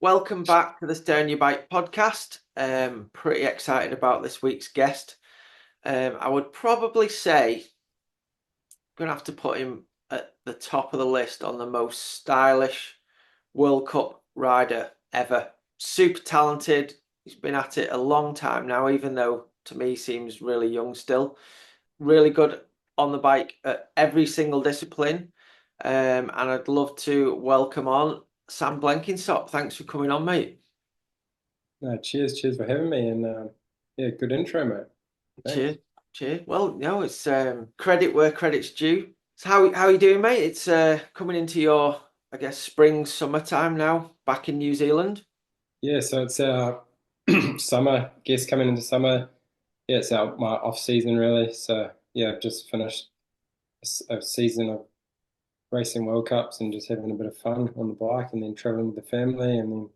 Welcome back to the Stay on Your Bike podcast. Pretty excited about this week's guest. I would probably say I'm gonna have to put him at the top of the list on the most stylish World Cup rider ever. Super talented. He's been at it a long time now, even though to me he seems really young still. Really good on the bike at every single discipline. And I'd love to welcome on Sam Blenkinsop. Thanks for coming on, mate. No, cheers for having me, and yeah, good intro, mate. Thanks. Cheers, cheers. Well, no, it's credit where credit's due. So how are you doing, mate? It's coming into your, I guess, spring, summertime now, back in New Zealand. Yeah, so it's our summer, guess coming into summer. Yeah, it's our my off season really. So yeah, I've just finished a season of racing World Cups and just having a bit of fun on the bike, and then traveling with the family, and then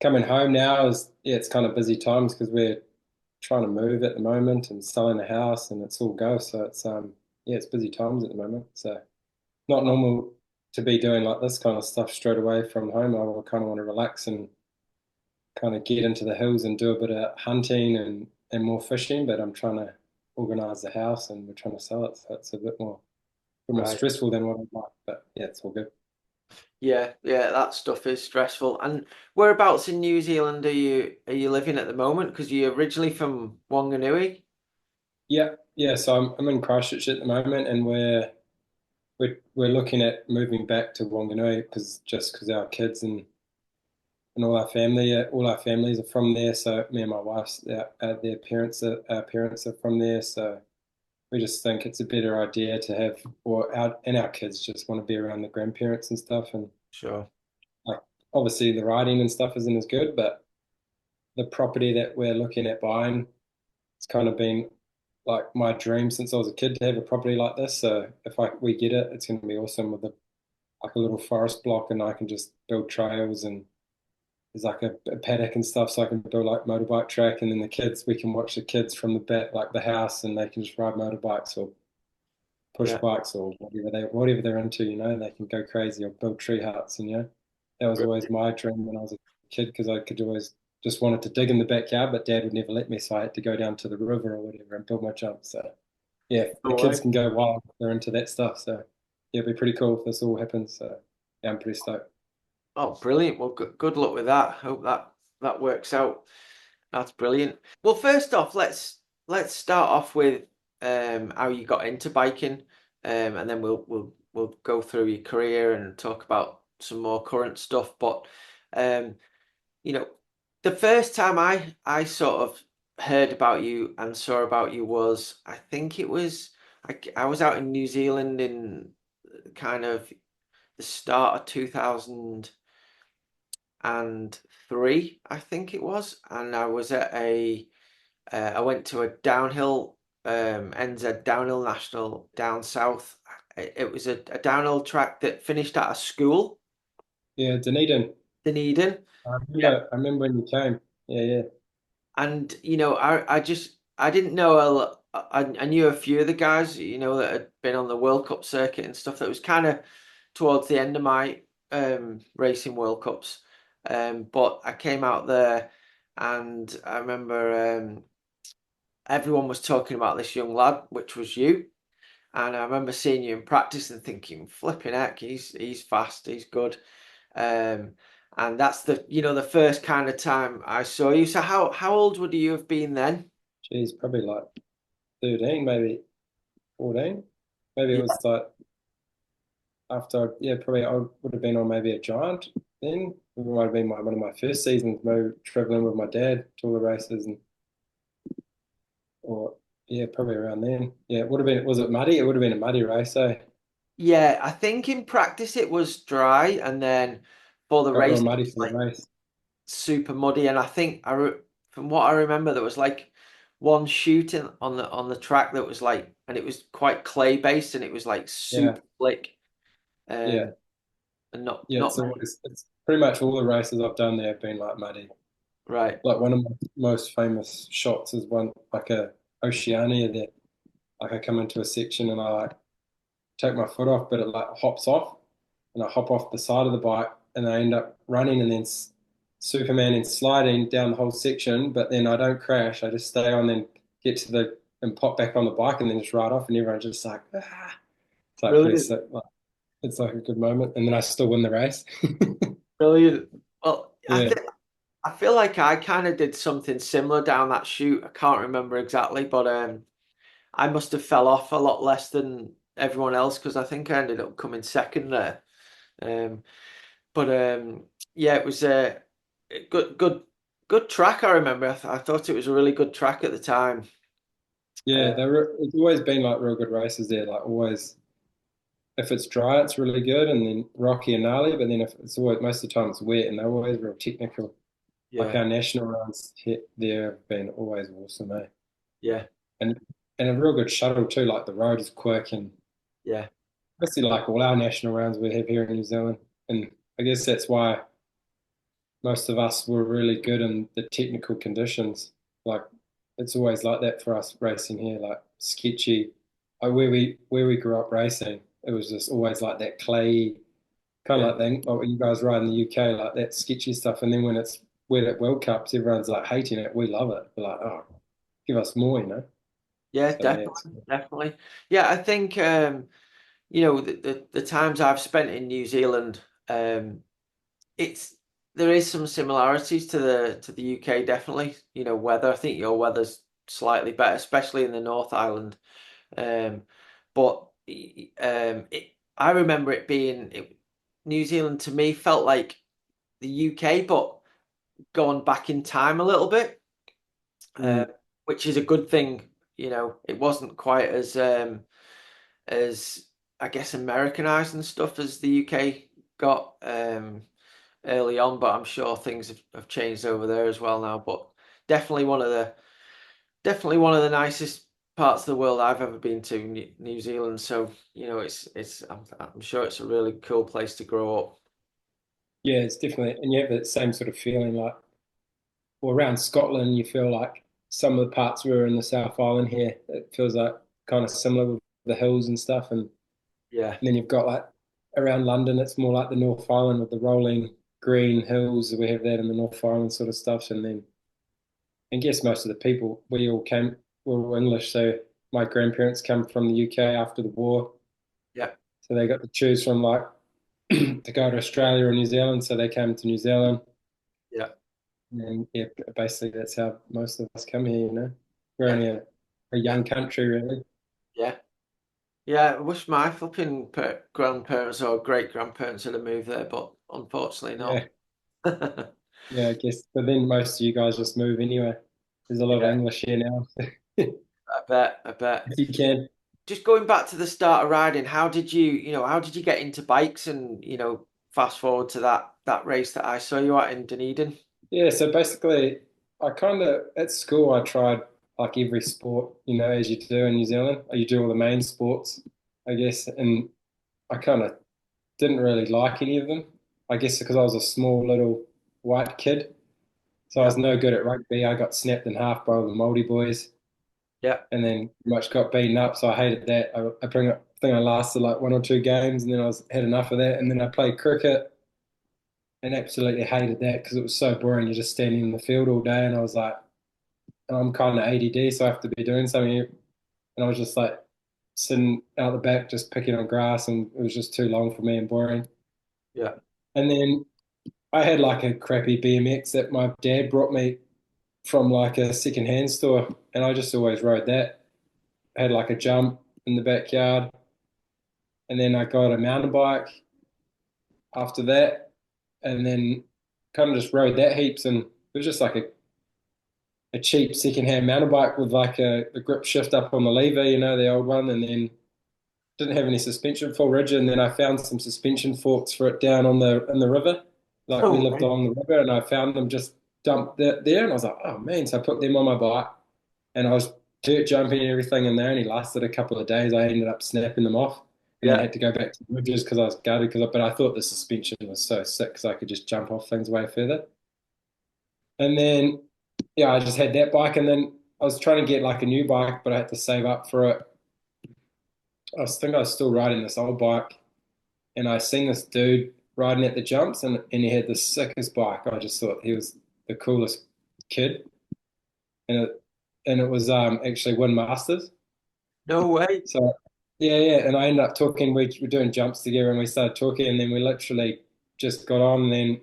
coming home now is yeah, it's kind of busy times because we're trying to move at the moment and selling the house, and it's all go. So it's yeah, it's busy times at the moment. So not normal to be doing like this kind of stuff straight away from home. I kind of want to relax and kind of get into the hills and do a bit of hunting and more fishing, but I'm trying to organize the house and we're trying to sell it. So it's a bit more Right. stressful than what I'd like, but yeah, it's all good. Yeah, yeah, that stuff is stressful. And whereabouts in New Zealand are you living at the moment? Because you're originally from Wanganui. Yeah, yeah. So I'm in Christchurch at the moment, and we're looking at moving back to Wanganui because our kids and all our families are from there. So me and my wife's, our parents are from there. So we just think it's a better idea to have, or our kids just want to be around the grandparents and stuff. And Sure. like, obviously the riding and stuff isn't as good, but the property that we're looking at buying, it's kind of been like my dream since I was a kid to have a property like this. So if we get it, it's going to be awesome with a little forest block, and I can just build trails, and there's like a paddock and stuff, so I can build like motorbike track, and then we can watch the kids from the back, like the house, and they can just ride motorbikes or push Yeah. bikes or whatever they're into, they can go crazy or build tree huts, and that was always my dream when I was a kid because I could always just wanted to dig in the backyard, but Dad would never let me, so I had to go down to the river or whatever and build my jump. So yeah, the No kids way. can go wild if they're into that stuff. So yeah, it'd be pretty cool if this all happens. So yeah, I'm pretty stoked. Oh, brilliant. Well, good luck with that. Hope that works out. That's brilliant. Well, first off, let's start off with how you got into biking, and then we'll go through your career and talk about some more current stuff. But um, you know, the first time I sort of heard about you and saw about you was I think it was I was out in New Zealand in kind of the start of 2003, I think it was, and I was at I went to a downhill, NZ Downhill National down south. It was a downhill track that finished at a school, Yeah, Dunedin. Dunedin. Yeah. I remember when you came. Yeah, yeah, And I didn't know a lot. I knew a few of the guys, that had been on the World Cup circuit and stuff. That was kind of towards the end of my racing World Cups. But I came out there and I remember everyone was talking about this young lad, which was you. And I remember seeing you in practice and thinking, flipping heck, he's fast, he's good. Um, and that's the first kind of time I saw you. So how old would you have been then? geez, probably like 13, maybe 14. Maybe it Yeah, was like after, yeah, probably I would have been on maybe a giant then. It might have been one of my first seasons, maybe traveling with my dad to all the races, or yeah, probably around then. Yeah, it would have been, was it muddy? It would have been a muddy race, eh? yeah. I think in practice it was dry, and then for the Or race it muddy was for the like race. super muddy. And I think from what I remember, there was like one shooting on the track that was like, and it was quite clay based, and it was like Yeah, super slick, yeah, um, and yeah. not many. It's pretty much all the races I've done there have been like muddy. Right. Like one of my most famous shots is one like a Oceania that like I come into a section and I like take my foot off, but it like hops off, and I hop off the side of the bike, and I end up running and then Superman and sliding down the whole section, but then I don't crash. I just stay on, then get to the and pop back on the bike and then just ride off, and everyone's just like, ah. It's like pretty Brilliant, sick. Like, it's like a good moment, and then I still win the race. brilliant. Well, Yeah, I feel like I kind of did something similar down that chute. I can't remember exactly, but I must have fell off a lot less than everyone else because I think I ended up coming second there. Um, but yeah, it was a good track. I remember. I thought it was a really good track at the time. yeah. Uh, It's always been like real good races there. Like always, if it's dry, it's really good, and then rocky and gnarly. But then if it's always most of the time it's wet, and they're always real technical. Like yeah, our national runs there have been always awesome, eh? yeah, And and a real good shuttle too. Like the road is quick, and yeah, basically like all our national rounds we have here in New Zealand. And I guess that's why most of us were really good in the technical conditions. Like it's always like that for us racing here, like sketchy. Like where we grew up racing, it was just always like that clay, kind of yeah, like what you guys ride in the UK, like that sketchy stuff. And then when it's we're at World Cups, everyone's like hating it. We love it. We're like, oh, give us more, you know. yeah, So yeah, definitely, definitely. Yeah, I think the times I've spent in New Zealand, it's there is some similarities to the UK, definitely. Weather. I think your weather's slightly better, especially in the North Island. Um, but I remember New Zealand to me felt like the UK, but going back in time a little bit, uh, mm, which is a good thing. It wasn't quite as I guess Americanized and stuff as the UK got early on, but I'm sure things have changed over there as well now. But definitely one of the definitely one of the nicest parts of the world I've ever been to, New Zealand. So it's I'm sure it's a really cool place to grow up. yeah, it's definitely, and you have that same sort of feeling like, well, around Scotland, you feel like some of the parts we were in the South Island here, it feels like kind of similar with the hills and stuff, and Yeah, then you've got like around London, it's more like the North Island with the rolling green hills. We have that in the North Island sort of stuff. And then I guess most of the people, we're all English. So my grandparents come from the UK after the war. yeah, So they got to choose from like to go to Australia or New Zealand. So they came to New Zealand. yeah, And yeah, basically that's how most of us come here, you know. We're yeah, only a young country, really. yeah. Yeah, I wish my flipping grandparents or great grandparents had moved there, but unfortunately not. Yeah, yeah, I guess. But then most of you guys just move anyway. There's a lot of Yeah, English here now. I bet, I bet. If you can. Just going back to the start of riding, how did you get into bikes and, fast forward to that race that I saw you at in Dunedin? Yeah, so basically, I kind of, at school, I tried like every sport, as you do in New Zealand. You do all the main sports, I guess, and I kind of didn't really like any of them. I guess because I was a small little white kid. So I Yeah, was no good at rugby. I got snapped in half by all the Māori boys yeah, and then pretty much got beaten up. So I hated that. I think I lasted like one or two games and then had enough of that. And then I played cricket and absolutely hated that because it was so boring. You're just standing in the field all day. And I was like, I'm kind of ADD, so I have to be doing something. And I was just like sitting out the back, just picking on grass, and it was just too long for me and boring. yeah. And then I had like a crappy BMX that my dad brought me from like a second-hand store, and I just always rode that. I had like a jump in the backyard, and then I got a mountain bike after that, and then kind of just rode that heaps, and it was just like a cheap second-hand mountain bike with like a grip shift up on the lever, the old one, and then didn't have any suspension, full rigid, and then I found some suspension forks for it down on the in the river. Like we Oh, lived right. along the river, and I found them just dumped there, and I was like, oh man! So I put them on my bike, and I was dirt jumping and everything, and they only lasted a couple of days. I ended up snapping them off, and then Yeah, had to go back to the ridges because I was gutted. But I thought the suspension was so sick because I could just jump off things way further. And then yeah, I just had that bike, and then I was trying to get like a new bike, but I had to save up for it. I was still riding this old bike, and I seen this dude riding at the jumps, and he had the sickest bike. I just thought he was the coolest kid, and it was actually Win Masters. No way. So yeah, and I ended up talking. We were doing jumps together, and we started talking, and then we literally just got on, and then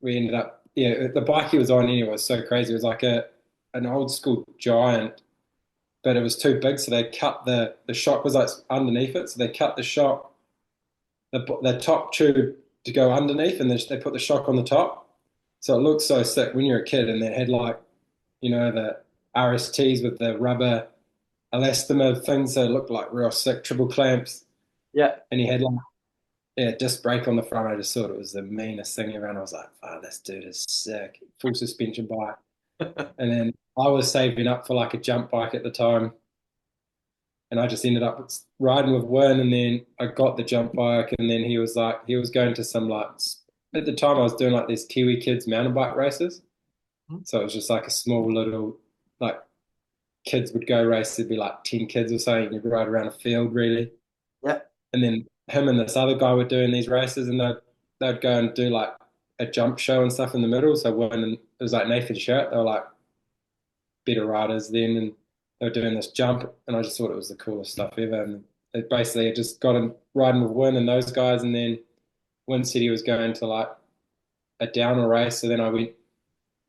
we ended up. Yeah, the bike he was on anyway was so crazy. It was like a an old school Giant, but it was too big, so they cut the shock was like underneath it, so they cut the shock the top tube to go underneath, and they put the shock on the top. So it looked so sick when you're a kid, and they had like the RSTs with the rubber elastomer things that looked like real sick triple clamps, Yeah. and he had like disc brake on the front. I just thought it was the meanest thing ever, and I was like, "Oh, this dude is sick." Full suspension bike, and then I was saving up for like a jump bike at the time, and I just ended up riding with Win, and then I got the jump bike, and then he was going to some like at the time I was doing like these Kiwi kids mountain bike races, so it was just like a small little like kids would go race. There'd be like 10 kids or something. You'd ride around a field really, Yeah. and then him and this other guy were doing these races, and they'd go and do like a jump show and stuff in the middle. So Win and it was like Nathan Shirt. They were like better riders then, and they were doing this jump, and I just thought it was the coolest stuff ever. And it basically, I just got him riding with Win and those guys, and then Win said he was going to like a downer race, so then I went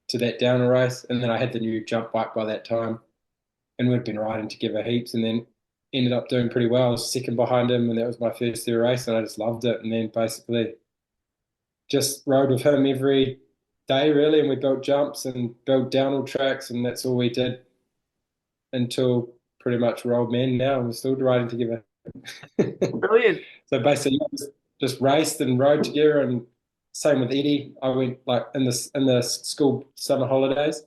to that downer race, and then I had the new jump bike by that time, and we'd been riding together heaps, and then ended up doing pretty well. I was second behind him, and that was my first ever race, and I just loved it. And then basically just rode with him every day, really, and we built jumps and built downhill tracks, and that's all we did until pretty much we're old men now, and we're still riding together. Brilliant. So basically, yeah, just raced and rode together, and same with Eddie. I went like in the school summer holidays.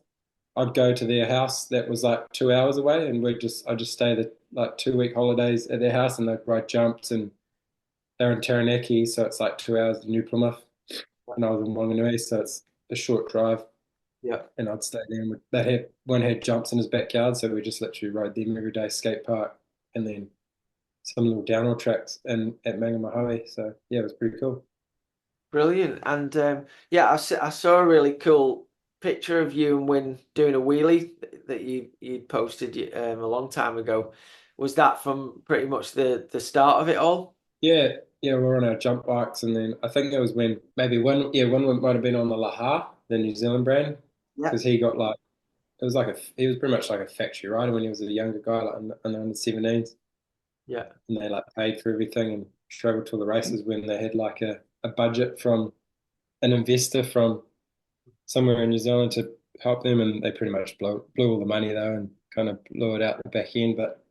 I'd go to their house that was like 2 hours away, and I just stay the like 2 week holidays at their house, and they'd ride jumps, and they're in Taranaki, so it's like 2 hours to New Plymouth, and I was in Wanganui, so it's a short drive, Yeah. and I'd stay there. And that had one had jumps in his backyard, so we just literally rode them every day, skate park, and then some little downhill tracks in at Mangamahawi. So yeah, it was pretty cool. Brilliant. And yeah, I saw a really cool picture of you and Win doing a wheelie that you posted a long time ago. Was that from pretty much the start of it all? Yeah, yeah, we were on our jump bikes, and then I think that was when maybe one might have been on the Laha, the New Zealand brand, Yeah. because he got like it was like he was pretty much like a factory rider when he was a younger guy, like in the under 17s, Yeah. and they like paid for everything and traveled to the races when they had like a budget from an investor from somewhere in New Zealand to help them, and they pretty much blew all the money though and kind of blew it out the back end, but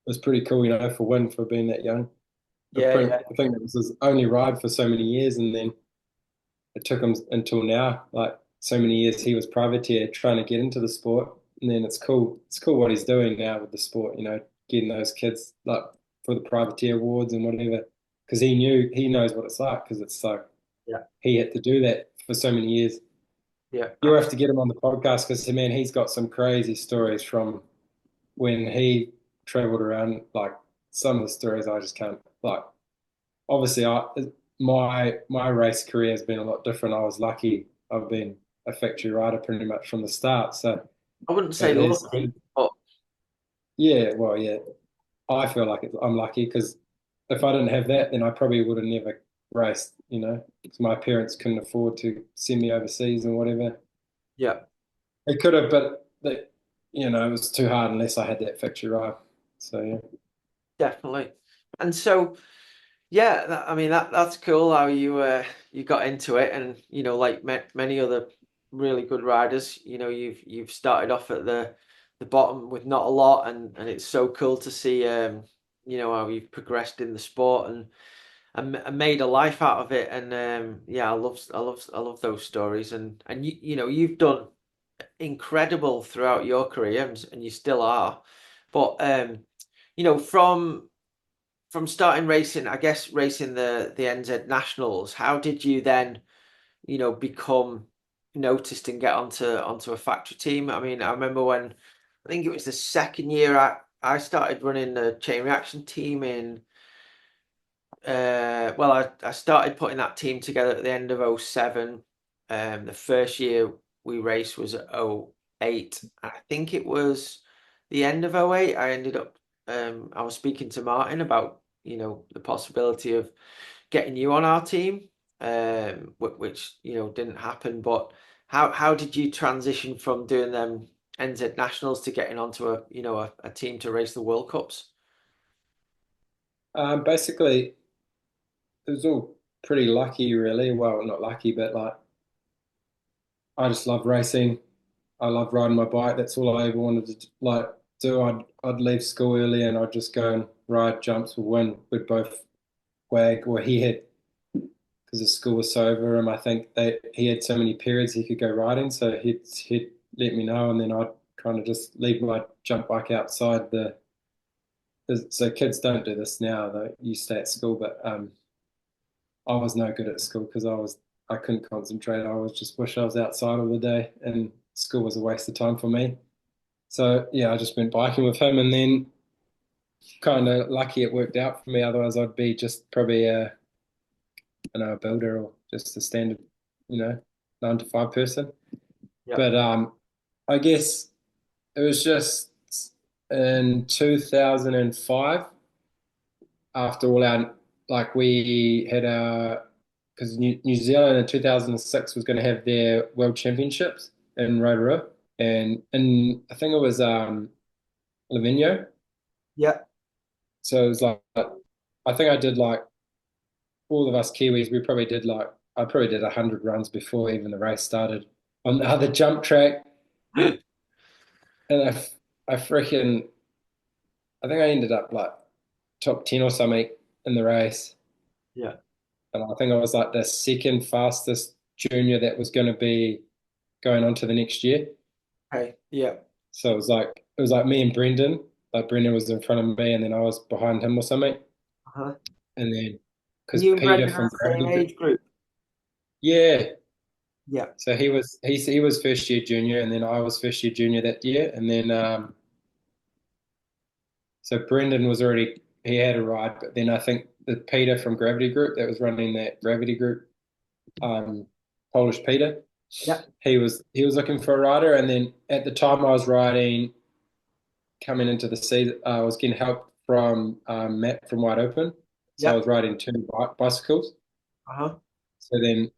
it was pretty cool, for Win for being that young. Yeah, yeah, I think that was his only ride for so many years, and then it took him until now, like so many years he was privateer trying to get into the sport, and then it's cool. It's cool what he's doing now with the sport, getting those kids like for the privateer awards and whatever, because he knows what it's like, because it's like yeah, he had to do that for so many years. yeah. You'll have to get him on the podcast because man, he's got some crazy stories from when he traveled around. Like some of the stories I just can't like. Obviously, my race career has been a lot different. I was lucky. I've been a factory rider pretty much from the start. So, I wouldn't say but lucky, but yeah, well, yeah, I feel like I'm lucky because if I didn't have that, then I probably would have never raced. Because my parents couldn't afford to send me overseas and whatever. yeah, They could have, but it was too hard unless I had that factory ride. So yeah. definitely. And so yeah, I mean that's cool how you got into it, and like many other really good riders, you've started off at the bottom with not a lot, and it's so cool to see how you've progressed in the sport and made a life out of it, and yeah, I love those stories, and you've done incredible throughout your career, and you still are, but from starting racing, I guess racing the NZ Nationals, how did you then, become noticed and get onto a factory team? I mean, I remember when I think it was the second year I started running the chain reaction team in Well, I started putting that team together at the end of '07. The first year we raced was at '08. I think it was the end of '08. I was speaking to Martin about, the possibility of getting you on our team, which, didn't happen. But how did you transition from doing them NZ Nationals to getting onto a team to race the World Cups? Basically, it was all pretty lucky, really. Well, not lucky, but like I just love racing. I love riding my bike. That's all I ever wanted to like do. I'd leave school early and I'd just go and ride jumps with Win. We'd both wag, or he had, because the school was so over him. I think he had so many periods he could go riding, so he'd let me know, and then I'd kind of just leave my jump bike outside the. So kids don't do this now. Though you stay at school, but I was no good at school because I couldn't concentrate. I was just wish I was outside all the day, and school was a waste of time for me. So yeah, I just went biking with him, and then kind of lucky it worked out for me. Otherwise, I'd be just probably a builder or just a standard, 9 to 5 person. Yep. But I guess it was just in 2005 after all our like we had our because New Zealand in 2006 was going to have their World Championships in Rotorua, and I think it was Livigno. Yep. So it was like I think I did like all of us Kiwis. We probably did like I probably did 100 runs before even the race started on the other jump track, and I freaking I think I ended up like top 10 or something in the race, Yeah. and I think I was like the second fastest junior that was going to be going on to the next year. Okay. Yeah. So it was like me and Brendan. Like Brendan was in front of me, and then I was behind him or something. Uh-huh. And then because You and Peter Brendan are from the same Gravity, age group. yeah. Yeah. So he was first year junior, and then I was first year junior that year, and then so Brendan was already he had a ride, but then I think the Peter from Gravity Group that was running that Gravity Group, um, Polish Peter, Yeah. he was looking for a rider, and then at the time I was riding coming into the season, I was getting help from Matt from Wide Open, so I Yeah. was riding two bicycles. Uh-huh. So then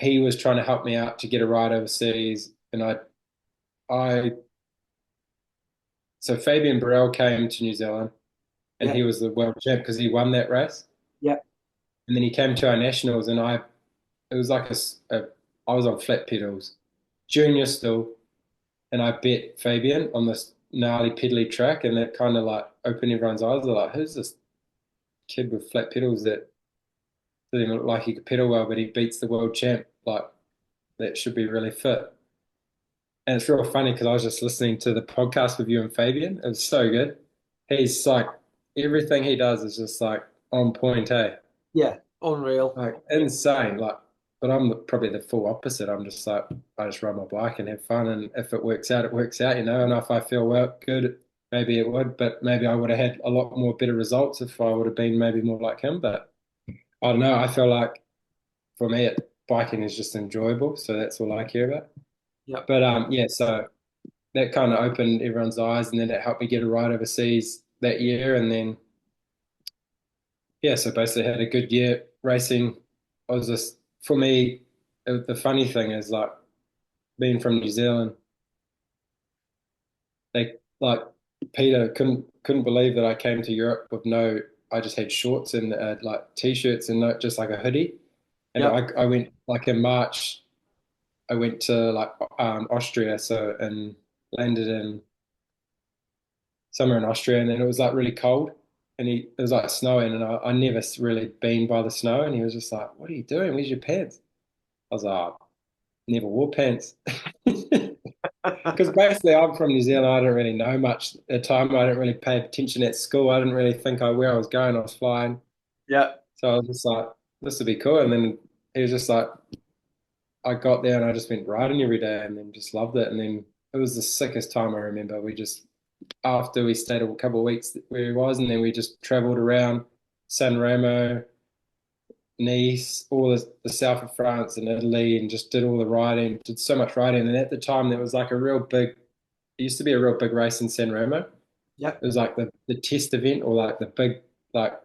he was trying to help me out to get a ride overseas, and I so Fabian Burrell came to New Zealand, and Yeah. he was the world champ because he won that race. Yeah. And then he came to our nationals, and it was like I was on flat pedals, junior still, and I bet Fabian on this gnarly pedally track, and that kind of like opened everyone's eyes. They're like, who's this kid with flat pedals that doesn't even look like he could pedal well, but he beats the world champ? Like that should be really fit. And it's real funny because I was just listening to the podcast with you and Fabian. It was so good. He's like everything he does is just like on point, hey? Yeah. Unreal. Like insane. Like, but probably the full opposite. I'm just like I just ride my bike and have fun, and if it works out, it works out, And if I feel good, maybe it would, but maybe I would have had a lot more better results if I would have been maybe more like him. But I don't know. I feel like for me, biking is just enjoyable, so that's all I care about. Yep. But yeah, so that kind of opened everyone's eyes, and then it helped me get a ride overseas that year, and then yeah, so basically had a good year racing. I was just for me, the funny thing is like being from New Zealand, they like Peter couldn't believe that I came to Europe with no. I just had shorts and like t-shirts and not just like a hoodie. And Yep. I went like in March. I went to like Austria, so and landed in somewhere in Austria, and then it was like really cold, and it was like snowing, and I never really been by the snow, and he was just like, "What are you doing? Where's your pants?" I was like, oh, "Never wore pants," because basically I'm from New Zealand. I didn't really know much at the time. I didn't really pay attention at school. I didn't really think where I was going. I was flying, Yeah. so I was just like, "This would be cool." And then he was just like, I got there and I just went riding every day, and then just loved it. And then it was the sickest time I remember. We just after we stayed a couple of weeks where he was, and then we just traveled around San Remo. Nice, all the south of France and Italy, and just did all the riding, did so much riding. And at the time, there was like a real big, it used to be a real big race in San Remo. Yep. It was like the test event or like the big, like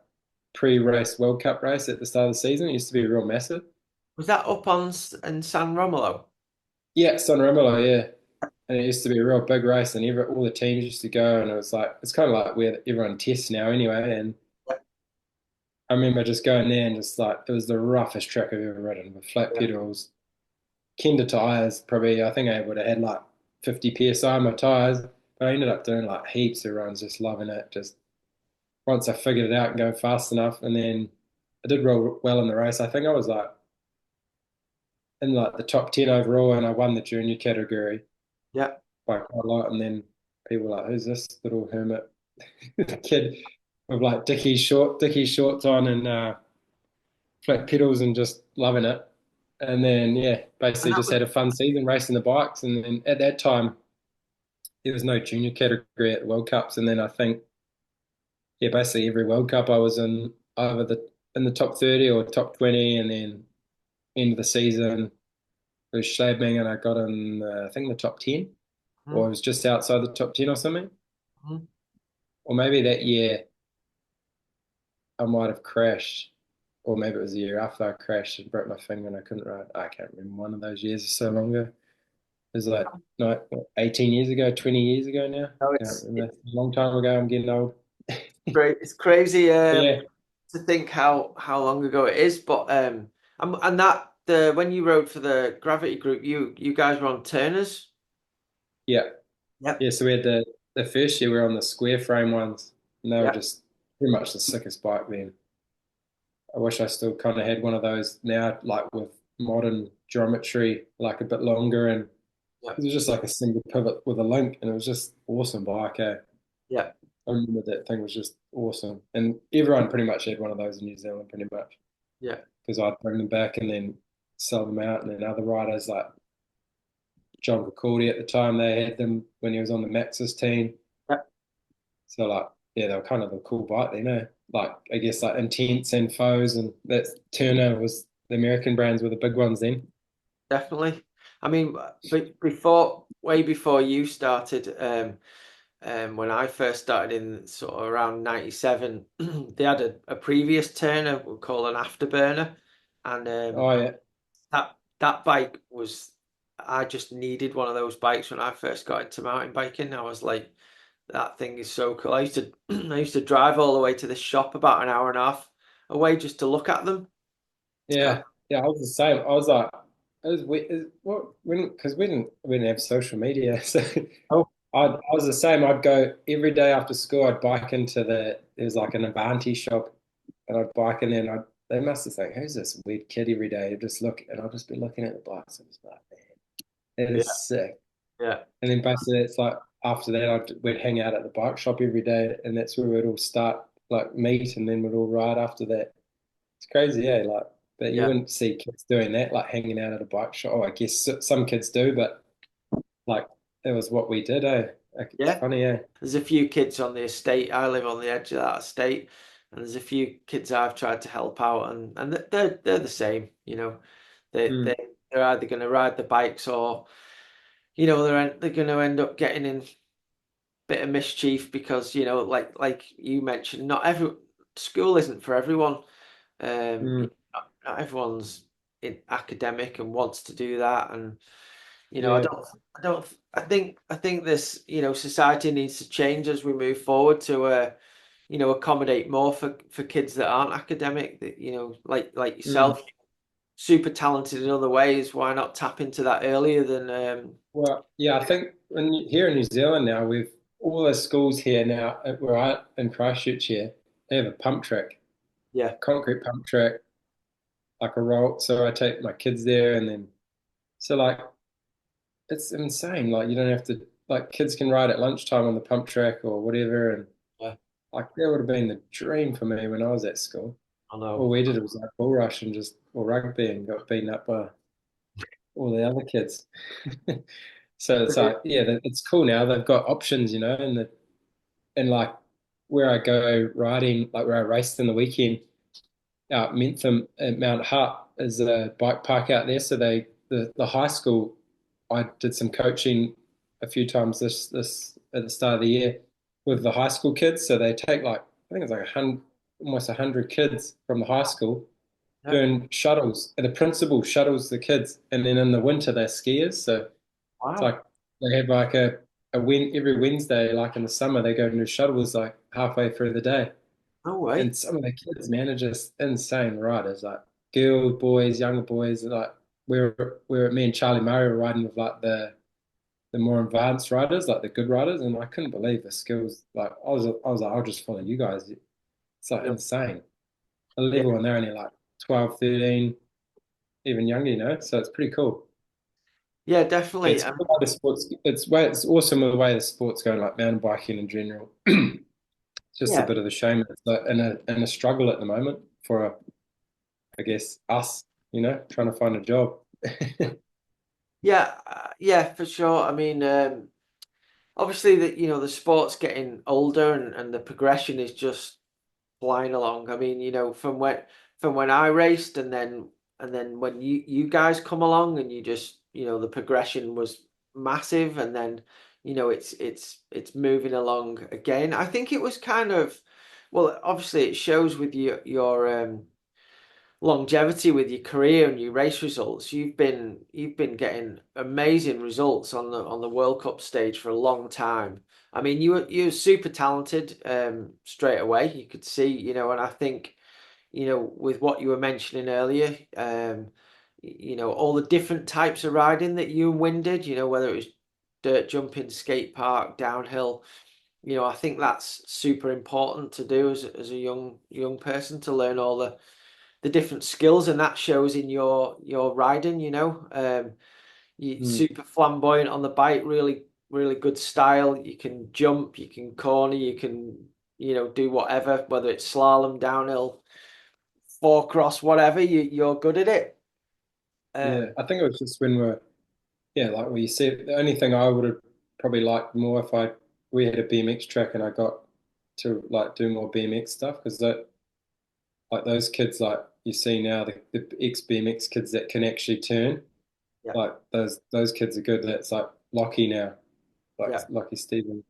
pre-race World Cup race at the start of the season. It used to be real massive. Was that up on in San Romolo? Yeah, San Remo, yeah. And it used to be a real big race, and all the teams used to go, and it was like, it's kind of like where everyone tests now anyway. And Yep. I remember just going there and just like, it was the roughest track I've ever ridden with flat Yep. pedals, Kinder tires, probably. I think I would have had like 50 psi on my tires, but I ended up doing like heaps of runs, just loving it. Just once I figured it out and going fast enough, and then I did real well in the race. I think I was like in like the top 10 overall, and I won the junior category Yep. by quite a lot. And then people were like, "Who's this little hermit kid with like Dickie shorts on and flat pedals and just loving it?" And then yeah, And basically that just was had a fun season racing the bikes. And then at that time, there was no junior category at the World Cups. And then I think yeah, basically every World Cup I was in either the top 30 or top 20, and then end of the season it was Schladming and I got in I think the top 10, or Mhm. it was just outside the top 10 or something. Mhm. Or maybe that year I might have crashed, or maybe it was the year after I crashed and broke my finger and I couldn't ride. I can't remember. One of those years or so long ago. It was like no, 18 years ago, 20 years ago now. No, Can't it's remember. A long time ago. I'm getting old. great. It's crazy Yeah, to think how long ago it is. But and that the when you rode for the Gravity Group, you guys were on Turners. yeah, Yep. yeah. So we had the first year we were on the square frame ones, and they were Yep. just pretty much the sickest bike then. I wish I still kind of had one of those now, like with modern geometry, like a bit longer, and it Yep. was just like a single pivot with a link, and it was just awesome bike. Eh? Yep. I remember that thing was just awesome, and everyone pretty much had one of those in New Zealand, pretty much, Yep. because I'd bring them back and then sell them out, and then other riders like John Ricordi at the time, they had them when he was on the Maxis team. Yep. So like, yeah, they were kind of a cool bike, you know. Like I guess like Intense and Foes, and that Turner was the American brands were the big ones then. Definitely. I mean, but way before you started, when I first started in sort of around 97, they had a previous Turner we call an afterburner, and Oh yeah, that bike was I just needed one of those bikes when I first got into mountain biking. I was like, that thing is so cool. I used to I used to drive all the way to the shop about an hour and a half away just to look at them. Uh, yeah, yeah. I was the same. I was like, it was what when because we didn't have social media, so oh I was the same. I'd go every day after school. I'd bike into there's like an Avanti shop, and I'd bike in there, and they must have think, who's this weird kid every day? I'd just look, and I'd just be looking at the bikes. I was like, man, that yeah, is sick. yeah, And then basically, it's like after that, we'd hang out at the bike shop every day, and that's where we'd all start like meet, and then we'd all ride after that. It's crazy, yeah. Like, but you yeah, wouldn't see kids doing that, like hanging out at a bike shop. Oh, I guess some kids do, but like that was what we did, eh? Like, it's yeah. funny, eh? There's a few kids on the estate. I live on the edge of that estate, and there's a few kids I've tried to help out, and they're the same. They Mm, they they're either going to ride the bikes or they're going to end up getting in bit of mischief because like you mentioned, not every school isn't for everyone. mm, Not everyone's academic and wants to do that, and I yeah. don't. I think this society needs to change as we move forward to accommodate more for kids that aren't academic. That like Mm. yourself, super talented in other ways. Why not tap into that earlier than Well, yeah, I think here in New Zealand now, we've all the schools here now, where I in Christchurch here, they have a pump track, yeah, concrete pump track, like a roll. So I take my kids there, and then so like it's insane. Like you don't have to like kids can ride at lunchtime on the pump track or whatever, and yeah. like that would have been the dream for me when I was at school. I All know. we did was like bull rush and just or rugby and got beaten up by all the other kids. So it's like, yeah, it's cool now. They've got options, and like where I go riding, like where I raced in the weekend, out Mentham at Mount Hart is a bike park out there. So the high school, I did some coaching a few times this at the start of the year with the high school kids. So they take like I think it's like 100, almost 100 kids from the high school Yeah. doing shuttles. And the principal shuttles the kids, and then in the winter they're skiers. So it's Wow. like they have like a win every Wednesday, like in the summer, they go and do shuttles like halfway through the day. No And way. some of the kids, man, are just insane riders. Like girls, boys, younger boys. Like we're me and Charlie Murray were riding with like the more advanced riders, like the good riders, and I couldn't believe the skills. Like I was like, I'll just follow you guys. It's like No. insane. A Yeah. level, and they're only like 12, 13, even younger, you know. So it's pretty cool. Yeah, definitely. It's cool how the sports. It's awesome with the way the sports going, like mountain biking in general. It's just a Yeah. bit of a shame. It's like in a struggle at the moment for I guess us, trying to find a job. Yeah, yeah, for sure. I mean, obviously the sport's getting older and the progression is just flying along. I mean, from when I raced and then when you guys come along and you just the progression was massive and then it's moving along again. I think it was kind of well, obviously it shows with your longevity with your career and your race results. You've been getting amazing results on the World Cup stage for a long time. I mean, you were super talented straight away. You could see, and I think, with what you were mentioning earlier, all the different types of riding that you and Win did, whether it was dirt jumping, skate park, downhill. I think that's super important to do as a young person to learn all the different skills, and that shows in your riding. You Mm, super flamboyant on the bike, really really good style. You can jump, you can corner, you can do whatever, whether it's slalom, downhill, four cross, whatever. You're good at it. yeah, Um, I think it was just when yeah, like what you said, the only thing I would have probably liked more if we had a BMX track and I got to like do more BMX stuff because that like those kids like you see now the ex BMX kids that can actually turn yeah, like those kids are good. That's like Lockie now, like yeah, Lockie Stephen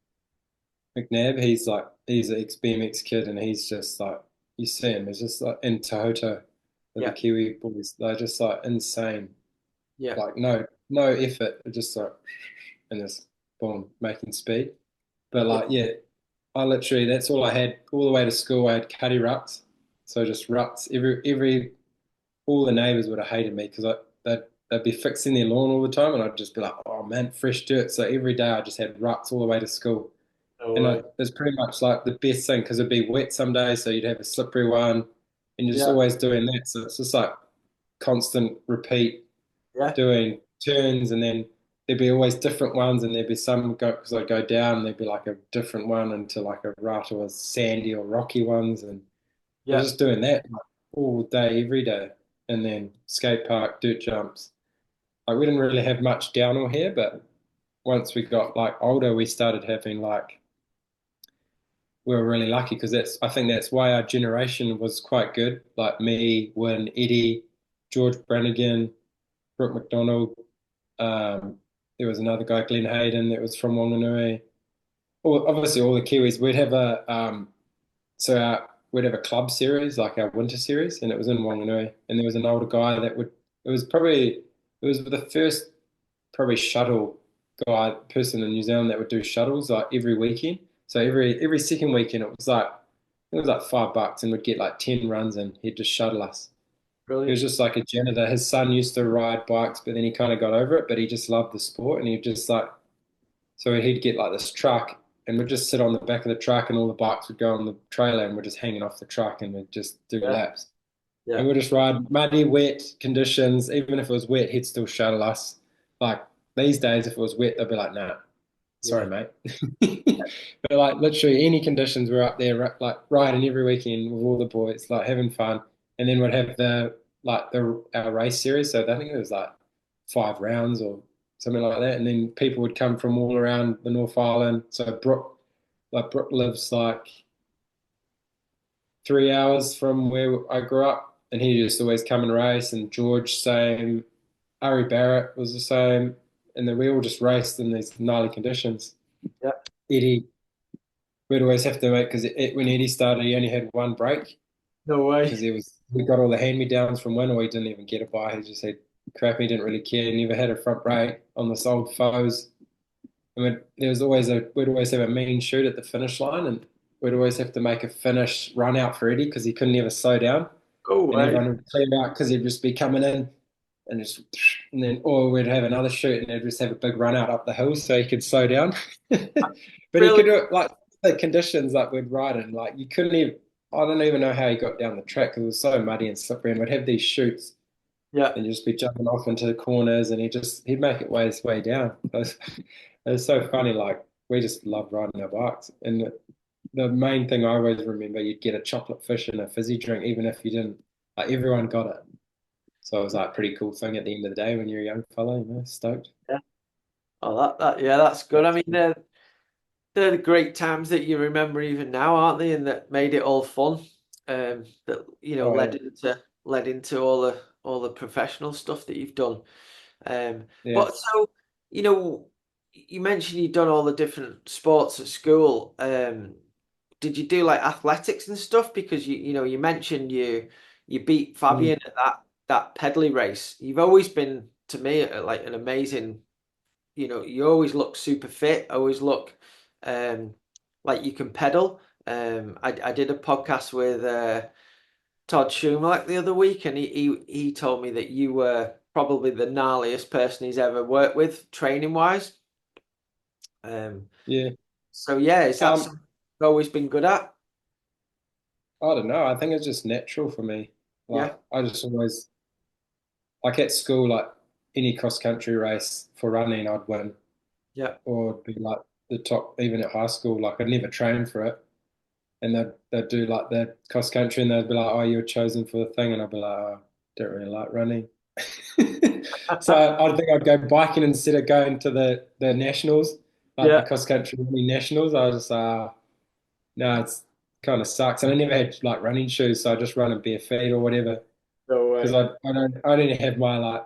McNabb. He's an ex BMX kid and he's just like you see him. It's just like in Tohoto with the yeah, Kiwi boys. They're just like insane. yeah, Like no effort, just like and just boom making speed. But yeah, like yeah, I literally that's all I had all the way to school. I had cutty ruts, so just ruts. Every all the neighbors would have hated me because they'd be fixing their lawn all the time, and I'd just be like, oh man, fresh dirt. So every day I just had ruts all the way to school, no and way. it's pretty much like the best thing because it'd be wet some days, so you'd have a slippery one, and you're just Yeah, always doing that. So it's just like constant repeat yeah, doing turns, and then there'd be always different ones, and there'd be some go because I'd go down, and there'd be like a different one into like a rut or a sandy or rocky ones, and I was yeah, just doing that like, all day, every day, and then skate park, dirt jumps. Like we didn't really have much downhill here, but once we got like older, we started having like we were really lucky because that's I think that's why our generation was quite good. Like me, Win, Eddie, George Brannigan, Brooke McDonald. There was another guy, Glenn Hayden, that was from Wanganui. Obviously, all the Kiwis. We'd have a club series, like our winter series, and it was in Wanganui. And there was an older guy that would. It was the first probably shuttle person in New Zealand that would do shuttles like every weekend. So every second weekend it was like $5 and we'd get like 10 runs and he'd just shuttle us. He was brilliant. just like a janitor. His son used to ride bikes, but then he kind of got over it, but he just loved the sport and he just like so he'd get like this truck and we'd just sit on the back of the truck and all the bikes would go on the trailer and we're just hanging off the truck and we'd just do Yeah, laps. And yeah, we'd just ride muddy, wet conditions. Even if it was wet, he'd still shuttle us. Like these days, if it was wet, they'd be like, nah, sorry, yeah, mate. But like literally any conditions, we're up there like riding every weekend with all the boys, like having fun. And then we'd have our race series. So I think it was like 5 rounds or something like that. And then people would come from all around the North Island. So Brooke lives like 3 hours from where I grew up. and he used to always come and race, and George same, Ari Barrett was the same, and then we all just raced in these gnarly conditions. Yeah. Eddie, we'd always have to make because when Eddie started, he only had one break No because way. we got all the hand me downs from Win, or he didn't even get a bike. He just had crap. He didn't really care. He never had a front brake on this old foes. And we'd always have a mean shoot at the finish line, and we'd always have to make a finish run out for Eddie because he couldn't ever slow down, Go and away. everyone would clear out because he'd just be coming in and just and then or we'd have another shoot and they'd just have a big run out up the hill so he could slow down. But he Really? could do it like the conditions like we'd ride in, like you couldn't even I don't even know how he got down the track because it was so muddy and slippery and we'd have these shoots Yeah. and just be jumping off into the corners and he'd make it way his way down. It was so funny, like we just loved riding our bikes. And the main thing I always remember, you'd get a chocolate fish and a fizzy drink, even if you didn't like everyone got it. So it was like a pretty cool thing at the end of the day when you're a young fella, stoked. Yeah. Oh, yeah, that's good. I mean, they're the great times that you remember even now, aren't they? And that made it all fun. That Oh led into all the professional stuff that you've done. yeah, But so you mentioned you've done all the different sports at school. Did you do like athletics and stuff? Because you mentioned you beat mm, Fabian at that pedally race. You've always been to me like an amazing. You always look super fit. Always look um, like you can pedal. I did a podcast with Todd Schumacher the other week, and he told me that you were probably the gnarliest person he's ever worked with, training wise. Um, yeah. so yeah, is that Um, something you've always been good at? I don't know. I think it's just natural for me. Yeah, Like I just always like at school, like any cross country race for running, I'd win yeah, or be like the top. Even at high school, like I'd never train for it, and they'd do like the cross country, and they'd be like, "Oh, you were chosen for the thing," and I'd be like, "Oh, don't really like running." So I think I'd go biking instead of going to the nationals, like the yeah. cross country running nationals. I was just no, it's kind of sucks. And I never had like running shoes, so I just run in bare feet or whatever. No Because way. I didn't have my like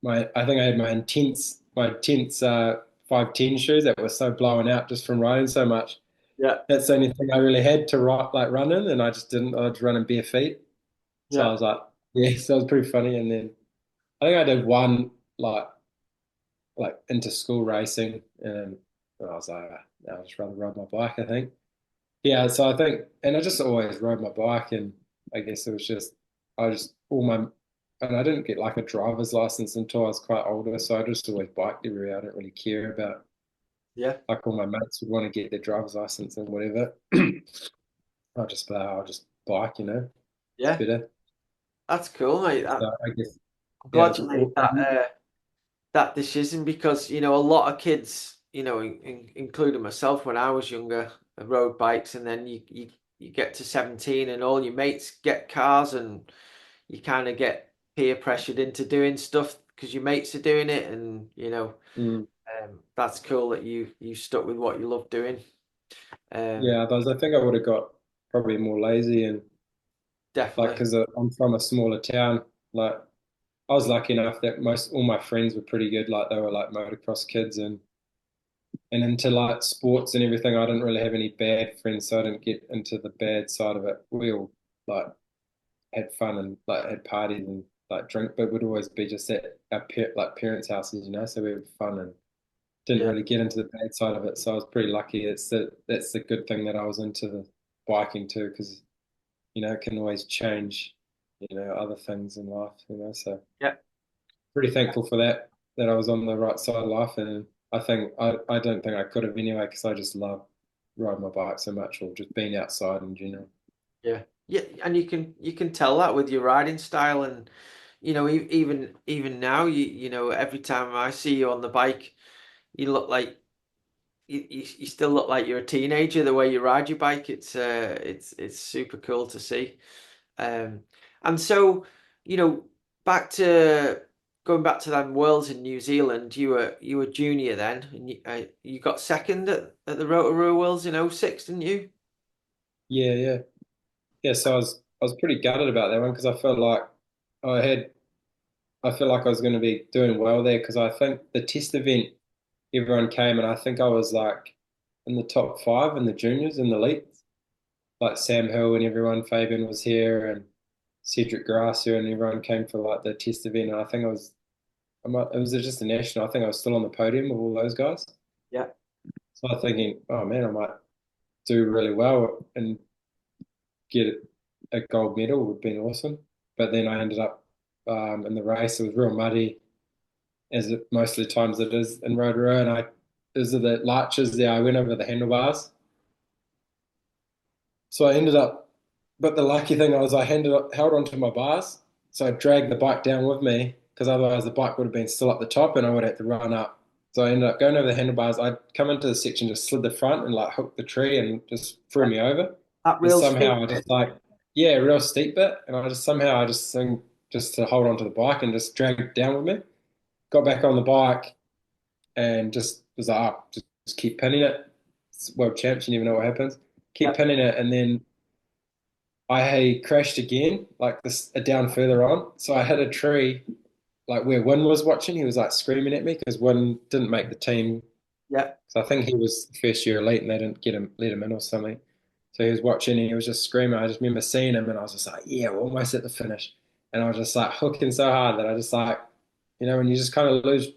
my I think I had my intense 510 shoes that were so blown out just from riding so much. Yeah, That's the only thing I really had to run in, and I just didn't. I just run in bare feet. So I yeah, was like, yeah, so it was pretty funny. And then I think I did one like inter school racing, and I was like, I'll just rather ride my bike. I think. Yeah, so I think, and I just always rode my bike, and I guess it was just, I just all my, and I didn't get like a driver's license until I was quite older, so I just always biked everywhere. I didn't really care about yeah, like all my mates would want to get their driver's license and whatever. I'll just bike, it's yeah. better. That's cool, mate. So I guess, I'm yeah, glad you made that decision because a lot of kids, including myself when I was younger, rode bikes, and then you get to 17 and all your mates get cars, and you kind of get peer pressured into doing stuff because your mates are doing it, and mm, that's cool that you stuck with what you love doing. Um, yeah, otherwise I think I would have got probably more lazy and like Definitely. because I'm from a smaller town, like I was lucky enough that most all my friends were pretty good. Like they were like motocross kids and into like sports and everything. I didn't really have any bad friends, so I didn't get into the bad side of it. We all like had fun and like had parties and like drink, but would always be just at our parents' houses, So we had fun and didn't Yeah, really get into the bad side of it. So I was pretty lucky. That's the good thing that I was into the biking too, because it can always change, other things in life, So yeah, pretty thankful for that I was on the right side of life, and I don't think I could have anyway because I just love riding my bike so much, or just being outside in general. yeah, yeah. And you can tell that with your riding style, and even now, every time I see you on the bike, you look like you still look like you're a teenager the way you ride your bike. It's super cool to see. Um, and so, you know, back to going back to them Worlds in New Zealand, you were junior then, and you got second at the Rotorua Worlds in '06, didn't you? Yeah, yeah, yeah. So I was. I was pretty gutted about that one because I felt like I had I feel like I was going to be doing well there because I think the test event everyone came and I think I was like in the top five in the juniors in the elites. Like Sam Hill and everyone, Fabian was here and Cedric Gracia and everyone came for like the test event. And I think it was just a national. I think I was still on the podium of all those guys. Yeah. So I was thinking, oh man, I might do really well and get a gold medal would have been awesome. But then I ended up in the race. It was real muddy, as it most of the times it is in Rotorua. And those are the larches there. I went over the handlebars. So I ended up, but the lucky thing was held onto my bars. So I dragged the bike down with me because otherwise the bike would have been still up the top and I would have to run up. So I ended up going over the handlebars. I'd come into the section, just slid the front and like hooked the tree and just threw Yeah. me over. That And real somehow steep I bit. just like, yeah, real steep bit. And I just somehow I just think just to hold onto the bike and just drag it down with me. Got back on the bike and just was like, oh, just keep pinning it. It's world champs, you never know what happens. Keep Yeah. pinning it, and then I crashed again, like this down further on. So I hit a tree, like where Win was watching. He was like screaming at me because Win didn't make the team. Yeah. So I think he was first year elite, and they didn't let him in or something. So he was watching, and he was just screaming. I just remember seeing him, and I was just like, "Yeah, we're almost at the finish." And I was just like hooking so hard that I just like, when you just kind of lose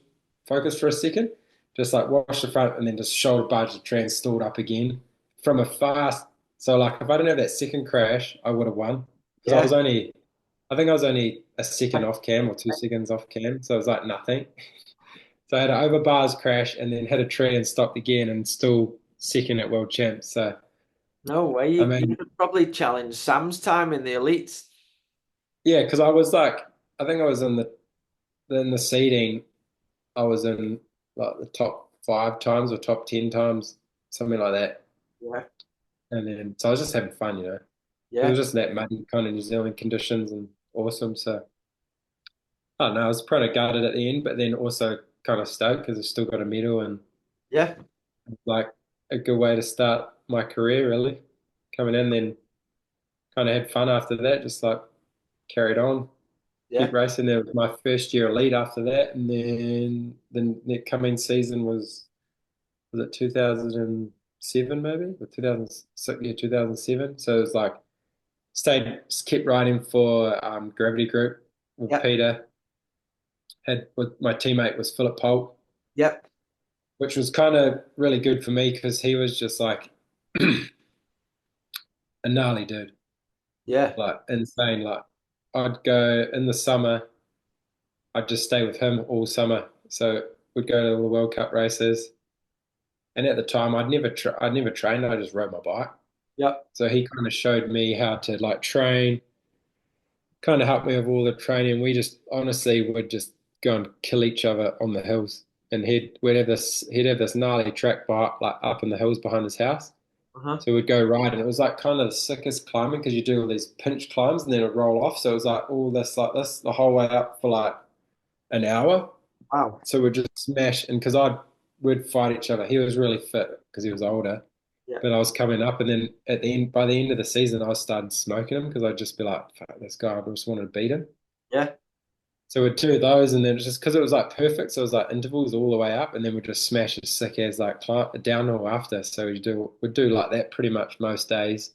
focus for a second, just like wash the front and then just shoulder barge the tree and stalled up again from a fast. So like if I didn't have that second crash, I would have won because Yeah. I think I was only a second off cam or 2 seconds off cam, so it was like nothing. So I had an over bars crash and then hit a tree and stopped again and still second at world champs. So No way. I You mean, could probably challenge Sam's time in the elites. yeah, because I was like, I think I was in the seeding. I was in like the top 5 times or top 10 times, something like that. Yeah. And then so I was just having fun, It was Yeah. just that muddy kind of New Zealand conditions and awesome. So I don't know, I was kind of gutted at the end, but then also kind of stoked because I still got a medal and Yeah. like a good way to start my career really. Coming in, then kind of had fun after that, just like carried on, keep Yeah. racing. There was my first year elite after that, and then the coming season was it 2007 maybe or 2006? Yeah, 2007. So it was like just kept riding for Gravity Group with Yeah. Peter. Had with my teammate was Philip Polt, Yeah. which was kind of really good for me because he was just like a gnarly dude, Yeah. like insane. Like I'd go in the summer, I'd just stay with him all summer. So we'd go to all the World Cup races, and at the time I'd never trained. I just rode my bike. Yeah. So he kind of showed me how to like train, kind of helped me with all the training. We just honestly would just go and kill each other on the hills. And he'd have this gnarly track bike like up in the hills behind his house. Uh-huh. So we'd go ride, and it was like kind of the sickest climbing because you do all these pinch climbs and then it roll off. So it was like all this like this the whole way up for like an hour. Wow. So we'd just smash, and because we'd fight each other. He was really fit because he was older, Yeah. but I was coming up, and then by the end of the season, I started smoking him because I'd just be like, "Fuck this guy!" I just wanted to beat him. Yeah. So we'd do those, and then it's just because it was like perfect. So it was like intervals all the way up, and then we'd just smash as sick as like downhill after. So we'd do like that pretty much most days.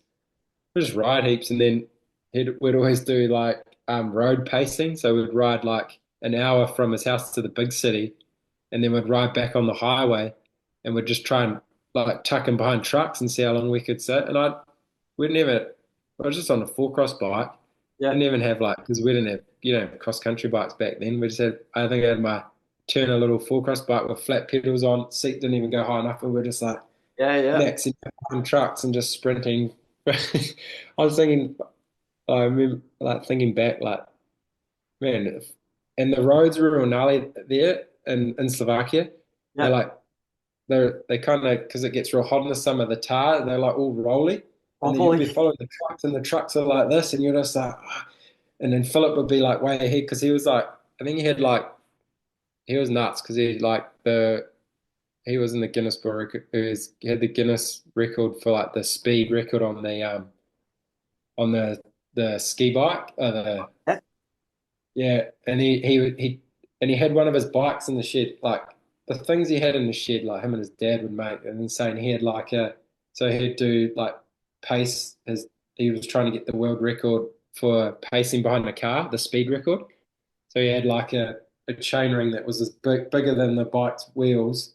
We'd just ride heaps, and then we'd always do like road pacing. So we'd ride like an hour from his house to the big city, and then we'd ride back on the highway, and we'd just try and like tuck him behind trucks and see how long we could sit. And we'd never. I was just on a four cross bike. Yeah. Didn't even have like because we didn't have cross country bikes back then. We just had I think I had my Turner little four cross bike with flat pedals on. Seat didn't even go high enough, and we're just like Yeah. Yeah. maxing on trucks and just sprinting. I was thinking, I remember like thinking back, like man, and the roads were real gnarly there in Slovakia. They're Yeah. like they kind of because it gets real hot in the summer. The tar they're like all rolly, and then you'd be Wobbly. following the trucks, and the trucks are like this, and you're just like. "Ah." And then Philip would be like way ahead because he was like, I think he was nuts because he was in the Guinness Book Record. He had the Guinness record for like the speed record on the the ski bike, Yeah. yeah, and he had one of his bikes in the shed, like the things he had in the shed, like him and his dad would make, and then saying he had like so he'd do like pace his, he was trying to get the world record for pacing behind a car, the speed record. So he had like a chain ring that was as bigger than the bike's wheels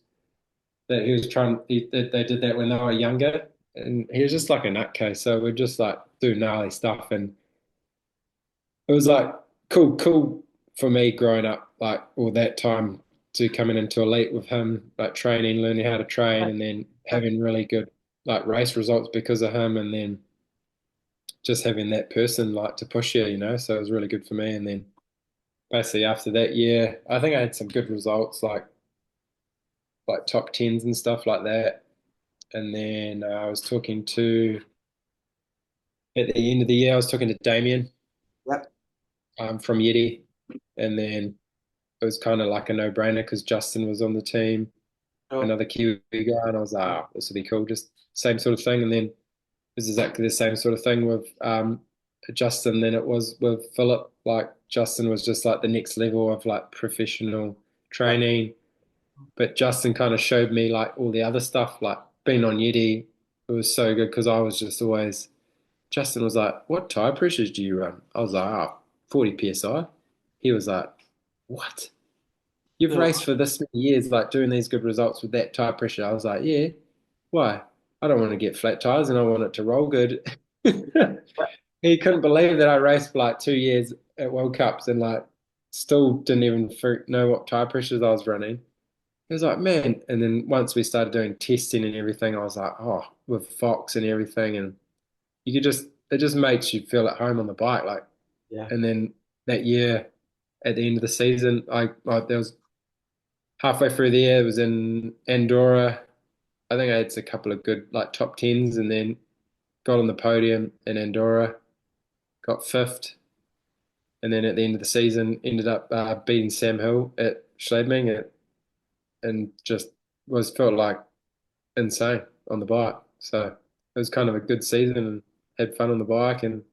that he was trying, they did that when they were younger, and he was just like a nutcase. So we'd just like do gnarly stuff, and it was like cool for me growing up, like all that time to coming into elite with him, like training, learning how to train, and then having really good like race results because of him, and then just having that person like to push you, you know. So it was really good for me. And then basically after that year, I think I had some good results, like top tens and stuff like that. And then I was talking to at the end of the year, I was talking to Damien Yeah. from Yeti, and then it was kind of like a no-brainer because Justin was on the team, So, another Kiwi guy, and I was like, oh, this would be cool, just same sort of thing. And then it was exactly the same sort of thing with Justin than it was with Philip. Like Justin was just like the next level of like professional yeah. training, but Justin kind of showed me like all the other stuff, like being on Yeti. It was so good because I was just always. Justin was like, "What tire pressures do you run?" I was like, "Ah, 40 psi." He was like, "What? You've No. raced for this many years, like doing these good results with that tire pressure." I was like, "Yeah. Why? I don't want to get flat tires and I want it to roll good." He couldn't believe that I raced for like 2 years at World Cups and like still didn't even know what tire pressures I was running. He was like, "Man," and then once we started doing testing and everything, I was like, "Oh, with Fox and everything," and you could just it just makes you feel at home on the bike, like. Yeah. And then that year, at the end of the season, I there was halfway through the year, it was in Andorra. I think I had a couple of good like top tens, and then got on the podium in Andorra, got fifth, and then at the end of the season, ended up beating Sam Hill at Schladming, and just was felt like insane on the bike. So it was kind of a good season and had fun on the bike, and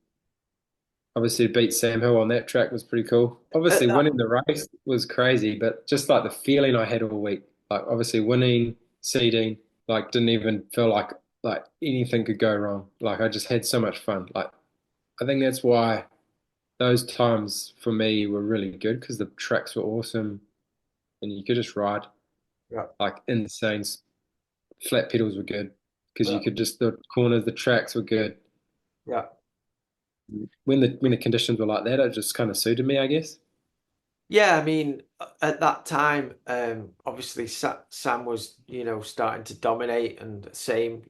obviously to beat Sam Hill on that track was pretty cool. Obviously That, winning the race was crazy, but just like the feeling I had all week, like obviously winning, seeding, like didn't even feel like anything could go wrong. Like I just had so much fun. Like I think that's why those times for me were really good because the tracks were awesome and you could just ride yeah. like insane. Flat pedals were good because Yeah. you could just the corners, the tracks were good. Yeah. When the conditions were like that, it just kind of suited me, I guess. Yeah, I mean, at that time, obviously Sam was, starting to dominate and same,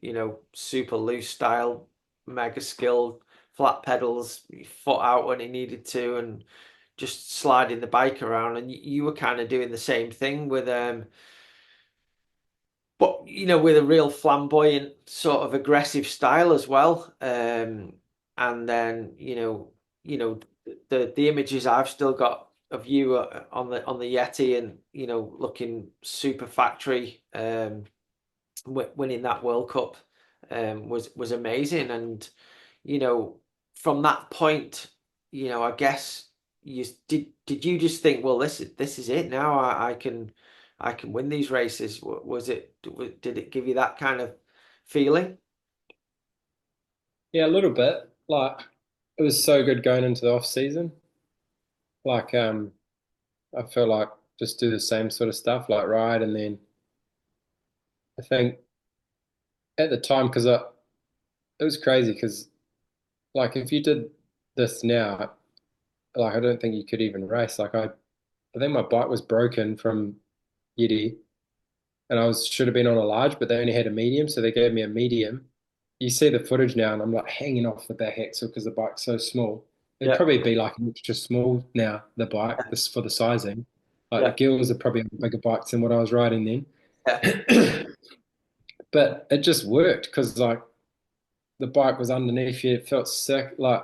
super loose style, mega skilled, flat pedals, foot out when he needed to, and just sliding the bike around. And you were kind of doing the same thing with, but with a real flamboyant sort of aggressive style as well. And then the images I've still got of you on the Yeti and looking super factory, winning that World Cup, was amazing. And you know from that point, I guess did you just think, well, this is it now, I can win these races? Did it give you that kind of feeling? Yeah, a little bit. Like it was so good going into the off season. Like I feel like just do the same sort of stuff, like ride, and then I think at the time because it was crazy because like if you did this now, like I don't think you could even race. Like I think my bike was broken from Yeti, and I was should have been on a large, but they only had a medium, so they gave me a medium. You see the footage now, and I'm like hanging off the back axle because the bike's so small. It'd Yeah, probably be like an extra small now, the bike, this for the sizing. Like the yeah, girls are probably on bigger bikes than what I was riding yeah, then. But it just worked because like the bike was underneath you, it felt sick. Like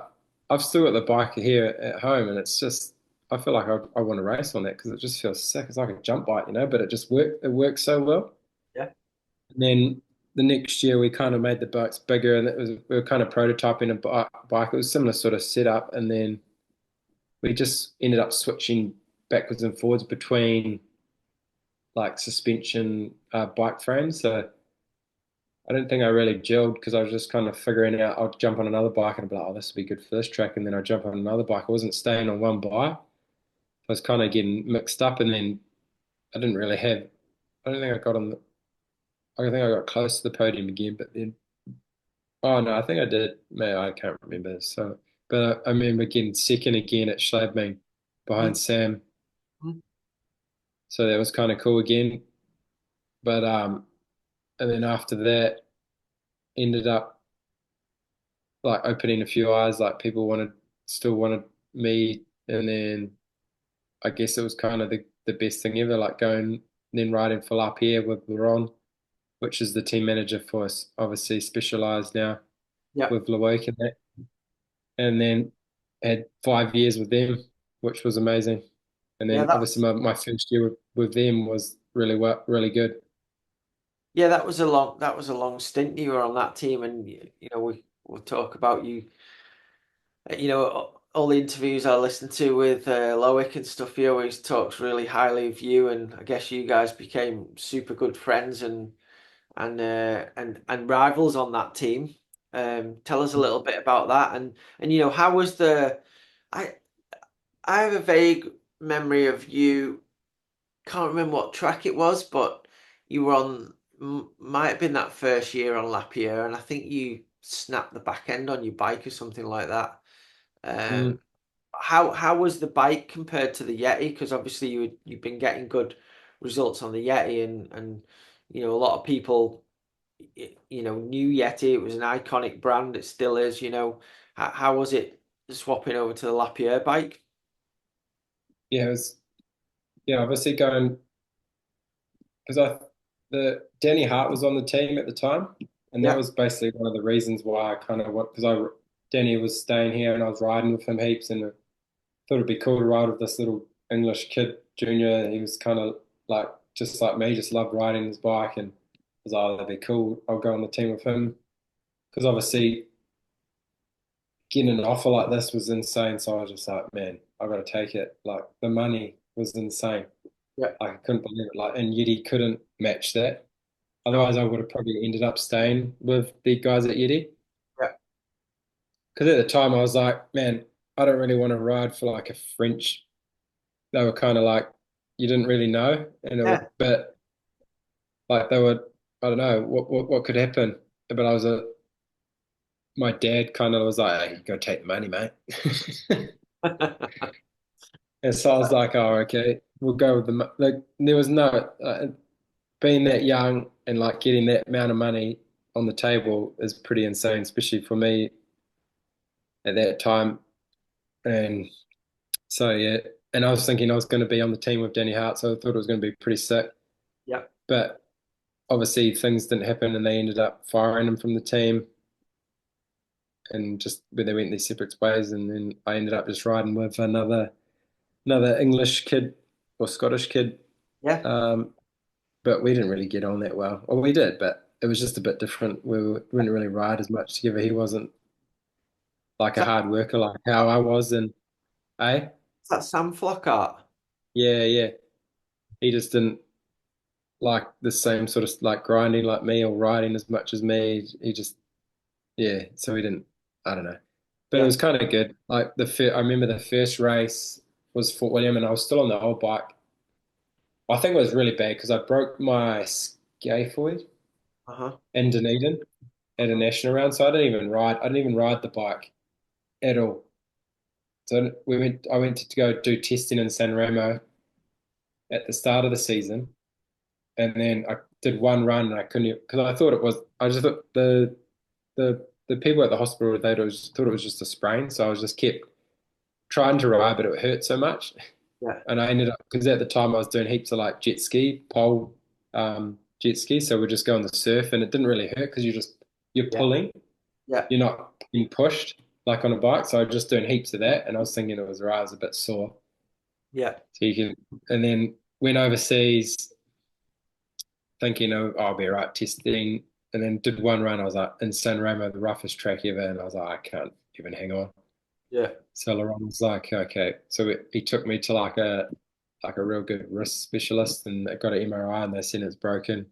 I've still got the bike here at home, and it's just I feel like I want to race on that because it just feels sick. It's like a jump bike, you know, but it just worked. It works so well. yeah, And then the next year we kind of made the bikes bigger, and we were kind of prototyping a bike. It was similar sort of setup, and then we just ended up switching backwards and forwards between like suspension bike frames. So I don't think I really gelled because I was just kind of figuring out I'd jump on another bike and I'd be like, oh, this would be good for this track, and then I'd jump on another bike. I wasn't staying on one bike. I was kind of getting mixed up, and then I didn't really have. I don't think I got on the. I think I got close to the podium again, but then oh no, I think I did. Man, I can't remember. So, but I remember getting second again at Schladming behind Sam. Mhm. So that was kind of cool again. But and then after that, ended up like opening a few eyes. Like people still wanted me, and then I guess it was kind of the best thing ever. Like going then riding for Lapierre with Laurent, which is the team manager for us, obviously specialised now Yeah, with Lewoke and that. And then had 5 years with them, which was amazing. And yeah, then obviously my first year with them was really good. that was a long stint you were on that team, and we'll talk about you. All the interviews I listen to with Loic and stuff, he always talks really highly of you, and I guess you guys became super good friends and rivals on that team. Tell us a little bit about that, and how was the? I I have a vague memory of you. Can't remember what track it was, but you were on. Might have been that first year on Lapierre, and I think you snapped the back end on your bike or something like that. Mm, Um, how was the bike compared to the Yeti? Because obviously you've been getting good results on the Yeti, and a lot of people knew Yeti. It was an iconic brand. It still is. How was it swapping over to the Lapierre bike? yeah, it was yeah, obviously going because I the Danny Hart was on the team at the time, and that Yeah, was basically one of the reasons why I kind of went because I Danny was staying here and I was riding with him heaps, and I thought it'd be cool to ride with this little English kid, Junior. He was kind of like just like me, just loved riding his bike, and I was like, oh, that'd be cool. I'll go on the team with him because obviously getting an offer like this was insane. So I was just like, man, I got to take it. Like the money was insane. yeah, Like, I couldn't believe it. Like, and Yeti couldn't match that. no, Otherwise, I would have probably ended up staying with the guys at Yeti. yeah, Because at the time, I was like, man, I don't really want to ride for like a French. They were kind of like, you didn't really know, and yeah. but like they were, I don't know what could happen. But I was my dad kind of was like, hey, you gotta take the money, mate. And so I was like, oh, okay, we'll go with like there was no being that young and like getting that amount of money on the table is pretty insane, especially for me at that time. And so yeah, and I was thinking I was going to be on the team with Danny Hart, so I thought it was going to be pretty sick. Yeah, But obviously things didn't happen, and they ended up firing him from the team, and just where they went their separate ways. And then I ended up just riding with another English kid or Scottish kid. yeah. Um, but we didn't really get on that well. Or we did, but it was just a bit different. We didn't really ride as much together. He wasn't like Is a that, hard worker like how I was, and eh? is that Sam Flockhart? Yeah, yeah. He just didn't like the same sort of like grinding like me or riding as much as me. He just yeah. So he didn't. I don't know, but it Yeah. was kind of good. Like I remember the first race was Fort William, and I was still on the old bike. I think it was really bad because I broke my scaphoid Uh-huh. in Dunedin at a Uh-huh. national round, so I didn't even ride. I didn't even ride the bike at all. So I went to go do testing in San Remo at the start of the season, and then I did one run and I couldn't because I thought it was. I just thought the people at the hospital thought it was just a sprain, so I was just kept trying to ride, but it hurt so much, Yeah. and I ended up because at the time I was doing heaps of like jet ski pole jet ski, so we'd just go on the surf, and it didn't really hurt because you're Yeah. pulling, Yeah. you're not being pushed like on a bike, so I was just doing heaps of that, and I was thinking it was right, I was a bit sore, Yeah. so you can, and then went overseas thinking, oh, I'll be right testing. and then did one run. I was like, in San Remo, the roughest track ever, and I was like, I can't even hang on. Yeah. So Laurent was like, okay. So he took me to like a real good wrist specialist, and I got an MRI, and they said it's broken.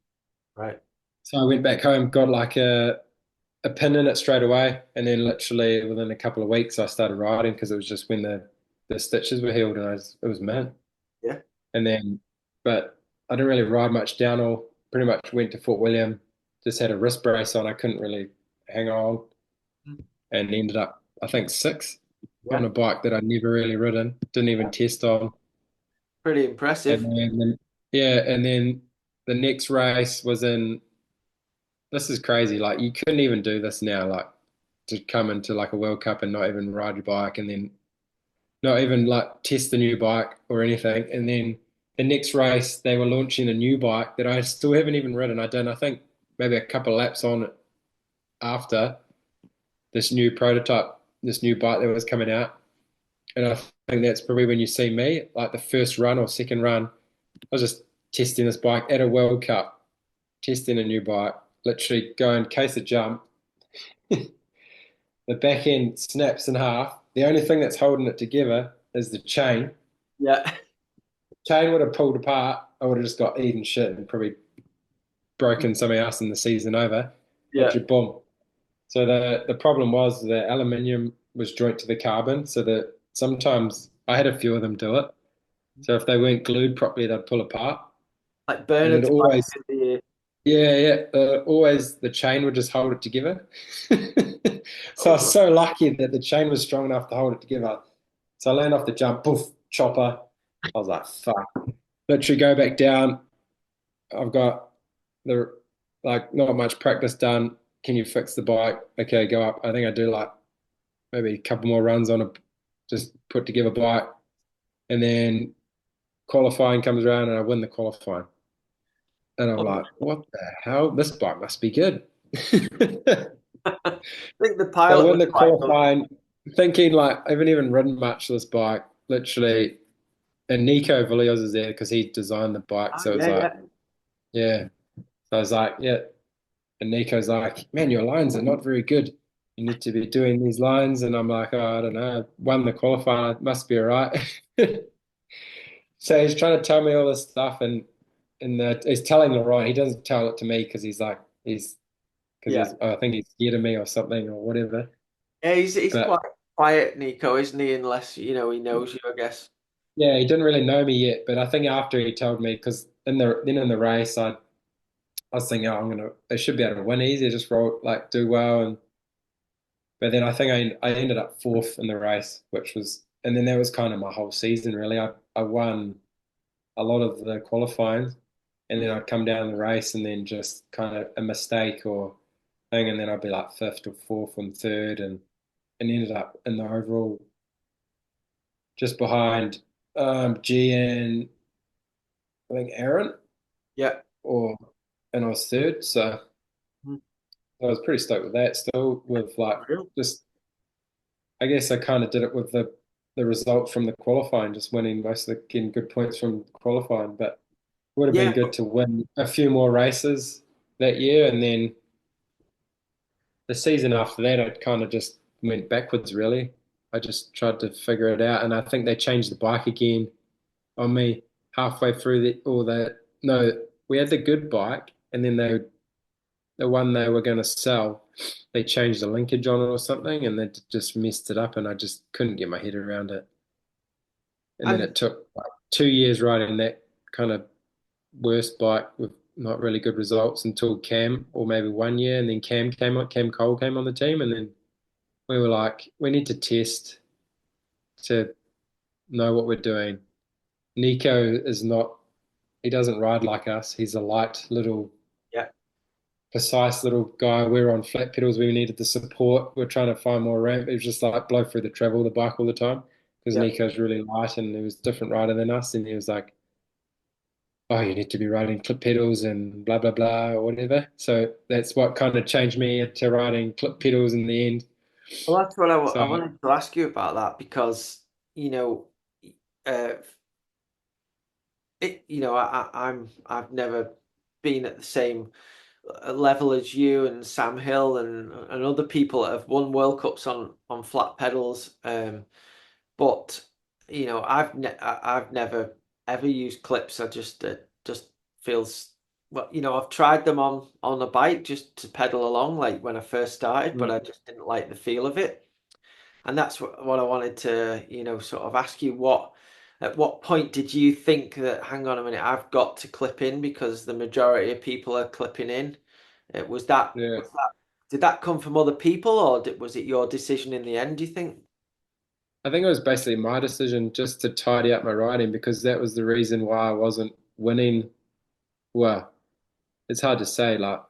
Right. So I went back home, got like a pin in it straight away, and then literally within a couple of weeks, I started riding because it was just when the stitches were healed, and it was mint. Yeah. And then, but I didn't really ride much downhill. Pretty much went to Fort William, just had a wrist brace on. I couldn't really hang on, and ended up I think sixth on Yeah. a bike that I'd never really ridden, didn't even Yeah. test on. Pretty And impressive. then yeah, and then the next race was in. This is crazy. Like you couldn't even do this now. Like to come into like a World Cup and not even ride your bike, and then not even like test the new bike or anything. And then the next race, they were launching a new bike that I still haven't even ridden. I done, I think, maybe a couple of laps on it after this new prototype, this new bike that was coming out. And I think that's probably when you see me, like the first run or second run. I was just testing this bike at a World Cup, testing a new bike, literally going case a jump. The back end snaps in half. The only thing that's holding it together is the chain. Yeah. Chain would have pulled apart. I would have just got eaten shit and probably broken something else in the season over. Yeah. Literally, boom. So the problem was the aluminium was joint to the carbon, so that sometimes I had a few of them do it. So if they weren't glued properly, they'd pull apart, Like and it Bernard's always, bikes in the yeah, yeah, always the chain would just hold it together. So I oh was so lucky that the chain was strong enough to hold it together. So I land off the jump, poof, chopper. I was like, fuck. Literally go back down. I've got the like not much practice done. Can you fix the bike? Okay, go up. I think I do like maybe a couple more runs on a just put together bike, and then qualifying comes around and I win the qualifying. And I'm oh. like, what the hell? This bike must be good. I think the So I pilot win was the quite good. qualifying, thinking like I haven't even ridden much of this bike, literally. And Nico Villiers is there because he designed the bike. Oh So it was yeah, like, yeah. yeah. So I was like, yeah. And Nico's like, man, your lines are not very good. You need to be doing these lines. And I'm like, oh, I don't know. I won the qualifier. It must be all right. So he's trying to tell me all this stuff, and he's telling Laurent. He doesn't tell it to me because he's like Yeah. I think he's scared of me or something or whatever. Yeah, he's quite But quiet, Nico, isn't he? Unless, he knows you, I guess. yeah, he didn't really know me yet. But I think after he told me, because in the race, I was thinking, oh, I should be able to win easy, just roll like do well, and but then I think I ended up fourth in the race, which was, and then that was kind of my whole season really. I won a lot of the qualifying, and then I'd come down the race, and then just kind of a mistake or thing, and then I'd be like fifth or fourth and third, and ended up in the overall just behind G and I think Aaron, Yeah. or and I was third, so Mhm. I was pretty stoked with that. Still with like Real. just I guess I kind of did it with the results from the qualifying, just winning most of the getting good points from qualifying. But it would have been Yeah. good to win a few more races that year, and then the season after that, I kind of just went backwards. Really, I just tried to figure it out, and I think they changed the bike again on me halfway through the no, we had the good bike, and then the one they were going to sell, they changed the linkage on it or something, and they just messed it up, and I just couldn't get my head around it. And then And it took like 2 years riding that kind of worst bike with not really good results until Cam, or maybe 1 year, and then Cam Cole came on the team, and then we were like, we need to test to know what we're doing. Nico is not, he doesn't ride like us. He's a light little yeah. precise little guy. We were on flat pedals. We needed the support. We are trying to find more ramp. It was just like blow through the travel, the bike all the time because Yeah. Nico's really light and he was a different rider than us. And he was like, oh, you need to be riding clip pedals and blah, blah, blah, or whatever. So that's what kind of changed me into riding clip pedals in the end. Well, that's what I So, wanted to ask you about that because, you know, uh, I've never been at the same level as you and Sam Hill and other people that have won World Cups on flat pedals. But I've never ever used clips. I just feels well. I've tried them on a bike just to pedal along, like when I first started, but Mm. I just didn't like the feel of it. And that's what I wanted to, sort of ask you. At what point did you think that, hang on a minute, I've got to clip in because the majority of people are clipping in? Was that, Yeah. was that, did that come from other people or was it your decision in the end, do you think? I think it was basically my decision just to tidy up my riding because that was the reason why I wasn't winning. Well, it's hard to say, like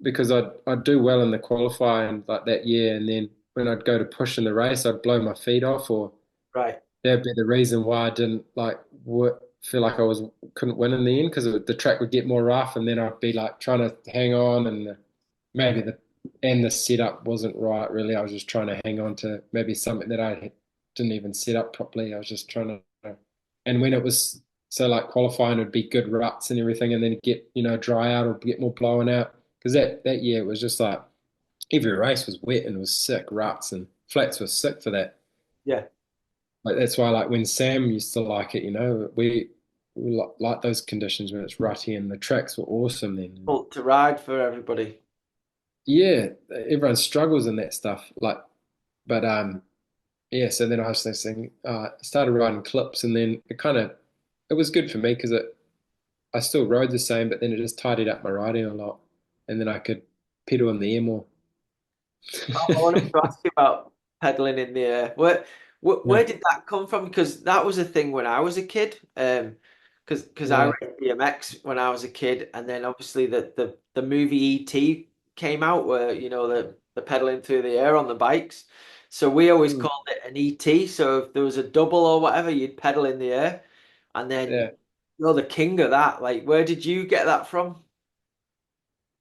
because I'd do well in the qualifying like that year, and then when I'd go to push in the race, I'd blow my feet off, or Right. that'd be the reason why I didn't like feel like I was couldn't win in the end because the track would get more rough, and then I'd be like trying to hang on, and maybe the setup wasn't right really. I was just trying to hang on to maybe something that didn't even set up properly. I was just trying to, and when it was so like qualifying would be good ruts and everything, and then get dry out or get more blowing out because that year it was just like every race was wet and it was sick ruts and flats were sick for that. Yeah. Like that's why like when Sam used to like it, we like those conditions when it's rutty and the tracks were awesome then. Well, to ride for everybody. Yeah, everyone struggles in that stuff. Like, but yeah. So then I was just thinking, started riding clips, and then it was good for me because I still rode the same, but then it just tidied up my riding a lot, and then I could pedal in the air more. I wanted to ask you about pedaling in the air. Where Yeah, did that come from? Because that was a thing when I was a kid. Because I yeah, rode BMX when I was a kid, and then obviously the movie E.T. came out where the pedaling through the air on the bikes. So we always mm, called it an E.T. So if there was a double or whatever, you'd pedal in the air, and then yeah. you're the king of that. Like, where did you get that from?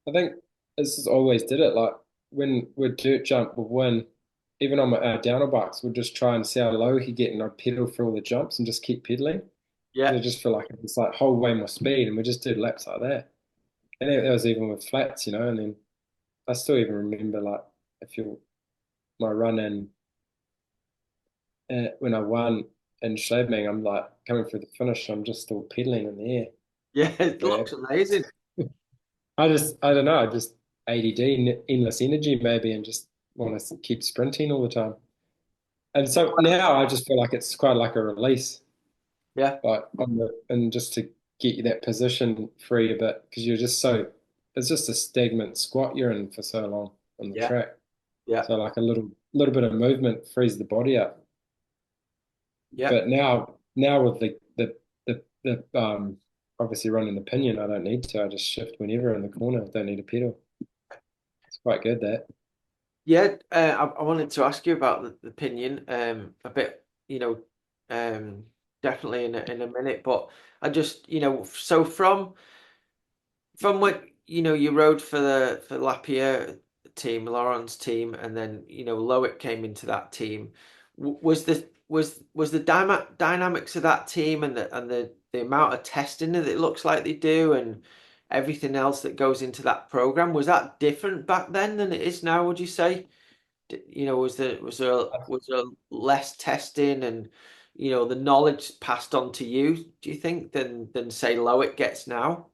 I think this is always did it. Like when we'd dirt jump with win, even on our downer bikes, we'd just try and see how low we could get, and I'd pedal for all the jumps and just keep pedaling because Yeah. I just feel like it's like hold way more speed, and we just did laps like that. And that was even with flats, and then I still even remember like if you my run in when I won in Schladming, I'm like coming through the finish, I'm just still pedaling in the air. Yeah, it Yeah. looks amazing. I don't know, I just ADD, endless energy maybe, and just want to keep sprinting all the time. And so now I just feel like it's quite like a release, Yeah, like and just to get you that position free a bit because it's just a stagnant squat you're in for so long on the yeah, track. yeah, So like a little bit of movement frees the body up. yeah. But now with the obviously running the pinion, I don't need to. I just shift whenever in the corner. I don't need a pedal. It's quite good that. Yeah, I wanted to ask you about the pinion a bit, definitely in a minute, but I just, so from what you rode for the Lapierre team, Laurent's team, and then Loic came into that team. Was the dynamics of that team and the amount of testing that it looks like they do and everything else that goes into that program, was that different back then than it is now, would you say? Was there less testing and the knowledge passed on to you, do you think, than say Loic gets now?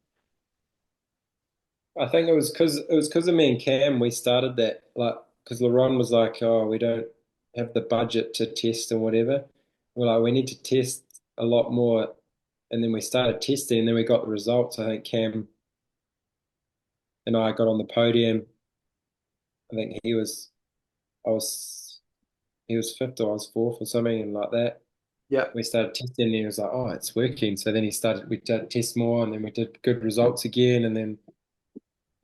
I think it was because of me and Cam we started that like because LeRon was like, oh, we don't have the budget to test and whatever. We're like, we need to test a lot more, and then we started testing, and then we got the results. I think Cam and I got on the podium. I think I was he was fifth or I was fourth or something and like that. Yeah. We started testing and he was like, oh, it's working. So then we did test more and then we did good results again. And then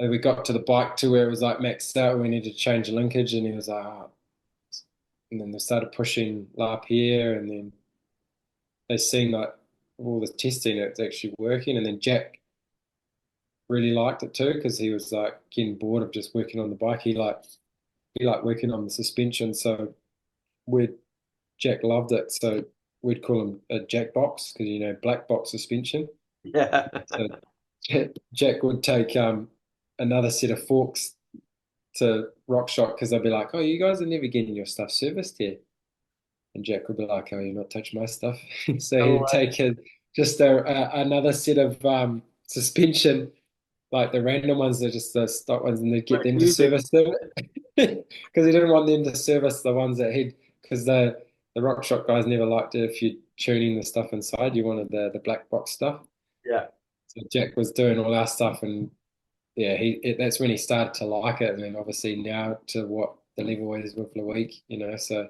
we got to the bike to where it was like maxed out. We needed to change the linkage and he was like, oh. And then they started pushing LaPierre and then they seen like all the testing, it's actually working. And then Jack really liked it too because he was like getting bored of just working on the bike. He liked working on the suspension. So we Jack loved it, so we'd call him a Jack box because black box suspension. Yeah. So Jack would take another set of forks to rock shot because they'll be like, "Oh, you guys are never getting your stuff serviced here." And Jack would be like, "Oh, you're not touching my stuff." So Oh, he'd take another set of suspension, like the random ones, they're just the stock ones, and they'd get like them to music. service them because he didn't want them to service the ones that he'd because the rock shop guys never liked it if you're tuning the stuff inside. You wanted the black box stuff. Yeah. So Jack was doing all our stuff, and yeah, that's when he started to like it, and then obviously now to what the level is with Loic. So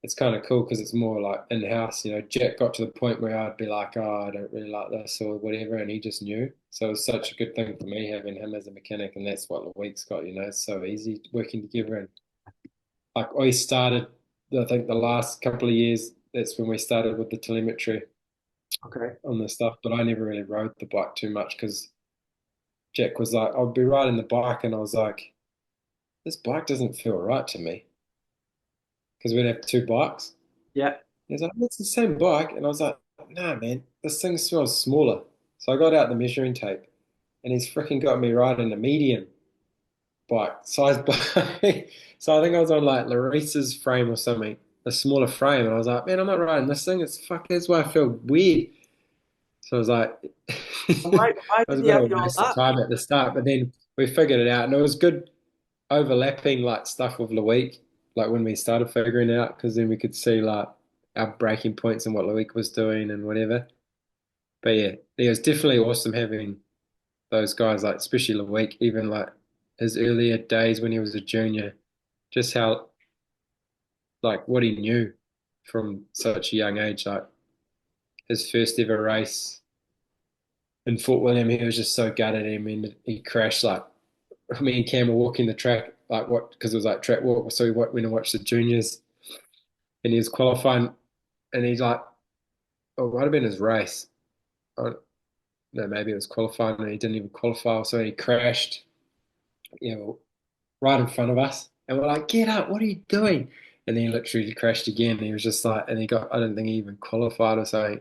it's kind of cool because it's more like in-house. Jack got to the point where I'd be like, oh, I don't really like this or whatever, and he just knew. So it was such a good thing for me having him as a mechanic, and that's what Loic's got. It's so easy working together. And like I started, I think the last couple of years, that's when we started with the telemetry Okay. on the stuff, but I never really rode the bike too much because Jack was like, I'd be riding the bike, and I was like, this bike doesn't feel right to me because we'd have two bikes. Yeah. He's like, it's the same bike. And I was like, nah, man, this thing smells smaller. So I got out the measuring tape and he's freaking got me riding a medium bike, size bike. So I think I was on like Larissa's frame or something, a smaller frame. And I was like, man, I'm not riding this thing. That's why I feel weird. So I was like, it Why was did a he bit have of you a on waste of that? time at the start, but then we figured it out. And it was good overlapping like stuff with Loic, like when we started figuring it out, because then we could see like our breaking points and what Loic was doing and whatever. But yeah, it was definitely awesome having those guys, like especially Loic, even like his earlier days when he was a junior, just how like what he knew from such a young age, like his first ever race in Fort William, he was just so gutted. I mean, he crashed like me and Cam were walking the track, like what, because it was like track walk. So we went and watched the juniors, and he was qualifying, and he's like, oh, it might have been his race. I don't know, maybe it was qualifying, and he didn't even qualify, so he crashed, right in front of us, and we're like, "Get up! What are you doing?" And then he literally crashed again. And he was just like, and he got, I don't think he even qualified or something,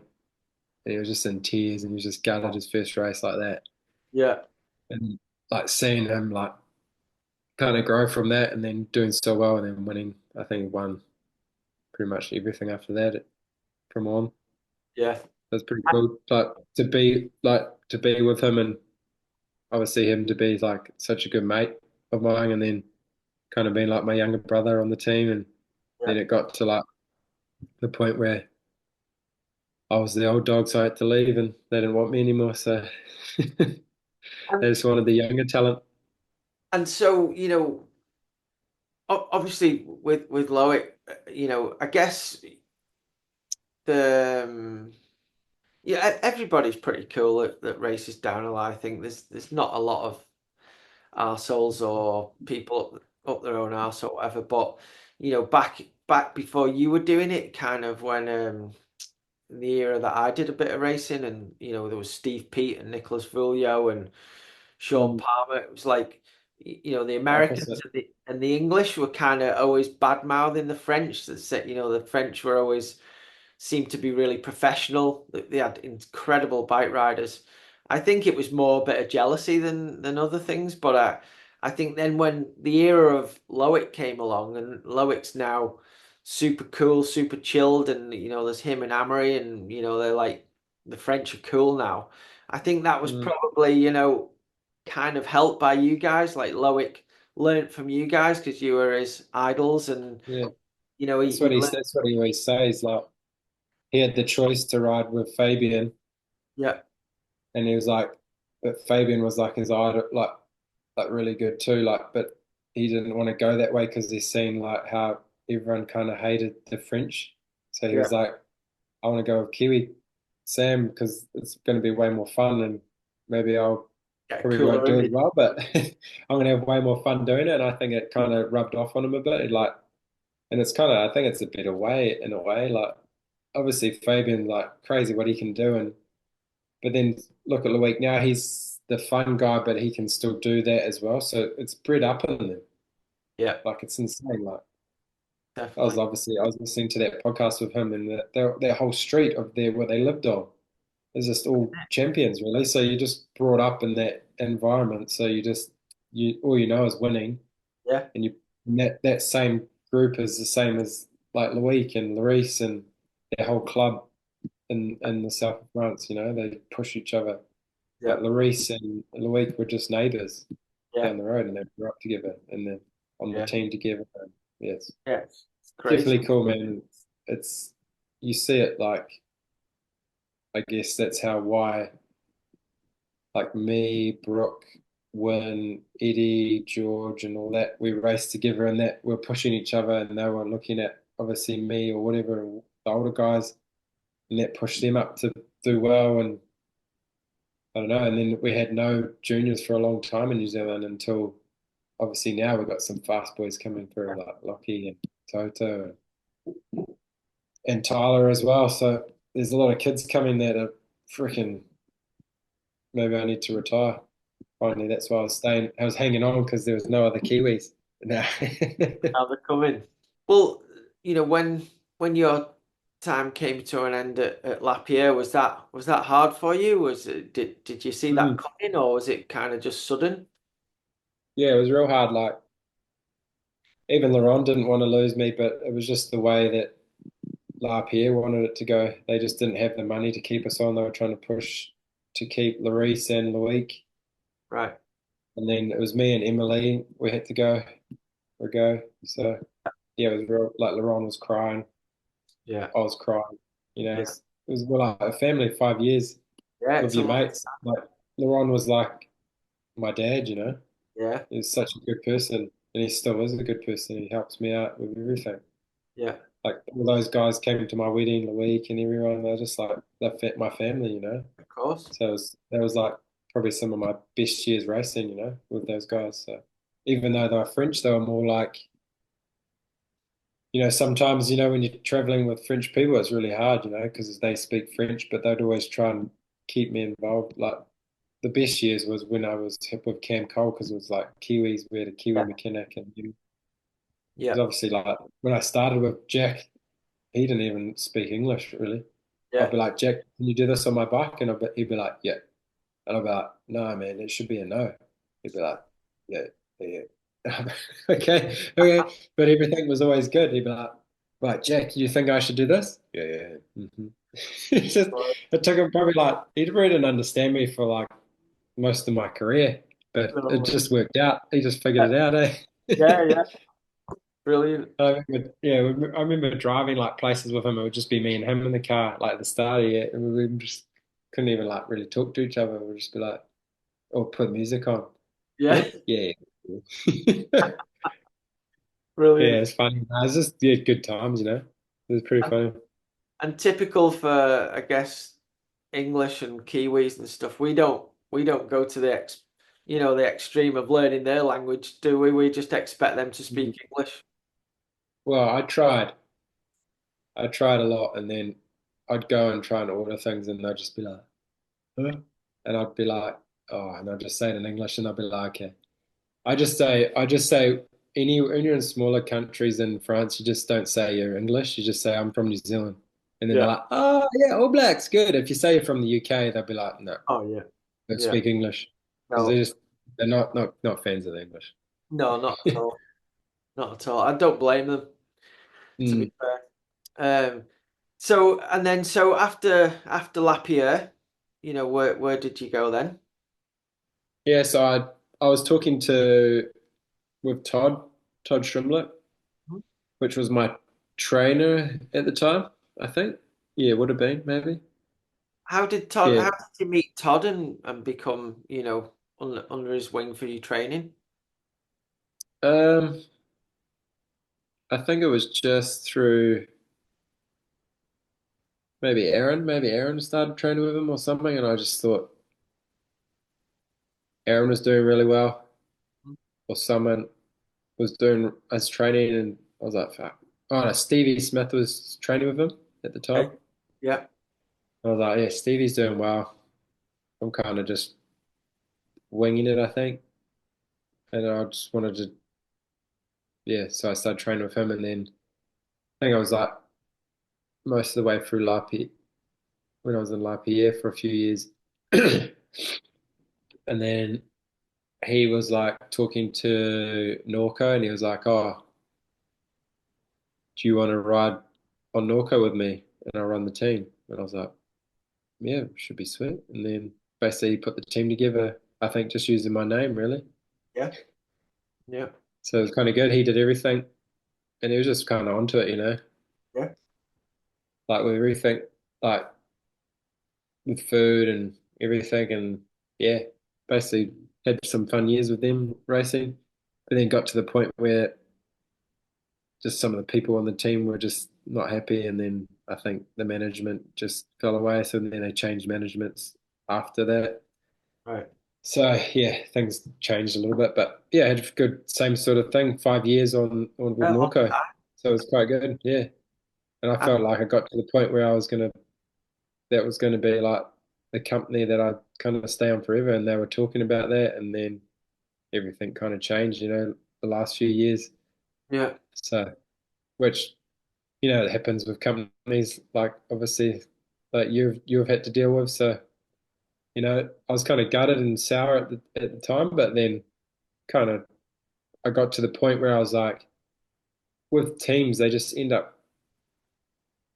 and he was just in tears, and he was just gutted his first race like that, Yeah. and like seeing him like kind of grow from that, and then doing so well, and then winning. I think he won pretty much everything after that from on. Yeah. That's pretty cool. Like to be with him, and obviously him to be like such a good mate of mine, and then kind of being like my younger brother on the team, and Yeah. then it got to like the point where I was the old dog, so I had to leave, and they didn't want me anymore. So they And just wanted the younger talent. so, obviously with Loic, I guess the yeah, everybody's pretty cool that races downhill. I think there's not a lot of arseholes or people up their own arse or whatever. But back before you were doing it, kind of when in the era that I did a bit of racing, and there was Steve Pete and Nicholas Vulio and Sean Mm, Palmer. It was like the Americans opposite. and the English were kind of always bad mouthing the French. That said, the French were always seemed to be really professional. They had incredible bike riders. I think it was more a bit of jealousy than other things, but I think then when the era of Loic came along, and Loic's now super cool, super chilled, and there's him and Amory, and they're like the French are cool now. I think that was Mm, probably kind of helped by you guys. Like Loic learned from you guys because you were his idols, and yeah, he learned. that's what he always says. Like he had the choice to ride with Fabian, Yeah, and he was like, but Fabian was like his idol, like really good too. Like, but he didn't want to go that way because he's seen like how everyone kind of hated the French. So he yeah, was like, I want to go with Kiwi Sam because it's going to be way more fun, and maybe I'll yeah, probably won't cooler do as image. well, but I'm going to have way more fun doing it. And I think it kind of rubbed off on him a bit. Like, and it's kind of, I think it's a better way in a way. Like, obviously Fabian, like crazy what he can do, and but then look at Loic now. He's the fun guy, but he can still do that as well. So it's bred up in them. Yeah, Like it's insane. Like definitely. I was listening to that podcast with him, and that whole street of there where they lived on is just all champions really. So you're just brought up in that environment. So you all you know is winning, Yeah, and that same group is the same as like Loic and Larice and their whole club in the south of France. You know, they push each other. yeah, Like Larice and Loic were just neighbours yeah, down the road, and they grew up together, and they're on the yeah, team together. And yeah, it's yeah. It's crazy. definitely cool, man. It's you see it like I guess that's how why like me, Brooke, Wynn, Eddie, George, and all that we raced together, and that we're pushing each other, and they were looking at obviously me or whatever the older guys, and that pushed them up to do well. And I don't know. And then we had no juniors for a long time in New Zealand until obviously now we've got some fast boys coming through like Lockie and Toto and Tyler as well. So there's a lot of kids coming that are freaking maybe I need to retire. Finally, that's why I was staying. I was hanging on because there was no other Kiwis. No. How they come in. Well, when your time came to an end at Lapierre, was that hard for you? Did you see that Mm. coming, or was it kind of just sudden? Yeah, it was real hard. Like even Laurent didn't want to lose me, but it was just the way that LaPierre wanted it to go. They just didn't have the money to keep us on. They were trying to push to keep Larice and Loic. Right. And then it was me and Emily. We had to go or go. So yeah, it was real. Like Laurent was crying. Yeah. I was crying. You know, Yeah. it was well, like a family 5 years Yeah. with It's a your long mates. time. Like Laurent was like my dad. You know. Yeah. He's such a good person, and he still is a good person. He helps me out with everything. Yeah. Like all those guys came to my wedding the week, and everyone they're just like my family, you know. Of course. So that was like probably some of my best years racing, you know, with those guys. So even though they were French, they were more like, sometimes when you're traveling with French people, it's really hard, because they speak French, but they'd always try and keep me involved. Like the best years was when I was hip with Cam Cole because it was like Kiwis. We had a Kiwi Yeah. mechanic, and Yeah. because obviously, like when I started with Jack, he didn't even speak English really. I'd Yeah. be like, Jack, can you do this on my bike? And he'd be like, yeah. And I'd be like, no, man, it should be a no. He'd be like, yeah, yeah. Okay, okay. But everything was always good. He'd be like, right, Jack, you think I should do this? Yeah, yeah. Mm-hmm. It's just, it took him probably like, he really didn't understand me for like most of my career, but it No. just worked out. He just Yeah. figured it out, Yeah. Yeah. eh? Brilliant. I remember driving like places with him. It would just be me and him in the car, like at the start of it, and we just couldn't even like really talk to each other. We'd just be like, or put music on. Yeah. Huh? Yeah, yeah, Brilliant. it's funny. No, it's just good times, It was pretty And, funny. and typical for, I guess, English and Kiwis and stuff. We don't go to the extreme of learning their language, do we? We just expect them to Mhm. speak English. Well, I tried a lot, and then I'd go and try and order things, and they'd just be like, huh? And I'd be like, oh, and I'd just say it in English, and I'd be like, okay. I just say when you're in smaller countries in France, you just don't say you're English. You just say I'm from New Zealand, and then they're Yeah. like, oh yeah, All Blacks, good. If you say you're from the UK, they'll be like, no, Oh yeah. don't Yeah. speak English because No. they're not fans of the English. No, not at all. Not at all. I don't blame them, to be Mm. fair. So after Lapierre, where did you go then? Yeah, so I was talking to with Todd Schrimler, which was my trainer at the time, I think. Yeah, would have been maybe. How Yeah. did you meet Todd and become, under his wing for your training? Um, I think it was just through maybe Aaron started training with him or something, and I just thought Aaron was doing really well, or someone was doing us training, and I was like, fuck. Oh no, Stevie Smith was training with him at the time. Okay. Yeah. I was like, yeah, Stevie's doing well. I'm kind of just winging it, I think, and I just wanted to, yeah. So I started training with him, and then I think I was like most of the way through Lapi when I was in Lapierre for a few years, and then he was like talking to Norco, and he was like, "Oh, do you want to ride on Norco with me?" And I'll run the team. And I was like, "Yeah, should be sweet." And then basically he put the team together. I think just using my name really. Yeah, yeah, So it was kind of good. He did everything, and he was just kind of onto it, yeah. like with everything, like with food and everything, and yeah, basically had some fun years with them racing. But then got to the point where just some of the people on the team were just not happy, and then I think the management just fell away. So then they changed managements after that. Right. So yeah, things changed a little bit, but yeah, I had a good same sort of thing. 5 years on with Yeah, long Norco, time. so it was quite good. Yeah, and I And, felt like I got to the point where I was gonna that was gonna be like the company that I'd kind of stay on forever, and they were talking about that, and then everything kind of changed, the last few years. yeah, So which it happens with companies like obviously like you've had to deal with. So I was kind of gutted and sour at the time, but then kind of I got to the point where I was like, with teams, they just end up.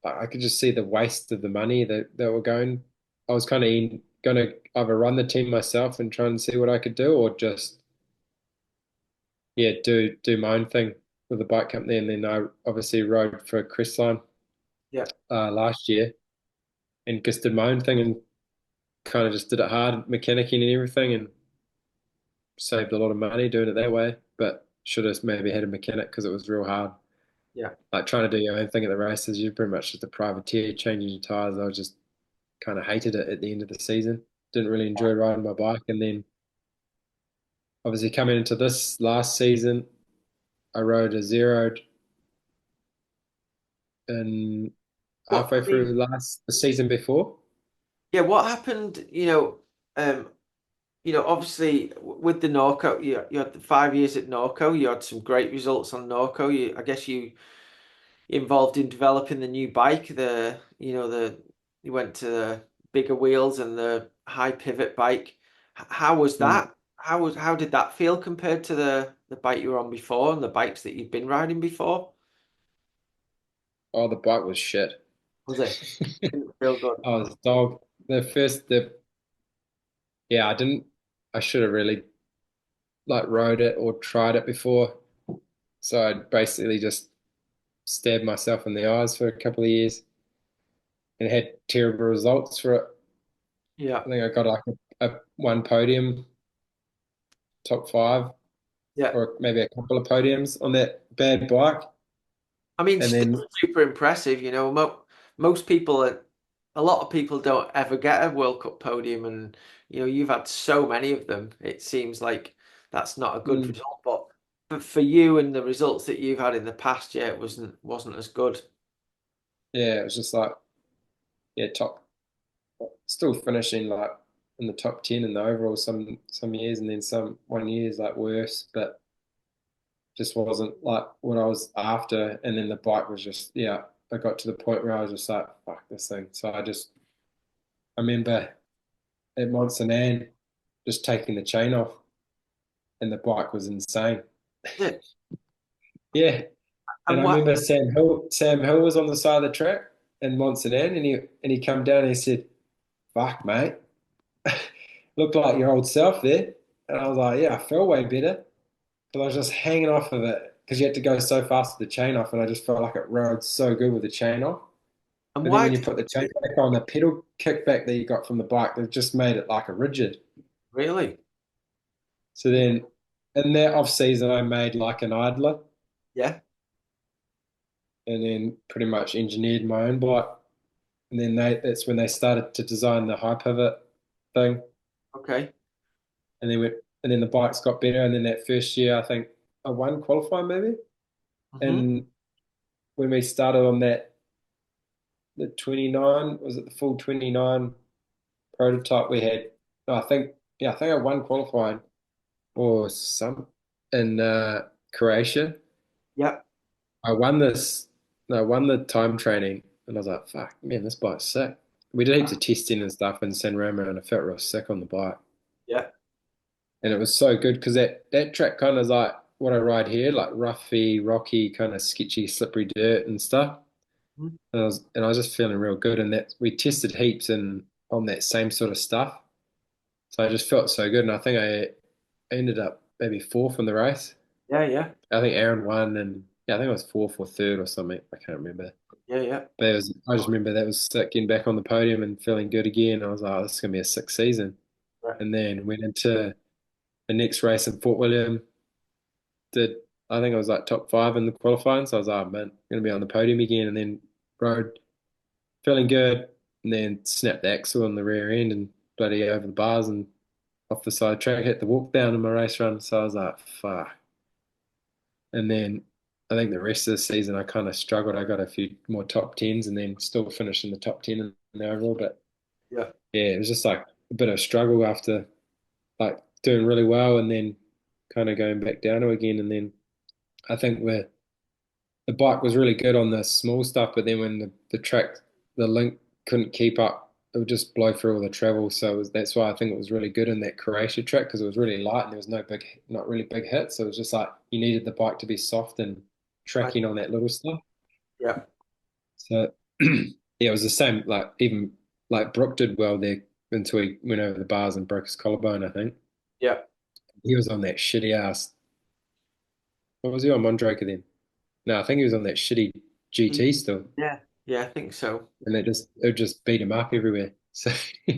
I could just see the waste of the money that were going. I was kind of going to either run the team myself and try and see what I could do, or just yeah do my own thing with the bike company. And then I obviously rode for Crestline yeah, last year and just did my own thing and kind of just did it hard mechanicking and everything and saved a lot of money doing it that way. But should have maybe had a mechanic because it was real hard. yeah. Like trying to do your own thing at the races, you're pretty much just a privateer changing your tires. I just kind of hated it at the end of the season. Didn't really enjoy riding my bike. And then obviously coming into this last season, I rode a zeroed and What halfway I mean, through the season before. yeah. What happened? Obviously with the Norco, you had the 5 years at Norco. You had some great results on Norco. I guess you involved in developing the new bike. You went to the bigger wheels and the high pivot bike. How was Mm. that? How did that feel compared to the bike you were on before and the bikes that you'd been riding before? Oh, the bike was shit. Was it? Didn't feel good. I was dog. Yeah, I didn't. I should have really like rode it or tried it before. So I basically just stabbed myself in the eyes for a couple of years and had terrible results for it. Yeah, I think I got like a one podium, top five, yeah. or maybe a couple of podiums on that bad bike. I mean, And still then, super impressive. Most people, a lot of people don't ever get a World Cup podium, and you've had so many of them. It seems like that's not a good mm, result, but for you and the results that you've had in the past, yeah, it wasn't as good. yeah, it was just like, yeah, still finishing like in the top 10 in the overall some years, and then some one year is like worse, but just wasn't like what I was after. And then the bike was just, yeah, I got to the point where I was just like, fuck this thing. So I remember at Montsanan just taking the chain off, and the bike was insane. Yeah. Yeah. And And I what? remember Sam Hill was on the side of the track in Montsanan, and he come down and he said, fuck, mate. Looked like your old self there. And I was like, yeah, I felt way better. But I was just hanging off of it because you had to go so fast with the chain off, and I just felt like it rode so good with the chain off. And But then why when you did put the chain you back on, the pedal kickback that you got from the bike, they've just made it like a rigid. really? So then in that off season, I made like an idler Yeah. and then pretty much engineered my own bike. And then that's when they started to design the high pivot thing. Okay. And then the bikes got better. And then that first year, I think I won qualifying maybe. Hmm. And when we started on the 29, was it the full 29 prototype we had? No, I think I won qualifying or some in Croatia. Yeah. I won this. No, I won the time training, and I was like, "Fuck, man, this bike's sick." We did heaps of testing and stuff in San Remo, and I felt real sick on the bike. Yeah. and it was so good because that track kind of is like what I ride here, like roughy, rocky, kind of sketchy, slippery dirt and stuff. Mhm. And I was just feeling real good, and that we tested heaps and on that same sort of stuff. So I just felt so good, and I think I ended up maybe fourth in the race. Yeah, yeah, I think Aaron won, and yeah, I think I was fourth or third or something. I can't remember. yeah, yeah. But I just remember that was sick, getting back on the podium and feeling good again. I was like, oh, this is gonna be a sick season. Right. And then went into the next race in Fort William. Did I think I was like top five in the qualifying, so I was like, oh, man, I'm gonna be on the podium again. And then rode feeling good, and then snapped the axle on the rear end and bloody over the bars and off the side track, hit the walk down in my race run. So I was like, fuck. And then I think the rest of the season I kind of struggled. I got a few more top tens and then still finished in the top 10 in the overall. But Yeah, yeah, it was just like a bit of a struggle after like doing really well and then kind of going back down to again. And then I think where the bike was really good on the small stuff, but then when the track, the link couldn't keep up, it would just blow through all the travel. So that's why I think it was really good in that Croatia track because it was really light and there was no big, not really big hits. So it was just like you needed the bike to be soft and right. tracking on that little stuff. Yeah, So yeah, it was the same. Like even like Brooke did well there until he went over the bars and broke his collarbone. I think yeah. he was on that shitty ass. What was he on Mondraker then? No, I think he was on that shitty GT still. Yeah, yeah, I think so. And it just beat him up everywhere. So Yeah,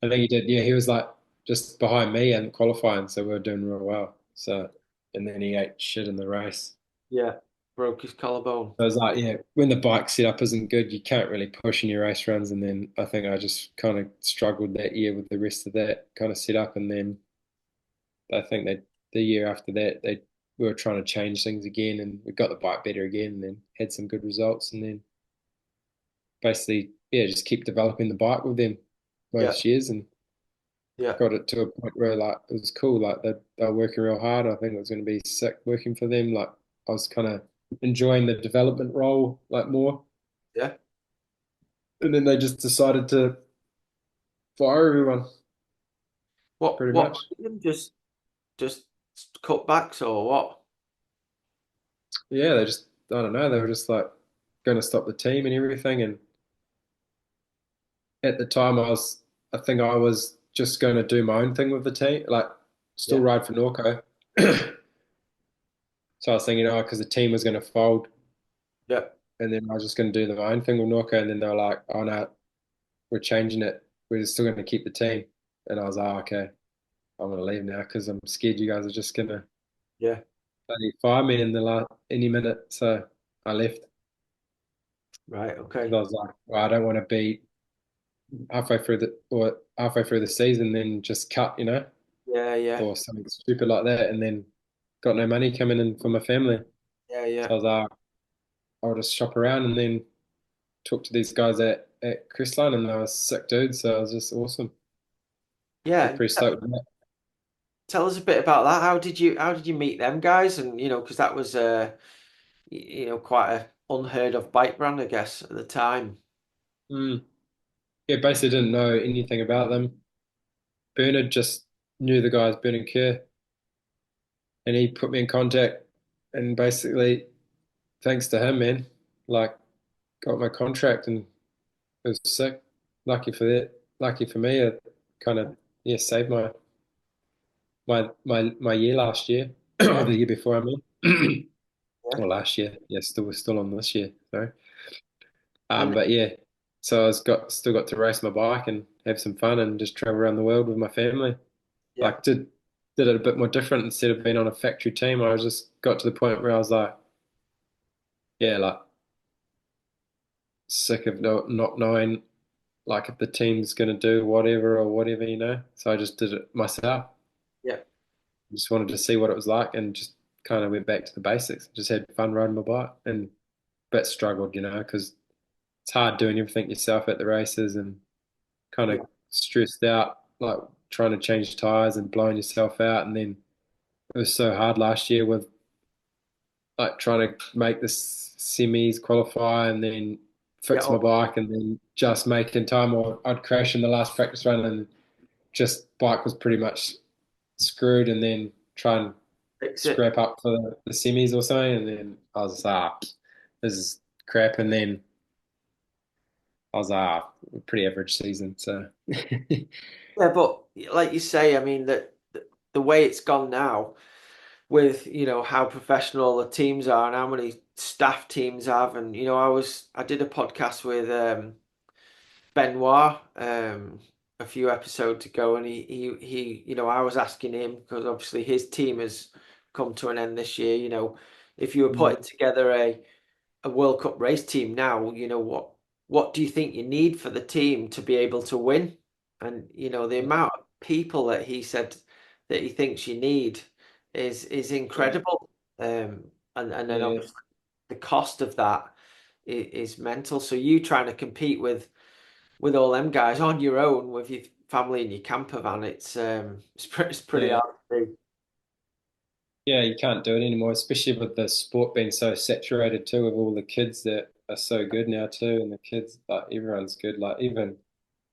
I think he did. Yeah, he was like just behind me and qualifying, so we were doing real well. So and then he ate shit in the race. yeah. Broke his collarbone. I was like, yeah, when the bike setup isn't good, you can't really push in your race runs. And then I think I just kind of struggled that year with the rest of that kind of setup. And then I think that the year after that, they we were trying to change things again, and we got the bike better again, and then had some good results. And then basically, yeah, just keep developing the bike with them Yeah, most years, and yeah, got it to a point where like it was cool. Like they're working real hard. I think it was going to be sick working for them. Like I was kind of enjoying the development role like more, yeah. and then they just decided to fire everyone pretty What much. made them just cut backs or what? Yeah, they just I don't know. They were just like going to stop the team and everything. And at the time, I think I was just going to do my own thing with the team, like still Yeah, ride for Norco. So I was thinking, oh, because the team was going to fold, yeah, and then I was just going to do my own thing with Norco, and then they were like, oh no, we're changing it. We're still going to keep the team. And I was like, oh, okay, I'm going to leave now because I'm scared you guys are just going to yeah. bloody fire me in the last any minute. So I left Right, because I okay. was like, well, I don't want to be halfway through the season, then just cut, Yeah, yeah, or something stupid like that, and then got no money coming in for my family. yeah, So yeah. I was like, I'll just shop around and then talk to these guys at Crestline, and they were sick dudes. So it was just awesome. I was Yeah. pretty stoked with that. Tell us a bit about that. How did you meet them guys? And because that was quite a unheard of bike brand, I guess, at the time. Mm. Yeah, basically didn't know anything about them. Bernard just knew the guys, Bernard Kerr, and he put me in contact. And basically, thanks to him, man, like got my contract and it was sick. Lucky for that. Lucky for me, it kind of yeah saved my year last year or Yeah, the year before. I mean, yeah. or last year. Yeah, we're still on this year. Sorry. And But yeah, so still got to race my bike and have some fun and just travel around the world with my family. yeah, Like did it a bit more different instead of being on a factory team. I was just got to the point where I was like, yeah, like sick of not knowing like if the team's gonna do whatever or whatever. So I just did it myself. yeah, Just wanted to see what it was like and just kind of went back to the basics. Just had fun riding my bike and but struggled, because it's hard doing everything yourself at the races and kind of yeah, stressed out, like trying to change tires and blowing yourself out. And then it was so hard last year with like trying to make the semis qualify and then yeah. fix my bike and then just making time or I'd crash in the last practice run and just bike was pretty much screwed and then try and Fix it. scrap up for the semis or something. And then I was like, this is crap. And then I was like, pretty average season. So Yeah, but like you say, I mean that the way it's gone now, with how professional the teams are and how many staff teams have, and I did a podcast with Benoit a few episodes ago, and he I was asking him because obviously his team has come to an end this year. If you were Mm, putting together a World Cup race team now, what do you think you need for the team to be able to win? And the amount of people that he said that he thinks you need is yeah, incredible. And then yeah, obviously the cost of that is mental. So you trying to compete with all them guys on your own with your family and your camper van, it's pretty yeah. hard to do. Yeah, you can't do it anymore, especially with the sport being so saturated too, with all the kids that are so good now too, and the kids, like everyone's good. Like even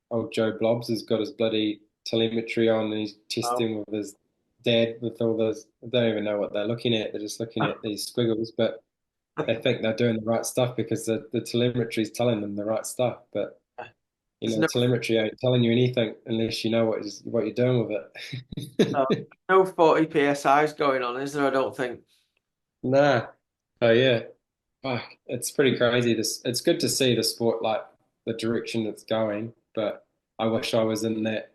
old Joe Blobs has got his bloody telemetry on, and he's Wow. testing with his dad with all those. I don't even know what they're looking at. They're just looking at these squiggles, but they think they're doing the right stuff because the telemetry is telling them the right stuff. But There's no telemetry ain't telling you anything unless you know what you're doing with uh, it. no 40 psi's going on, is there? I don't think. Nah. Oh yeah. Fuck. It's pretty crazy. It's good to see the sport like the direction it's going, but I wish I was in that.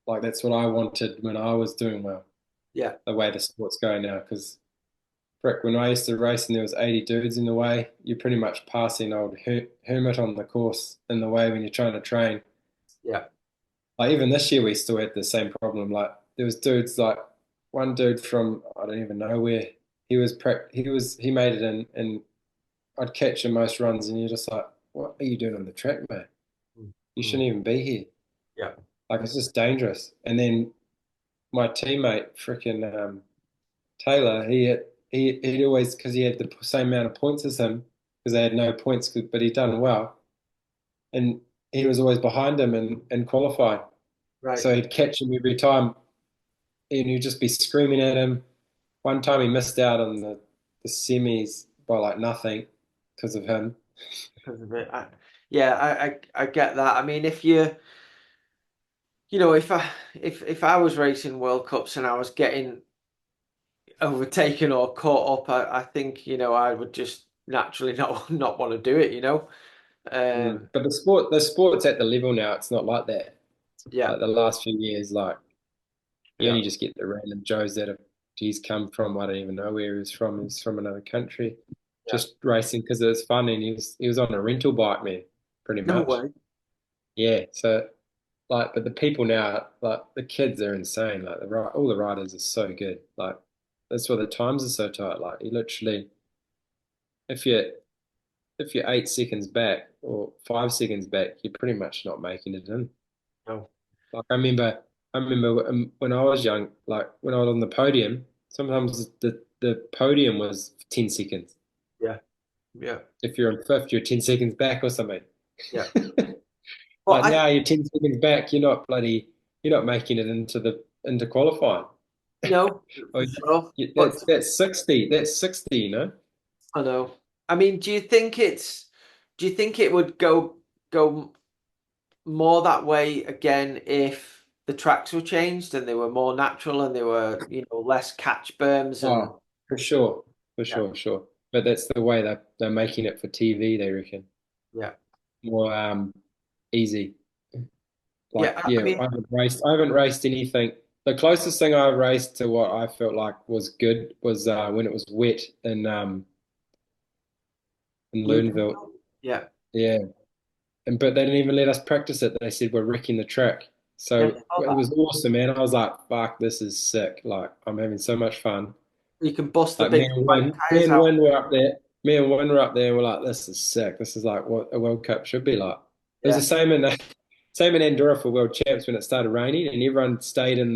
Like that's what I wanted when I was doing well. Yeah. The way the sport's going now, because frick, when I used to race and there was 80 dudes in the way, you're pretty much passing old hermit on the course in the way when you're trying to train. Yeah. Like even this year we still had the same problem. Like there was dudes like one dude from I don't even know where he made it in and I'd catch him most runs and you're just like, what are you doing on the track, mate? You Mm. shouldn't even be here. Yeah. Like it's just dangerous. And then my teammate, freaking Taylor, he'd always because he had the same amount of points as him because they had no points, but he'd done well, and he was always behind him in qualifying. Right. So he'd catch him every time, and you'd just be screaming at him. One time he missed out on the semis by like nothing because of him. Because of it. Yeah, I get that. I mean, if I was racing World Cups and I was getting overtaken or caught up, I think I would just naturally not want to do it. But the sport's at the level now. It's not like that. Yeah, Like the last few years, like you yeah, only just get the random Joes that have he's come from. I don't even know where he's from. He's from another country, yeah. just racing because it was fun, and he was on a rental bike, man, pretty No much. way. Yeah. So like, but the people now, like the kids are insane. Like all the riders are so good. Like that's why the times are so tight. Like you literally, if you if you're 8 seconds back or 5 seconds back, you're pretty much not making it in. No. Like I remember when I was young, like when I was on the podium, sometimes the podium was 10 seconds. Yeah, yeah, If you're in fifth, you're 10 seconds back or something. yeah. Well, Like now you're 10 seconds back, you're not making it into qualifying. no, Or for sure. But that's 60. That's 60, you know? I know. I mean, do you think it would go more that way again if the tracks were changed and they were more natural and they were, less catch berms and Oh, for sure. For yeah, sure, sure. But that's the way they're making it for TV, they reckon. yeah, More easy. Like, yeah. I yeah, mean, I haven't raced anything. The closest thing I raced to what I felt like was good was when it was wet in Lurnville. Luton, yeah, Yeah. But they didn't even let us practice it. They said we're wrecking the track. yeah. So All it that. was awesome, man. I was like, fuck, this is sick. Like I'm having so much fun. You can bust the Like big white Me tires and out. Win were up there. Me and Win were up there and we're like, this is sick. This is like what a World Cup should be like. It was the Yeah, same in Andorra for World Champs when it started raining and everyone stayed in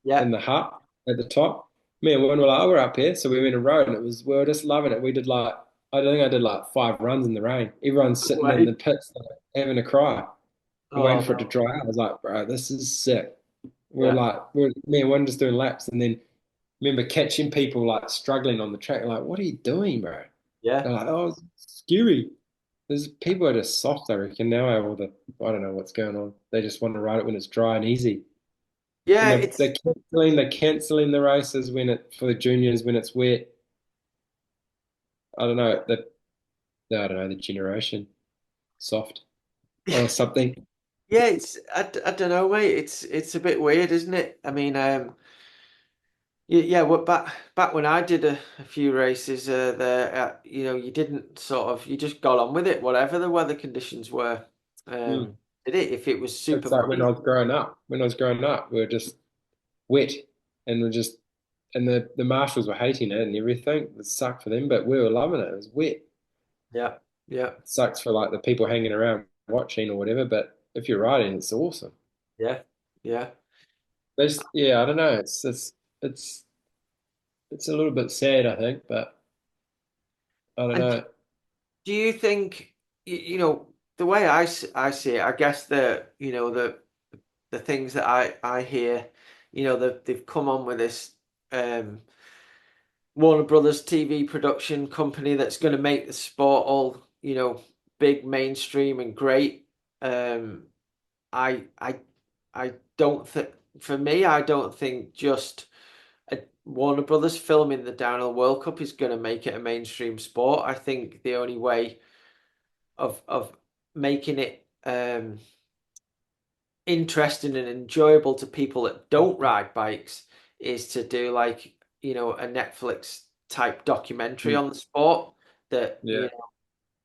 yeah. the hut at the top. Me and Win were like, oh, we're up here. So we went and rode and we were just loving it. We did like I think I did like 5 runs in the rain. Everyone's No sitting in way. the pits like, having a cry and Oh waiting for it to no. dry out. I was like, bro, this is sick. Yeah. Me and one just doing laps, and then remember catching people like struggling on the track. Like, what are you doing, bro? Yeah. They're like, oh, it's scary. There's people are just soft, I reckon. Now, I don't know what's going on. They just want to ride it when it's dry and easy. And Yeah, they're canceling the races when it for the juniors when it's wet. I don't know. I don't know, the generation soft or something. yeah, I don't know, mate. It's a bit weird, isn't it? I mean, yeah, well, back when I did a few races, there, you didn't sort of you just got on with it, whatever the weather conditions were. Hmm. Did it? If it was super It's like when I muddy, was growing up. When I was growing up, we were just wet and we're just and the marshals were hating it and everything. It sucked for them, but we were loving it. It was wet. yeah, yeah, It sucks for like the people hanging around watching or whatever, but if you're riding, it's awesome. yeah, yeah. Yeah, I don't know. It's it's a little bit sad, I think, but I don't And know. do you think the way I see it? I guess the things that I hear, they've come on with this. Um, Warner Brothers TV production company that's going to make the sport all, big, mainstream and great. Um, I I I don't think for me, I don't think just a Warner Brothers filming the Downhill World Cup is going to make it a mainstream sport. I think the only way of making it interesting and enjoyable to people that don't ride bikes is to do like a Netflix type documentary Mm. on the sport that Yeah,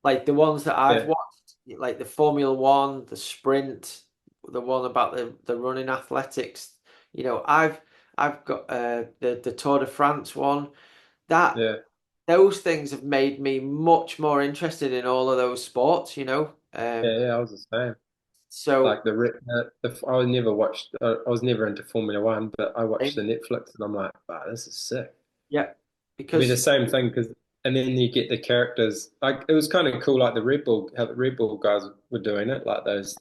like the ones that I've yeah, watched, like the Formula One, the sprint, the one about the running athletics. I've got the Tour de France one. That yeah, those things have made me much more interested in all of those sports. yeah. I was the same. So Like I was never watched. I was never into Formula One, but I watched the um, Netflix, and I'm like, wow, this is sick. yeah, It'd be the because same thing because, and then you get the characters. Like it was kind of cool, like the Red Bull, how the Red Bull guys were doing it, like those.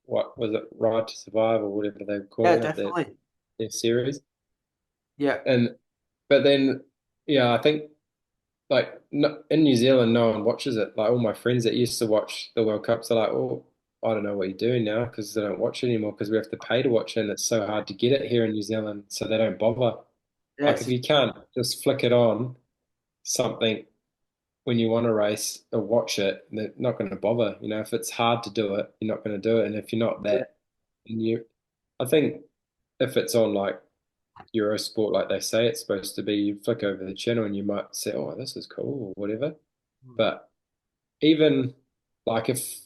What was it, Ride to Survive or whatever they were yeah, calling it, definitely, their series. yeah, And but then, yeah, I think like no, in New Zealand, no one watches it. Like all my friends that used to watch the World Cups are like, oh, I don't know what you're doing now because they don't watch it anymore because we have to pay to watch it, and it's so hard to get it here in New Zealand, so they don't bother. yeah, Like if you can't just flick it on something when you want to race or watch it, they're not going to bother. You know, if it's hard to do it, you're not going to do it, and if you're not yeah, that, and you, I think if it's on like Eurosport, like they say it's supposed to be, you flick over the channel and you might say, oh, this is cool or whatever. But even like if,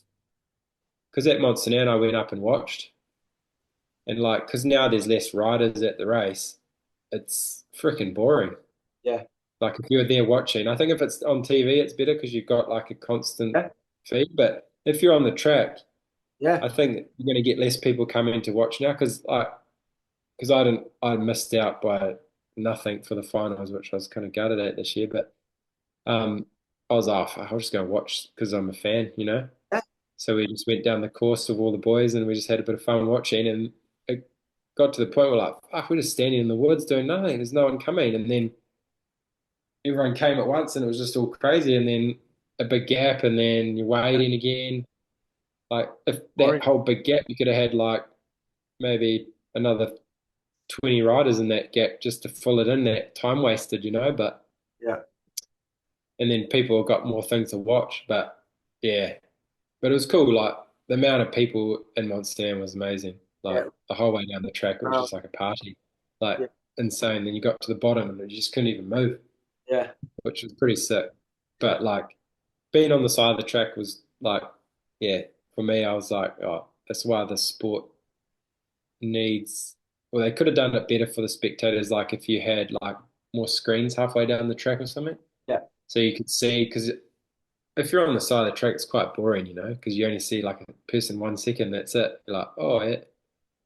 because at Montserrat I went up and watched, and like, because now there's less riders at the race, it's freaking boring. yeah, Like if you're there watching, I think if it's on TV, it's better because you've got like a constant yeah, feed. But if you're on the track, yeah, I think you're going to get less people coming to watch now because I missed out by nothing for the finals, which I was kind of gutted at this year. But I was off. I'll just go watch because I'm a fan, you know. yeah, So we just went down the course with all the boys, and we just had a bit of fun watching. And it got to the point where like, fuck, we're just standing in the woods doing nothing. There's no one coming, and then everyone came at once, and it was just all crazy. And then a big gap, and then you're yeah, waiting again. Like if that boring. whole big gap, you could have had like maybe another 20 riders in that gap just to fill it in. That time wasted, you know. But Yeah, and then people got more things to watch. But yeah, but it was cool. Like the amount of people in Montserrat was amazing. yeah, Like the whole way down the track, it was wow, just like a party, like yeah, insane. Then you got to the bottom and you just couldn't even move, yeah, which was pretty sick. yeah, But like being on the side of the track was like, yeah, for me, I was like, oh, that's why the sport needs. Well, they could have done it better for the spectators, like if you had like more screens halfway down the track or something, yeah, so you could see because if you're on the side of the track, it's quite boring, you know, because you only see like a person 1 second. That's it. You're like, oh, yeah.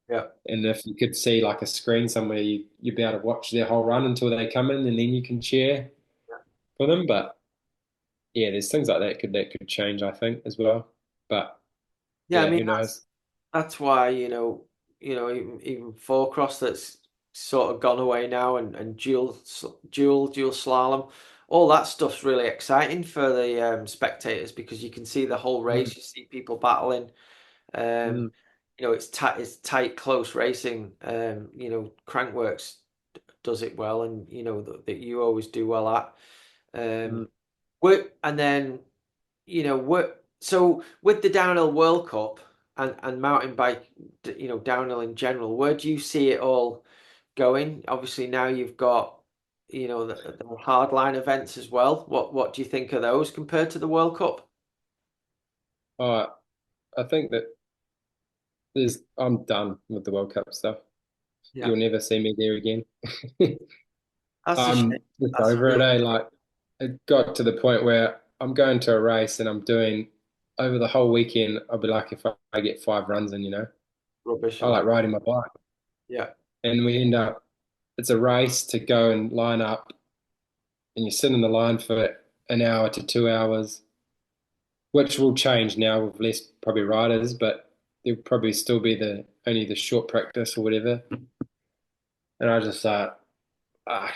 yeah, And if you could see like a screen somewhere, you'd be able to watch their whole run until they come in, and then you can cheer for them. But yeah, there's things like that could change, I think, as well. But yeah. I yeah, mean, who knows? that's why, even four cross that's sort of gone away now, and dual slalom. All that stuff's really exciting for the spectators because you can see the whole Mm, race. You see people battling. Um, mm, it's tight, close racing. Crankworks does it well, and that you always do well at. mm. And then what? So with the downhill World Cup and mountain bike, downhill in general, where do you see it all going? Obviously, now you've got the hardline events as well. What do you think of those compared to the World Cup? Oh, I think that I'm done with the World Cup stuff. Yeah, You'll never see me there again. that's a shame. I'm just That's a over it, real eh? shame. Like it got to the point where I'm going to a race and I'm doing over the whole weekend, I'll be like if I get 5 runs in, Rubbish, I like like riding my bike. yeah, And we end up it's a race to go and line up and you sit in the line for an hour to 2 hours, which will change now with less probably riders, but there'll probably still be the only the short practice or whatever. And I just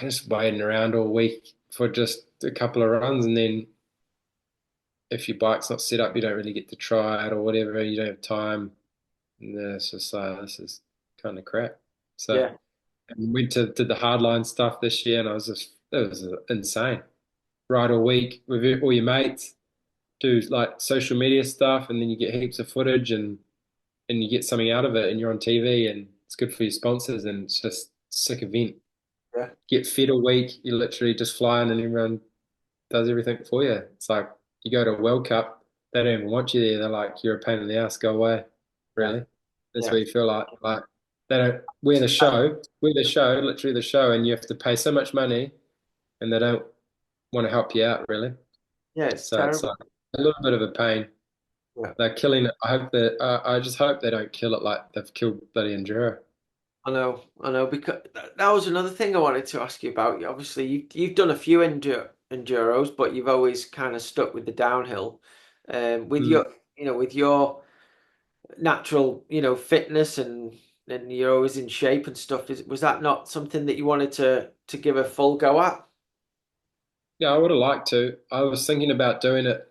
just waiting around all week for just a couple of runs, and then if your bike's not set up, you don't really get to try it or whatever. You don't have time, and then it's just this is kind of crap. So yeah, and went to did the hardline stuff this year, and I was just it was insane. Ride all week with all your mates, do like social media stuff, and then you get heaps of footage and you get something out of it, and you're on TV, and it's good for your sponsors, and it's just a sick event. yeah, Get fed all week, you literally just fly in, and everyone does everything for you. It's like you go to a World Cup, they don't even want you there. They're like, you're a pain in the ass, go away. yeah, Really? That's yeah. what you feel like. Like they don't we're the show, literally the show, and you have to pay so much money and they don't want to help you out really. Yeah, it's So it's terrible. like a little bit of a pain. Yeah. They're killing it. I just hope they don't kill it like they've killed bloody Enduro. I know, because that was another thing I wanted to ask you about. Obviously, you've done a few enduros, but you've always kind of stuck with the downhill. With Mm. your natural, fitness and you're always in shape and stuff. Was that not something that you wanted to give a full go at? Yeah, I would have liked to. I was thinking about doing it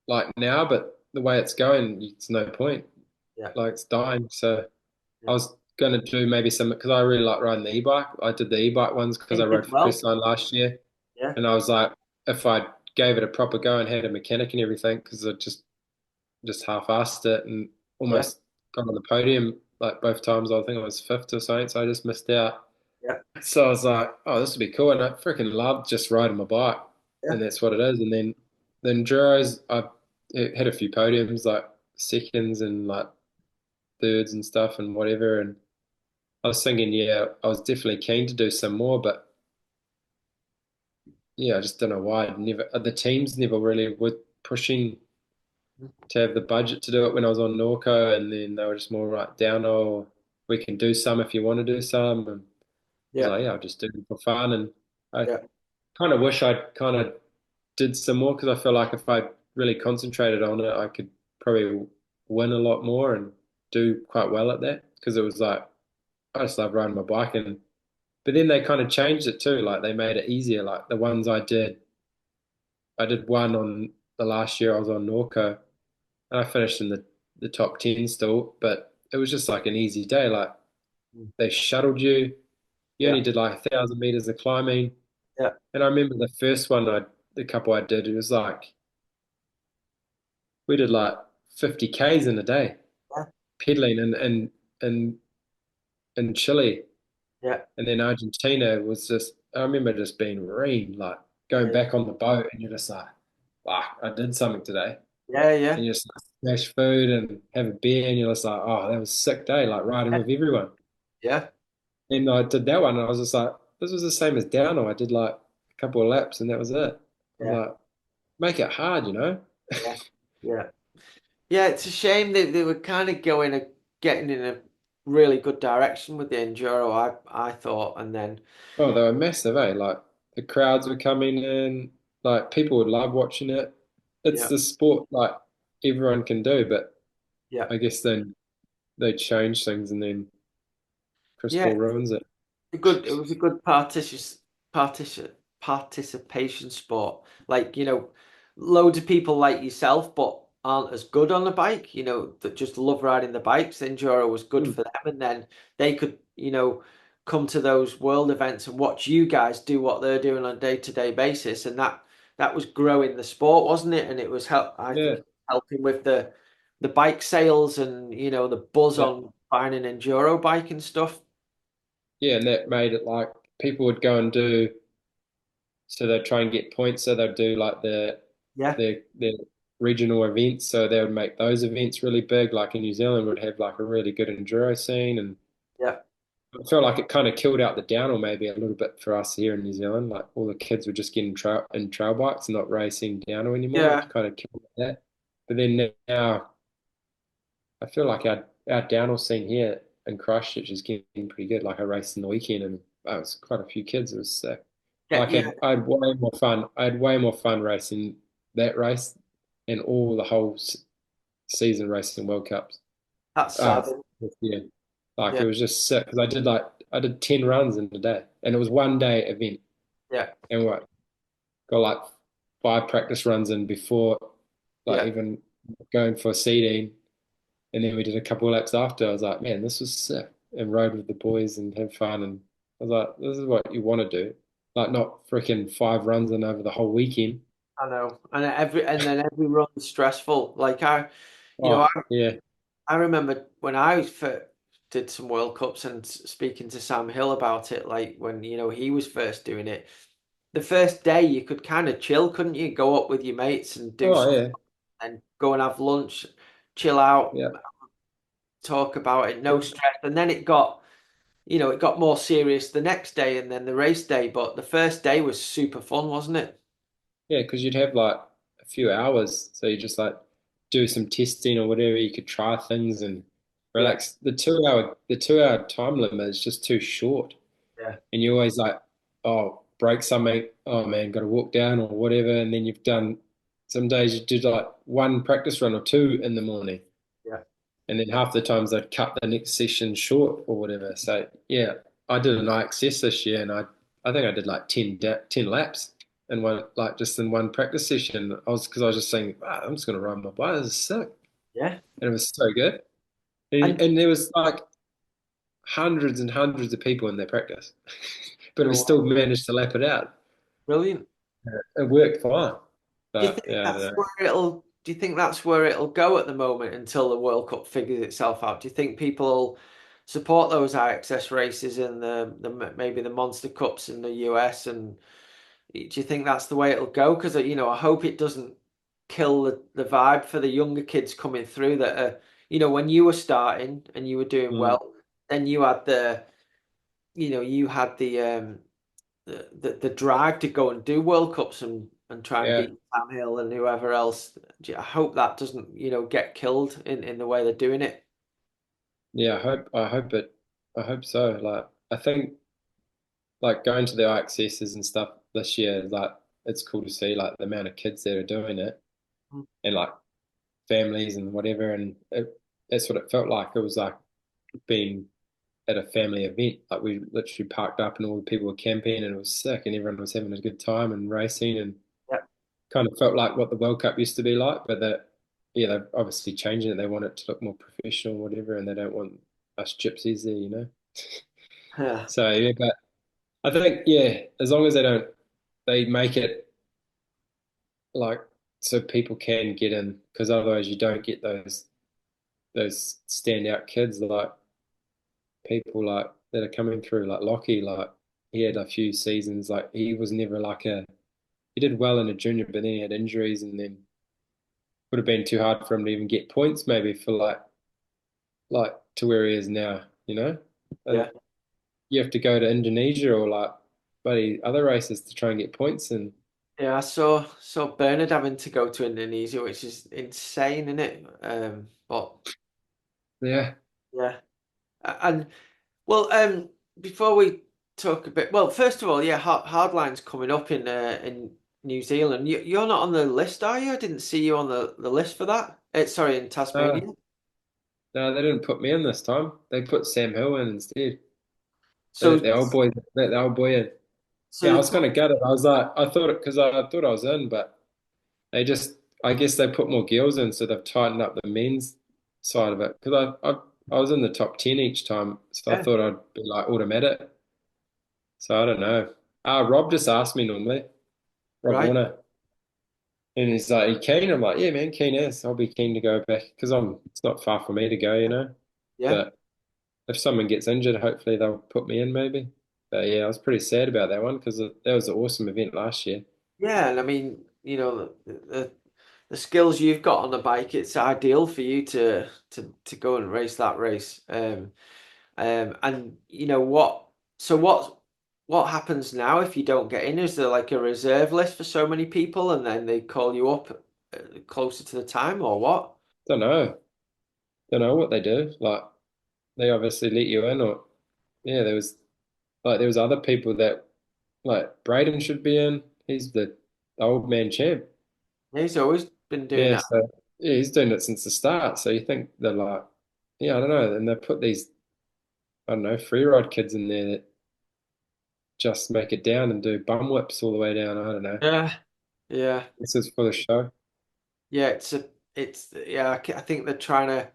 like now, but the way it's going, it's no point. Yeah, Like it's dying. So I yeah. was going to do maybe some because I really like riding the e-bike. I did the e-bike ones because I You rode did for well. Crestline last year, Yeah, and I was like, if I gave it a proper go and had a mechanic and everything, because I just half-assed it and yeah, almost got on the podium like both times. I think I was fifth or something, so I just missed out. yeah, So I was like, oh, this would be cool, and I freaking loved just riding my bike, yeah, and that's what it is. And then the enduros, I had a few podiums, like seconds and like thirds and stuff and whatever, and I was thinking, yeah, I was definitely keen to do some more, but yeah, I just don't know why. Never the teams never really were pushing to have the budget to do it when I was on Norco, and then they were just more like down, oh, we can do some if you want to do some, and I was yeah, like, yeah, I'll just do it for fun, and I yeah, kind of wish I'd kind of did some more because I feel like if I really concentrated on it, I could probably win a lot more and do quite well at that because it was like I just love riding my bike and. But then they kind of changed it too. Like they made it easier. Like the ones I did one on the last year I was on Norco and I finished in the top 10 still, but it was just like an easy day. Like mm, they shuttled you. You yeah, only did like 1,000 meters of climbing. yeah, And I remember the first one the couple I did, it was like we did like 50 Ks in a day, yeah, pedaling in in Chile. yeah, And then Argentina was just, I remember just being reamed, like going yeah, back on the boat and you're just like, wow, I did something today. yeah, yeah, And you just smash food and have a beer and you're just like, oh, that was a sick day, like riding yeah, with everyone. yeah, And I did that one and I was just like, this was the same as Downhill. I did like a couple of laps and that was it. I was yeah, like, make it hard, you know? yeah, yeah. Yeah, it's a shame that they were kind of getting in a really good direction with the enduro. I thought, and then Oh, they were massive, eh? Like the crowds were coming in, like people would love watching it. It's yeah, the sport like everyone can do, but yeah, I guess then they change things and then Chris Yeah, Paul ruins it. it was a good partici participation sport. Like, loads of people like yourself, but aren't as good on the bike, that just love riding the bikes. Enduro was good Mm. for them. And then they could, come to those world events and watch you guys do what they're doing on a day-to-day basis. And that was growing the sport, wasn't it? And it was I think Yeah, helping with the bike sales and, the buzz yeah, on buying an enduro bike and stuff. yeah, and that made it like people would go and do. So they'd try and get points. So they'd do like Yeah. their regional events. So they would make those events really big. Like in New Zealand, would have like a really good enduro scene, and Yeah. I feel like it kind of killed out the downhill maybe a little bit for us here in New Zealand. Like all the kids were just getting trail bikes and not racing downhill anymore. It Yeah, kind of killed that. But then now I feel like our downhill scene here in Christchurch is getting pretty good. Like I raced in the weekend and it was quite a few kids. It was sick. yeah, Like yeah. I had way more fun. I had way more fun racing that race and all the whole season racing World Cups. That's Uh, sad. this year. Like Yeah, it was just sick because I did 10 runs in a day and it was one day event yeah, and what got like 5 practice runs in before like yeah. even going for seeding. And then we did a couple of laps after. I was like, man, this was sick. And rode with the boys and had fun. And I was like, this is what you want to do. Like not freaking 5 runs in over the whole weekend. I know. And then every run's stressful. Like you know, I Oh, yeah. I remember when I first did some World Cups and speaking to Sam Hill about it, like when he was first doing it. The first day you could kind of chill, couldn't you? Go up with your mates and do Oh, something, yeah. and go and have lunch, chill out, Yeah. talk about it, no stress. And then it got more serious the next day and then the race day. But the first day was super fun, wasn't it? Yeah. Because you'd have like a few hours. So you just like do some testing or whatever. You could try things and Yeah, relax. The 2 hour time limit is just too short. yeah, And you always like, oh, break something. Oh man, got to walk down or whatever. And then you've done some days you do like one practice run or two in the morning, yeah. and then half the times I'd cut the next session short or whatever. So yeah, I did an IXS this year, and I think I did like 10 laps in one like just in one practice session. I was just saying, wow, I'm just gonna ride my bike. This is sick, Yeah. and it was so good. And, And and there was like hundreds and hundreds of people in their practice, but we no, still managed to lap it out. brilliant. It worked fine. Do you But think yeah, I don't that's know. where do you think that's where it'll go at the moment until the World Cup figures itself out? Do you think people will support those IXS races and the maybe the Monster Cups in the US? And do you think that's the way it'll go? Because I hope it doesn't kill the vibe for the younger kids coming through that are, when you were starting and you were doing Mm, well, then you had you had the drive to go and do World Cups and try and yeah, beat Sam Hill and whoever else. I hope that doesn't, get killed in the way they're doing it. yeah. I hope so. Like, I think like going to the accesses and stuff this year, like it's cool to see like the amount of kids that are doing it and like families and whatever. And that's what it felt like. It was like being at a family event. Like we literally parked up and all the people were camping and it was sick and everyone was having a good time and racing and Yeah. kind of felt like what the World Cup used to be like, but that yeah, they're obviously changing it. They want it to look more professional, whatever, and they don't want us gypsies there, you know. Yeah. So yeah, but I think yeah, as long as they make it like so people can get in, because otherwise you don't get those standout kids like people like that are coming through, like Lockie, like he had a few seasons, like he was never like a he did well in a junior, but then he had injuries, and then would have been too hard for him to even get points, maybe for like to where he is now, you know? And Yeah. you have to go to Indonesia or like buddy other races to try and get points and Yeah, I saw Bernard having to go to Indonesia, which is insane, isn't it? But yeah. yeah. And well, before we talk a bit, well, first of all, yeah, Hardline's coming up in New Zealand. You're not on the list, are you? I didn't see you on the list for that. Sorry, in Uh, Tasmania. No, they didn't put me in this time. They put Sam Hill in instead. They So let the old boy in. Yeah, I so was kind of gutted. I was like, I thought it because I thought I was in, but they just, I guess they put more girls in, so they've tightened up the men's side of it. Because I was in the top 10 each time, so I yeah, thought I'd be like automatic. So I don't know. Rob just asked me normally, Rob right, Warner, and he's like, "You keen?" I'm like, "Yeah, man, keen as. I'll be keen to go back because it's not far for me to go, you know. yeah. But if someone gets injured, hopefully they'll put me in maybe. But yeah, I was pretty sad about that one because that was an awesome event last year. Yeah, and I mean, the skills you've got on the bike, it's ideal for you to go and race that race. And so what happens now if you don't get in? Is there like a reserve list for so many people, and then they call you up closer to the time, or what? Don't know, don't know what they do. Like they obviously let you in, or yeah, there was other people that like Braden should be in. He's the old man champ. He's always been doing Yeah, that. so yeah, he's doing it since the start. So you think they're like, yeah, I don't know. And they put these, I don't know, free ride kids in there that just make it down and do bum whips all the way down. I don't know. Yeah, yeah, This is for the show. yeah. It's yeah. I think they're trying to.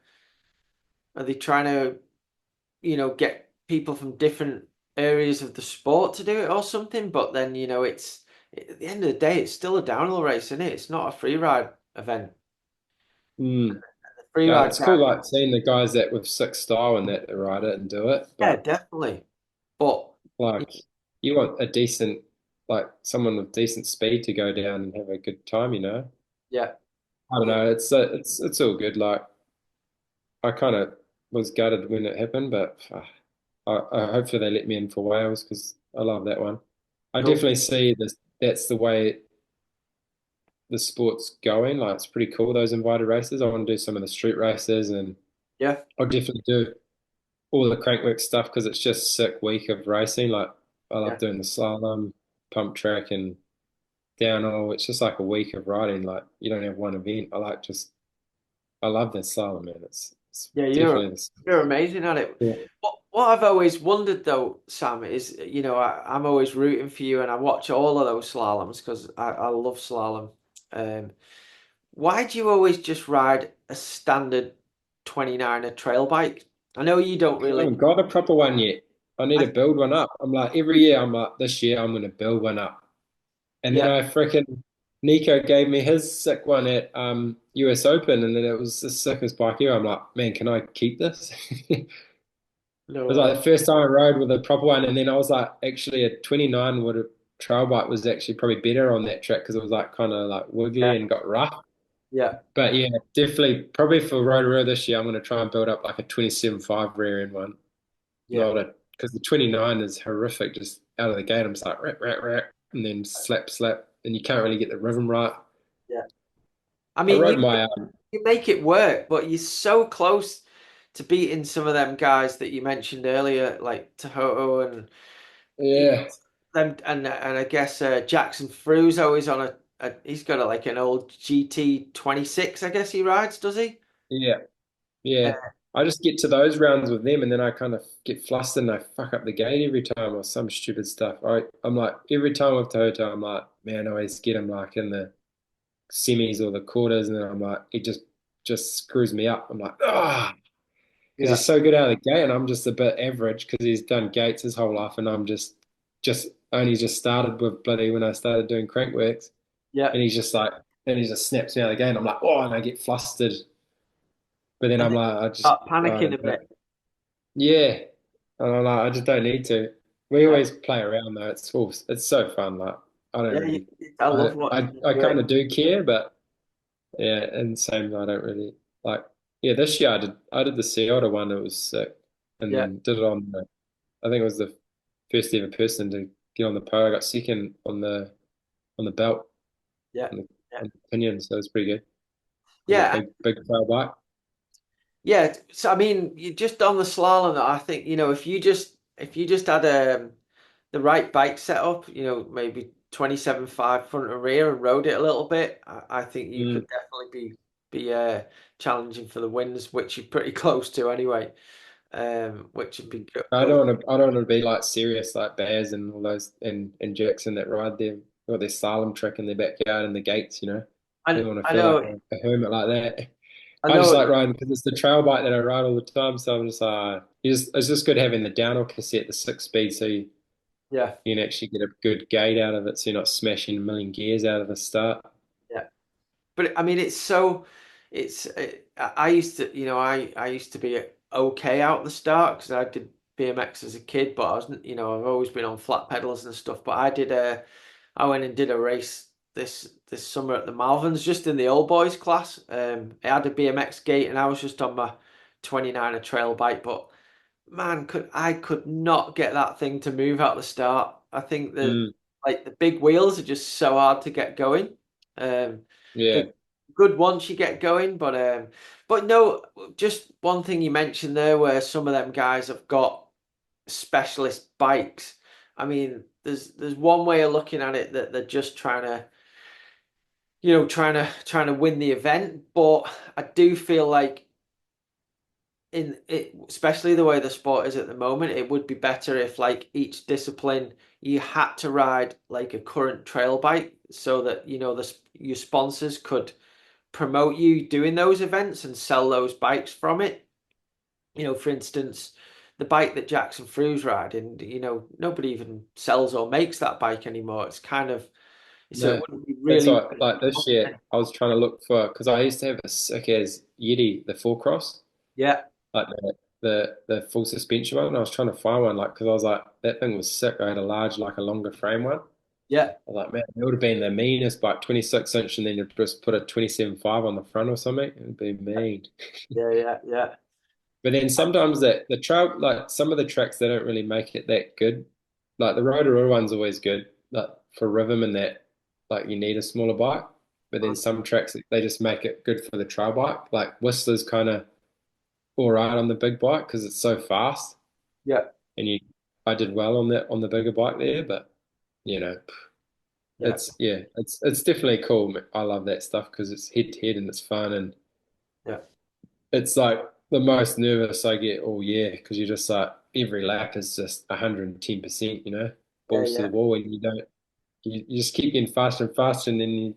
Are they trying to get people from different areas of the sport to do it or something? But then it's at the end of the day, it's still a downhill race, isn't it? It's not a free ride event. Mm. The free Yeah, ride it's guy, cool like seeing the guys that with sick style and that ride it and do it. yeah, But definitely. But like you want a decent like someone with decent speed to go down and have a good time, you know? yeah, I don't yeah, know. It's all good. Like I kind of was gutted when it happened, but I hopefully they let me in for Wales because I love that one. I cool. definitely see this. That's the way the sport's going. Like it's pretty cool those invited races. I want to do some of the street races, and Yeah, I'll definitely do all the crankwork stuff because it's just sick week of racing. Like I love yeah, doing the slalom, pump track, and downhill. It's just like a week of riding. Like you don't have one event. I love that slalom, man. It's yeah. You're definitely the you're amazing at it. yeah. What I've always wondered though, Sam, is I'm always rooting for you, and I watch all of those slaloms because I love slalom. Um, Why do you always just ride a standard 29er trail bike? I know you don't I really. haven't got a proper one yet. I need to I, build one up. I'm like every year. I'm like this year I'm going to build one up, and then yeah, I freaking Nico gave me his sick one at US Open, and then it was the sickest bike ever. I'm like, man, can I keep this? It no was way. like the first time I rode with a proper one, and then I was like, actually, a 29 would have trail bike was actually probably better on that track because it was like kind of like Yeah, wiggly and got rough. yeah, But yeah, definitely, probably for Rotorua this year, I'm going to try and build up like a 27.5 rear end one. yeah, Not a because the 29 is horrific. Just out of the gate, I'm just like rat, rat, rat, and then slap, slap, and you can't really get the rhythm right. yeah. I I mean, rode my you make it work, but you're so close to beating some of them guys that you mentioned earlier, like Tahoe and you know, yeah, them, and I guess Jackson Fru's always on he's got like an old GT 26, I guess he rides, does he? yeah, Uh, yeah. I just get to those rounds with them, and then I kind of get flustered and I fuck up the gate every time or some stupid stuff. I'm like every time with Toto, I'm like, man, I always get him like in the semis or the quarters, and then I'm like, it just screws me up. I'm like, ah. Because yeah, he's so good out of the gate, and I'm just a bit average because he's done gates his whole life, and I'm just only just started with bloody when I started doing crankworks, yeah. and he's just like, and he just snaps me out of the gate, and I'm like, oh, and I get flustered, but then And I'm then like, start panicking a bit. yeah, and I'm like, I just don't need to. We Yeah, always play around though. It's so fun. Like I don't yeah. really, I love watching you I do it. kind of do care, but yeah, and same I don't really like. Yeah, this year I did the Sea Otter one. It was sick, Yeah, and did it on the I think it was the first ever person to get on the pole. I got second on the belt yeah, on the, yeah, on the pinion, so it was pretty good on the yeah, big trail bike. yeah. So I mean, you just on the slalom. I think if you just had the right bike setup, maybe 27.5 front and rear and rode it a little bit. I think you Mm. could definitely be. be challenging for the wins, which you're pretty close to anyway. Which would be good. I don't want to be like serious like Bears and all those and Jackson that ride their got their slalom track in their backyard and the gates, you know. I And don't want to I feel like know, a hermit like that. I I just know, like riding because it's the trail bike that I ride all the time. So I'm just it's just good having the downhill cassette, the 6 speed, so yeah, you can actually get a good gate out of it, so you're not smashing a million gears out of the start. yeah. But I mean, it's so, I used to, I used to be okay out the start because I did BMX as a kid, but I wasn't, I've always been on flat pedals and stuff. But I went and did a race this summer at the Malverns, just in the old boys class. I had a BMX gate and I was just on my 29er trail bike, but man, I could not get that thing to move out the start. I think that Mm, like the big wheels are just so hard to get going. yeah. They're good once you get going, but no, just one thing you mentioned there where some of them guys have got specialist bikes. I mean, there's one way of looking at it that they're just trying to, trying to win the event, but I do feel like in it, especially the way the sport is at the moment, it would be better if like each discipline you had to ride like a current trail bike so that your sponsors could promote you doing those events and sell those bikes from it. For instance, the bike that Jackson Fru's riding, nobody even sells or makes that bike anymore. It's kind of so it No, wouldn't be that's really. what like this year I was trying to look for because I used to have a sick as Yeti, the four cross, Yeah, like the full suspension one. And I was trying to find one like because I was like that thing was sick. I had a large like a longer frame one. I yeah, was like, man, it would have been the meanest bike, 26 inch, and then you just put a 27.5 on the front or something. It would be mean. yeah, yeah, yeah, But then sometimes that the trail, like some of the tracks, they don't really make it that good. Like the Rotorua one's always good, like for rhythm and that, like you need a smaller bike. But then some tracks they just make it good for the trail bike. Like Whistler's kind of all right on the big bike because it's so fast, yeah, and I did well on that on the bigger bike there. But you know, yeah, it's definitely cool. I love that stuff because it's head to head and it's fun and yeah, it's like the most nervous I get all year because you're just like every lap is just 110%, yeah, balls to the yeah. wall, and you just keep getting faster and faster, and then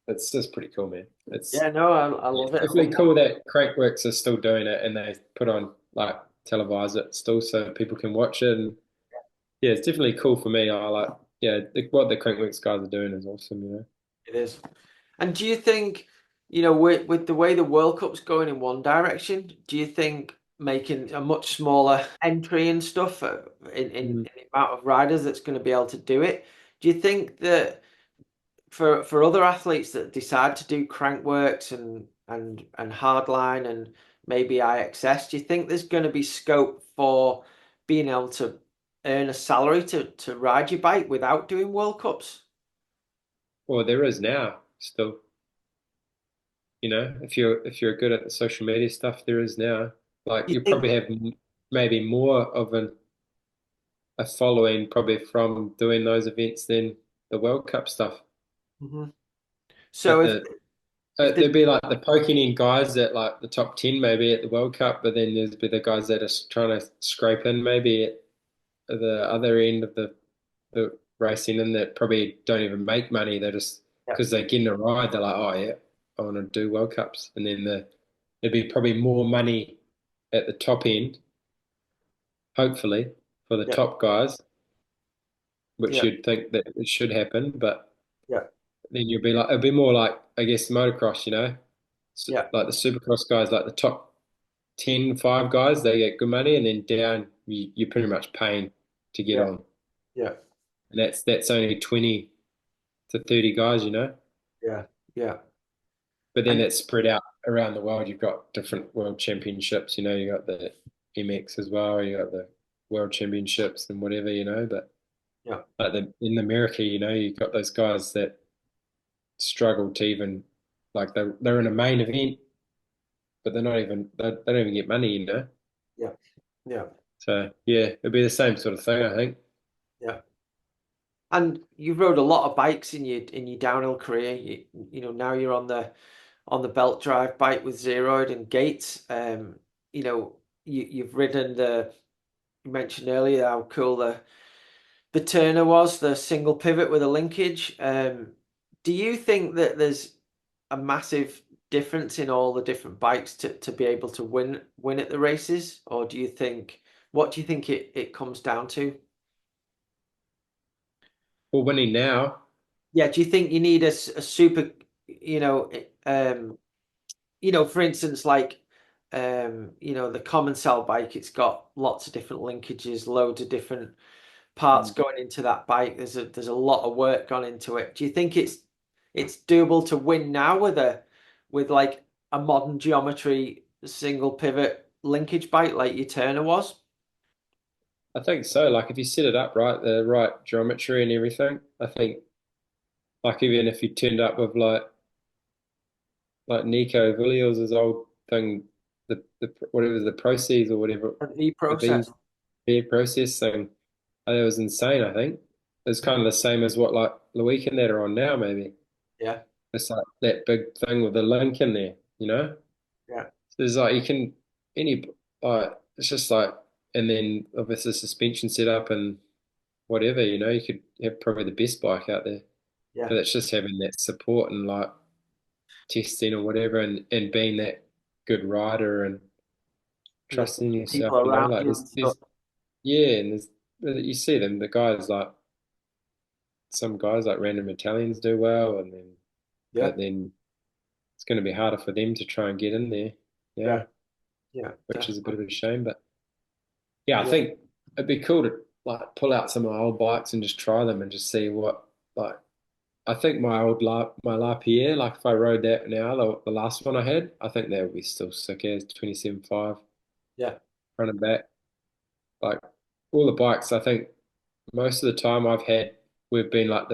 it's just pretty cool, man. Yeah, no, I love It's it. I love definitely cool that Crankworks are still doing it and they put on like televise it still so people can watch it. And yeah, it's definitely cool for me. I like what the Crankworks guys are doing is awesome. it is. And do you think, with the way the World Cup's going in one direction, do you think making a much smaller entry and stuff in Mm. the amount of riders that's going to be able to do it, do you think that for other athletes that decide to do crankworks and hardline and maybe IXS, do you think there's going to be scope for being able to earn a salary to ride your bike without doing World Cups? Well, there is now still. If you're good at the social media stuff, there is now. Like Do you you think? probably have maybe more of a following probably from doing those events than the World Cup stuff. Mhm. So Like if the there'd be like the poking in guys at like the top 10 maybe at the World Cup, but then there'd be the guys that are trying to scrape in maybe at the other end of the racing and that probably don't even make money. They just yeah, because they're getting a ride, they're like, oh yeah, I want to do World Cups, and then there'd be probably more money at the top end, hopefully for the yeah, top guys, which yeah, you'd think that it should happen, but yeah, then you'd be like, it'd be more like I guess motocross, yeah, like the supercross guys, like the top 10, 5 guys, they get good money, and then down you're pretty much paying to get yeah, on, yeah, and that's only 20 to 30 guys. yeah, yeah. But then And it's spread out around the world. You've got different world championships. You got the MX as well. You got the world championships and whatever. But yeah, like in America, you got those guys that struggle to even like they're in a main event, but they don't even get money. yeah, yeah, So yeah, it'd be the same sort of thing, I think. yeah. And you rode a lot of bikes in your downhill career. Now you're on on the belt drive bike with Zeroid and Gates. You know, you've ridden you mentioned earlier how cool the turner was, the single pivot with a linkage. Do you think that there's a massive difference in all the different bikes to be able to win at the races, or do you think what do you think it comes down to? We're winning now. Yeah, do you think you need a super, you know, for instance, like, the common cell bike, it's got lots of different linkages, loads of different parts Mm. going into that bike. There's a lot of work gone into it. Do you think it's doable to win now with like a modern geometry single pivot linkage bike like your Turner was? I think so. Like if you set it up right, the right geometry and everything, I think like even if you turned up with like Nico Villiers' old thing, the whatever the proceeds or whatever An the e-process. beam beer process thing, it was insane. I think it's kind of the same as what like Loic and that are on now. Maybe Yeah, it's like that big thing with the link in there. You know, yeah, so there's like you can any it's just like and then obviously suspension setup and whatever. You know, you could have probably the best bike out there, yeah, but it's just having that support and like testing or whatever and being that good rider and yeah. trusting yourself, People you know, around like you and there's stuff. yeah, and there's you see them, the guys like some guys like random Italians do well, and then Yeah, but then it's going to be harder for them to try and get in there, yeah, yeah, yeah, which is a bit definitely. of a shame, but yeah, I Yeah, think it'd be cool to like pull out some of my old bikes and just try them and just see what like. I think my LaPierre, like if I rode that now, the last one I had, I think that would be still sick as 27.5 yeah, running back. Like all the bikes, I think most of the time we've been like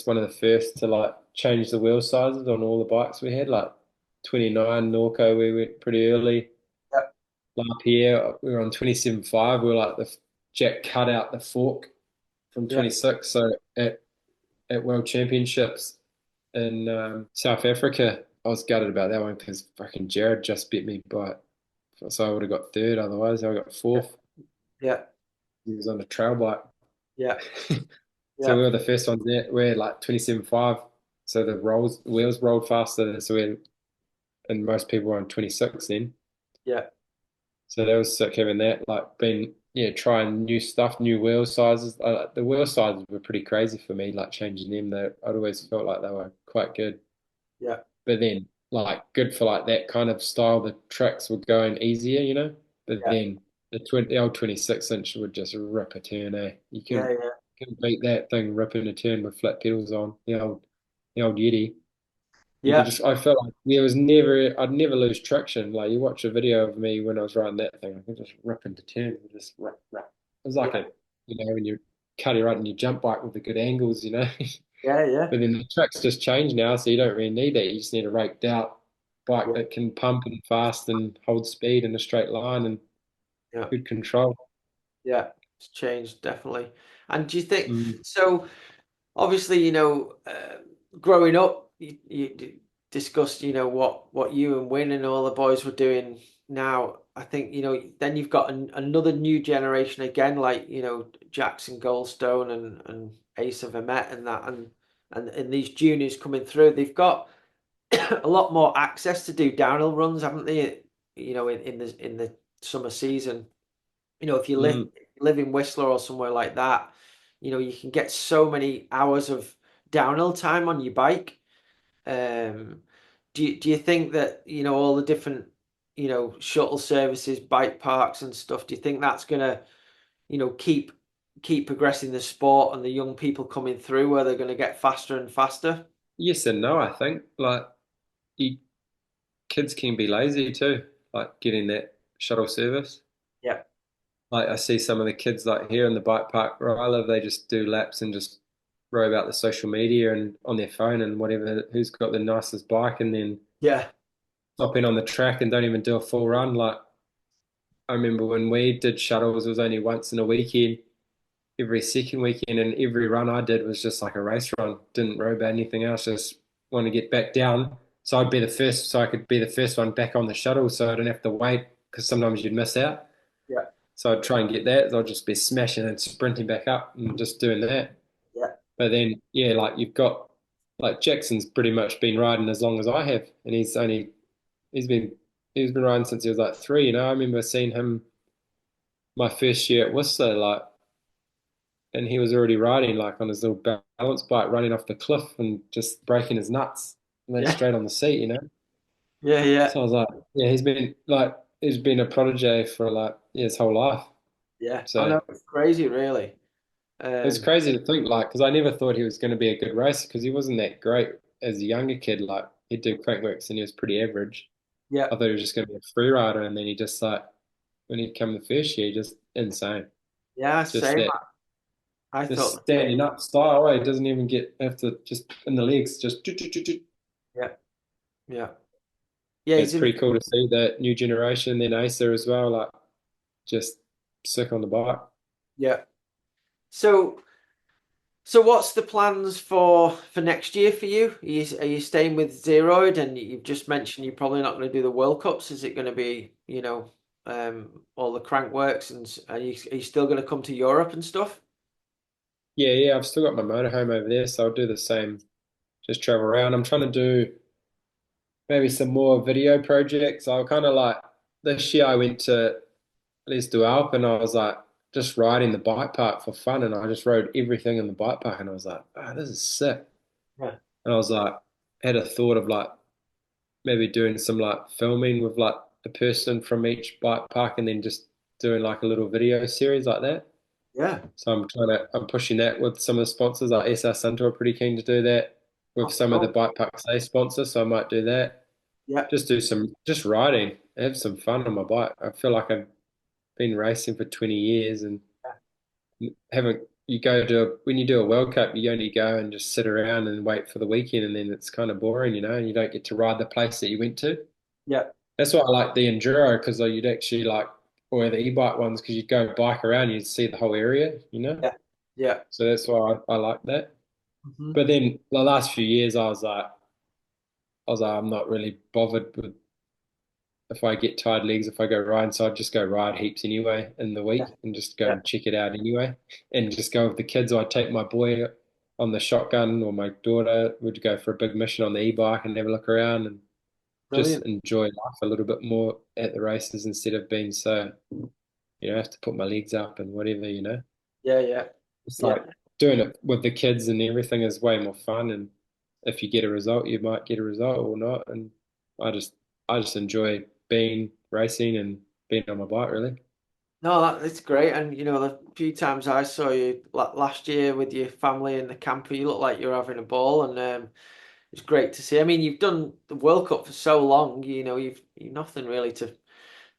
one of the first to like change the wheel sizes on all the bikes we had. Like 29 Norco, we went pretty early. yeah, LaPierre, we were on 27.5. We were like the Jack cut out the fork from yeah, 26. So at World Championships in South Africa, I was gutted about that one because fucking Jared just beat me by so I would have got third. Otherwise, I got fourth. yeah, He was on a trail bike. yeah, So yeah, we were the first ones there. We're like 27.5. So the wheels rolled faster. And most people were on 26 then. yeah, So that was sick having that, like being, yeah, trying new stuff, new wheel sizes. The wheel sizes were pretty crazy for me, like changing them. I'd always felt like they were quite good. yeah, But then, like, good for like that kind of style. The tracks were going easier, you know. But yeah, then the old 26-inch would just rip a turn, eh? You yeah, couldn't yeah, couldn't beat that thing ripping a turn with flat pedals on. The old Yeti. You could yeah, just I felt like I'd never lose traction. Like you watch a video of me when I was riding that thing, I could just rip into turns and just rip, rip. It was like yeah, when you cutty right and you jump bike with the good angles, you know. yeah, yeah, But then the tracks just change now, so you don't really need that. You just need a raked out bike yeah, that can pump and fast and hold speed in a straight line and yeah. good control. Yeah, it's changed definitely. And do you think Mm, so? Obviously, growing up, you discussed, what you and Win and all the boys were doing. Now, I think, then you've got another new generation again, like, Jackson Goldstone and Asa Vermette and that, and these juniors coming through. They've got a lot more access to do downhill runs, haven't they? In the summer season. If you live mm. live in Whistler or somewhere like that, you can get so many hours of downhill time on your bike. Um, do you think that, all the different, shuttle services, bike parks and stuff, do you think that's gonna, keep progressing the sport and the young people coming through where they're gonna get faster and faster? Yes and no, I think. Like you, kids can be lazy too, like getting that shuttle service. Yeah, Like I see some of the kids like here in the bike park where I live, they just do laps and just row about the social media and on their phone and whatever, who's got the nicest bike and then yeah, stop in on the track and don't even do a full run. Like I remember when we did shuttles, it was only once in a weekend, every second weekend, and every run I did was just like a race run. Didn't row about anything else, just want to get back down So I'd be the first, so I could be the first one back on the shuttle, so I don't have to wait because sometimes you'd miss out. Yeah. So I'd try and get that. So I'd just be smashing and sprinting back up and just doing that. Yeah. But then, yeah, like you've got like Jackson's pretty much been riding as long as I have, and he's been he's been riding since he was like 3. You know, I remember seeing him my first year at Whistler, like, and he was already riding like on his little balance bike, running off the cliff and just breaking his nuts, and then Yeah. straight on the seat. You know, Yeah. Yeah. so I was like, yeah, he's been a protege for like yeah, his whole life. Yeah. I So know it's crazy, really. it was Um, crazy to think, like, because I never thought he was going to be a good racer because he wasn't that great as a younger kid. Like, he'd do crankworks and he was pretty average. yeah. I thought he was just going to be a free rider, and then he just like when he came the first year, just insane. Yeah. Just Same. that, I just thought the standing same. up style. He doesn't even get have to just in the legs. Just Yeah. Yeah. Yeah. it's pretty cool to see that new generation. Then Acer as well, like just sick on the bike. Yeah. So. So what's the plans for next year for you? Are you staying with Zeroid, and you've just mentioned you're probably not going to do the World Cups? Is it going to be, all the crank works, and are you still going to come to Europe and stuff? Yeah, yeah. I've still got my motorhome over there, so I'll do the same. Just travel around. I'm trying to do maybe some more video projects. I kind of like this year I went to Les do Alp and I was like just riding the bike park for fun and I just rode everything in the bike park and I was like, oh, this is sick. Yeah. And I was like, had a thought of like maybe doing some like filming with like a person from each bike park and then just doing like a little video series like that. Yeah. So I'm pushing that with some of the sponsors. Like SR Sunto are pretty keen to do that with Oh, some of the cool. bike parks they sponsor. So I might do that. Yeah. Just do some, just riding, have some fun on my bike. I feel like I've been racing for 20 years and haven't, you go to, when you do a World Cup, you only go and just sit around and wait for the weekend and then it's kind of boring, you know, and you don't get to ride the place that you went to. Yeah. That's why I like the Enduro because you'd actually like, or the e-bike ones because you'd go bike around, you'd see the whole area, you know? Yeah. Yeah. So that's why I like that. Hmm. But then the last few years, I'm not really bothered with if I get tired legs, if I go riding, so I'd just go ride heaps anyway in the Yeah. week and just go Yeah. and check it out anyway, and just go with the kids. Or I'd take my boy on the shotgun, or my daughter would go for a big mission on the e-bike and have a look around and just Brilliant. enjoy life a little bit more at the races instead of being so, I have to put my legs up and whatever, you know. Yeah. Yeah. It's Yeah. like doing it with the kids and everything is way more fun. And if you get a result, you might get a result or not. And I just, I just enjoy being racing and being on my bike, really. No, that's great. And the few times I saw you last year with your family in the camper, you look like you're having a ball, and it's great to see. I mean, you've done the World Cup for so long. You've nothing really to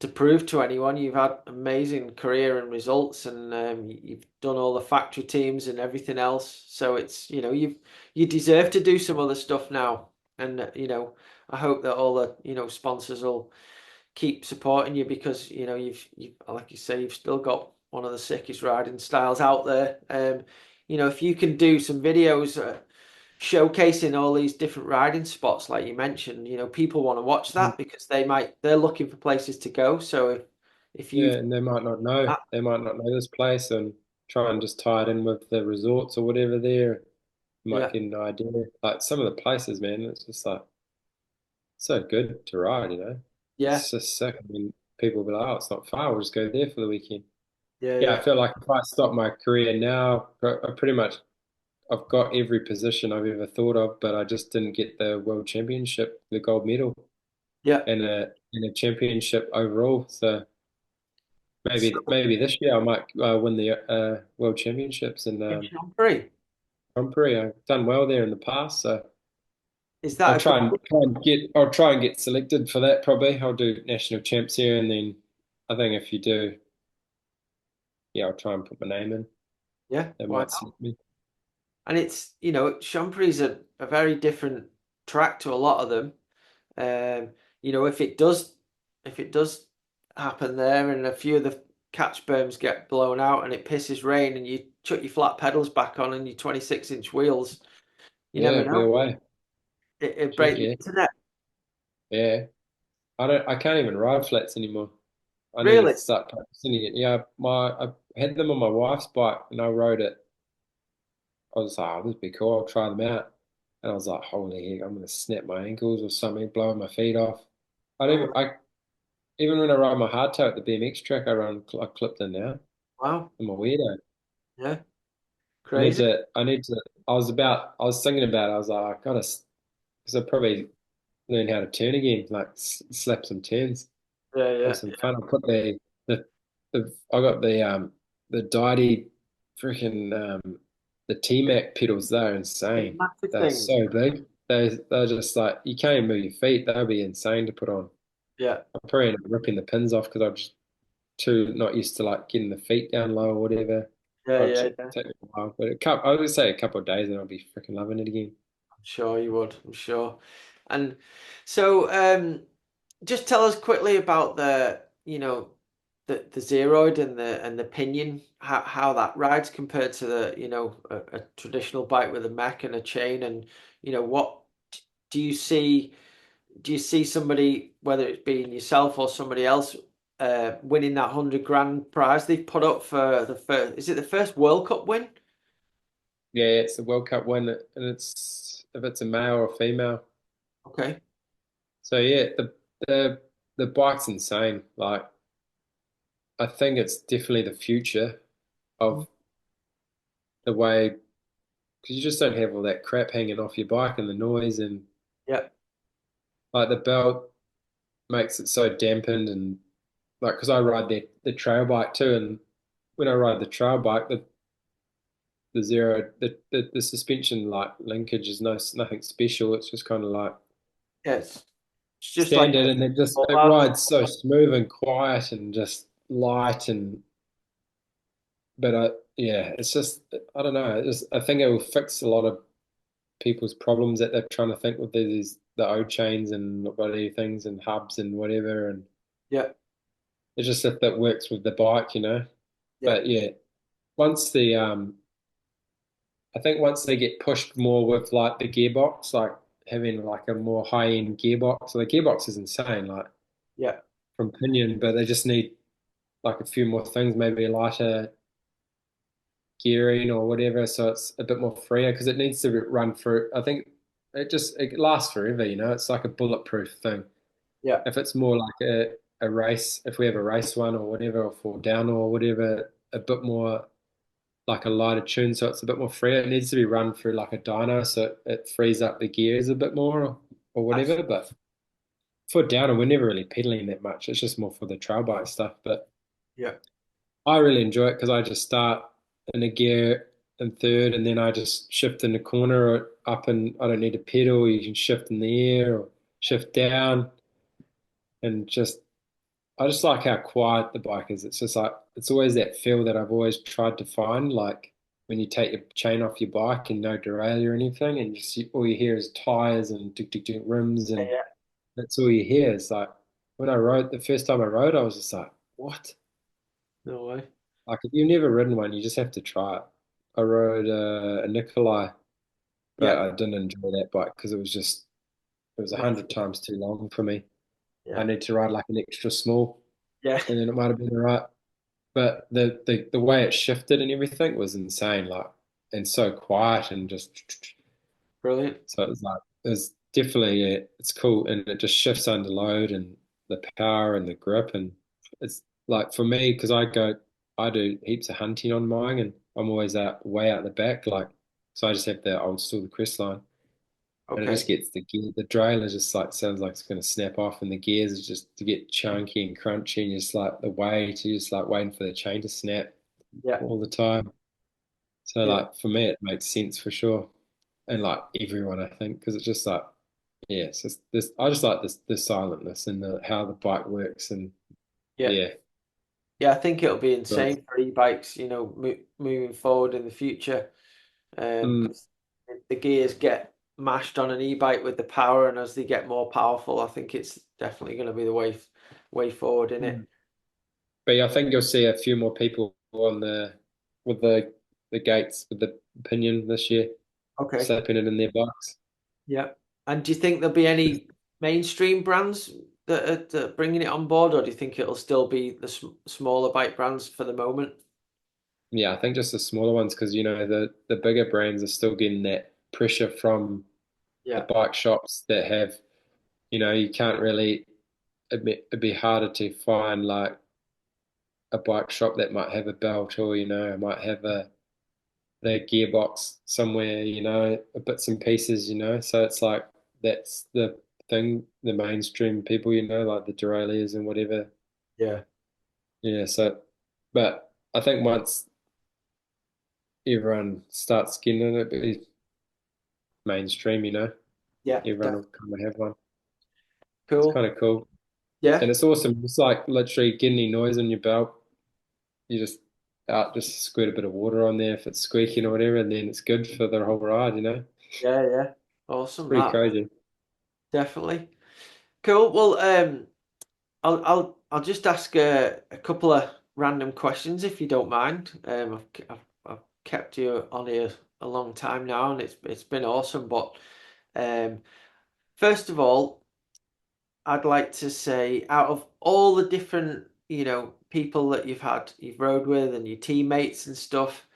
prove to anyone. You've had amazing career and results, and you've done all the factory teams and everything else. So it's you deserve to do some other stuff now. And I hope that all the sponsors will keep supporting you, because you've like you say, you've still got one of the sickest riding styles out there. If you can do some videos showcasing all these different riding spots like you mentioned, people want to watch Mhm. that because they're looking for places to go. So if Yeah, you've and they might not know. that, They might not know this place and try and just tie it in with the resorts or whatever there. You might yeah, get an idea. Like some of the places, man, it's just like so good to ride, you know. yeah, It's just sick. I mean, people will be like, oh, it's not far. We'll just go there for the weekend. yeah, Yeah, I yeah, feel like if I stop my career now, I pretty much I've got every position I've ever thought of, but I just didn't get the world championship, the gold medal, yeah. and a championship overall. So So maybe this year I might win the world championships in in Chambéry, Grand Prix. I've done well there in the past, so is that a goal? I'll try and get selected for that. Probably I'll do national champs here, and then I think if you do, yeah, I'll try and put my name in. Yeah, They why might not? select me. And it's Chambéry's a very different track to a lot of them. Um, if it does happen there, and a few of the catch berms get blown out, and it pisses rain, and you chuck your flat pedals back on and your 26-inch wheels, you Yeah, never it'll be know. away. It'd Shit, break the yeah. internet. Yeah, I can't even ride flats anymore. I need to Really? start practicing it. Yeah, I had them on my wife's bike and I rode it. I was like, oh, this would be cool. I'll try them out. And I was like, holy heck, I'm gonna snap my ankles or something, blowing my feet off. Oh, I even when I ride my hardtail at the BMX track, I clipped in now. wow. I'm a weirdo. Yeah. Crazy. I need to. I was thinking about it. I was like, I gotta, because I probably learn how to turn again, like slap some turns. Yeah, Have yeah. some fun. I put the I got the Dydy freaking the T-Mac pedals. They're The insane. massive They're things. so big. They're just like you can't even move your feet. They'll be insane to put on. Yeah. I probably end up ripping the pins off because I'm just too not used to like getting the feet down low or whatever. Yeah, I'll yeah, just yeah. take a while, but I would say a couple of days and I'll be freaking loving it again. I'm sure you would. I'm sure. And so, just tell us quickly about the Zeroid and the pinion, how that rides compared to a traditional bike with a mech and a chain, and what do you see? Do you see somebody, whether it's being yourself or somebody else, winning that 100 grand prize they've put up for the first? Is it the first World Cup win? Yeah, it's the World Cup win, and it's if it's a male or female. Okay. So yeah, the the bike's insane. Like I think it's definitely the future of the way because you just don't have all that crap hanging off your bike and the noise and Yeah. like the belt makes it so dampened and like because I ride the trail bike too and when I ride the trail bike the zero the suspension like linkage is nothing special. It's just kind of like Yes. It's just like standard and it a rides so smooth and quiet and just light and but yeah, it's just I don't know. I think it will fix a lot of people's problems that they're trying to think with these the O chains and whatever things and hubs and whatever. And yeah, it's just if that works with the bike, you know. yeah, But yeah, once the I think once they get pushed more with like the gearbox, like having like a more high end gearbox. So the gearbox is insane, like yeah, from Pinion, but they just need like a few more things, maybe a lighter gearing or whatever, so it's a bit more freer because it needs to run through. I think it lasts forever, you know. It's like a bulletproof thing. yeah, If it's more like a race, if we have a race one or whatever, or fall down or whatever, a bit more like a lighter tune, so it's a bit more freer. It needs to be run through like a dyno, so it frees up the gears a bit more or I see. whatever. But for downer, we're never really pedaling that much. It's just more for the trail bike stuff. But Yeah, I really enjoy it because I just start in a gear in third, and then I just shift in the corner or up, and I don't need to pedal. You can shift in the air or shift down, and just I just like how quiet the bike is. It's just like it's always that feel that I've always tried to find, like when you take your chain off your bike and no derailleur or anything, and all you hear is tires and tick tick tick rims, yeah, and yeah. that's all you hear. It's like when I rode the first time I rode, I was just like, what? No way. Like if you've never ridden one, you just have to try it. I rode a Nikolai, but Yeah, I didn't enjoy that bike because it was a makes hundred sense. times too long for me. I Yeah, need to ride like an extra small, yeah, and then it might have been all right. But the way it shifted and everything was insane, like and so quiet and just brilliant. so it was like it's definitely it's cool and it just shifts under load and the power and the grip and it's like for me because I do heaps of hunting on mine and I'm always out way out the back like so I just have the old school the Crestline and it Okay. just gets the derailleur is just like sounds like it's going to snap off and the gears is just to get chunky and crunchy and just like the weight you're just like waiting for the chain to snap Yeah, all the time so yeah, like for me it makes sense for sure and like everyone I think because it's just like yeah, it's just this. I just like this silentness and how the bike works, and yeah, yeah, yeah. I think it'll be but, insane for e-bikes, moving forward in the future. mm, 'Cause the gears get mashed on an e-bike with the power, and as they get more powerful, I think it's definitely going to be the way forward in mm. it. but yeah, I think you'll see a few more people on with the gates with the pinion this year, Okay. slapping it in their bikes. Yeah. And do you think there'll be any? mainstream brands that are bringing it on board, or do you think it'll still be the smaller bike brands for the moment? Yeah, I think just the smaller ones because the bigger brands are still getting that pressure from the Yeah, bike shops that have, you can't really. It'd be harder to find like a bike shop that might have a belt or might have their gearbox somewhere, bits and pieces, So it's like that's the thing, the mainstream people, like the Duralias and whatever. yeah, Yeah, so but I think once everyone starts getting it, it'll be mainstream, yeah. everyone will kind of have one. It's Cool. kind of cool. Yeah, And it's awesome. It's like literally getting any noise on your belt, you just squirt a bit of water on there if it's squeaking or whatever, and then it's good for the whole ride. yeah, yeah. It's Awesome. pretty That crazy. definitely cool. Well, I'll just ask a couple of random questions if you don't mind. I've kept you on here a long time now, and it's been awesome. But um, first of all, I'd like to say, out of all the different, people that you've rode with and your teammates and stuff,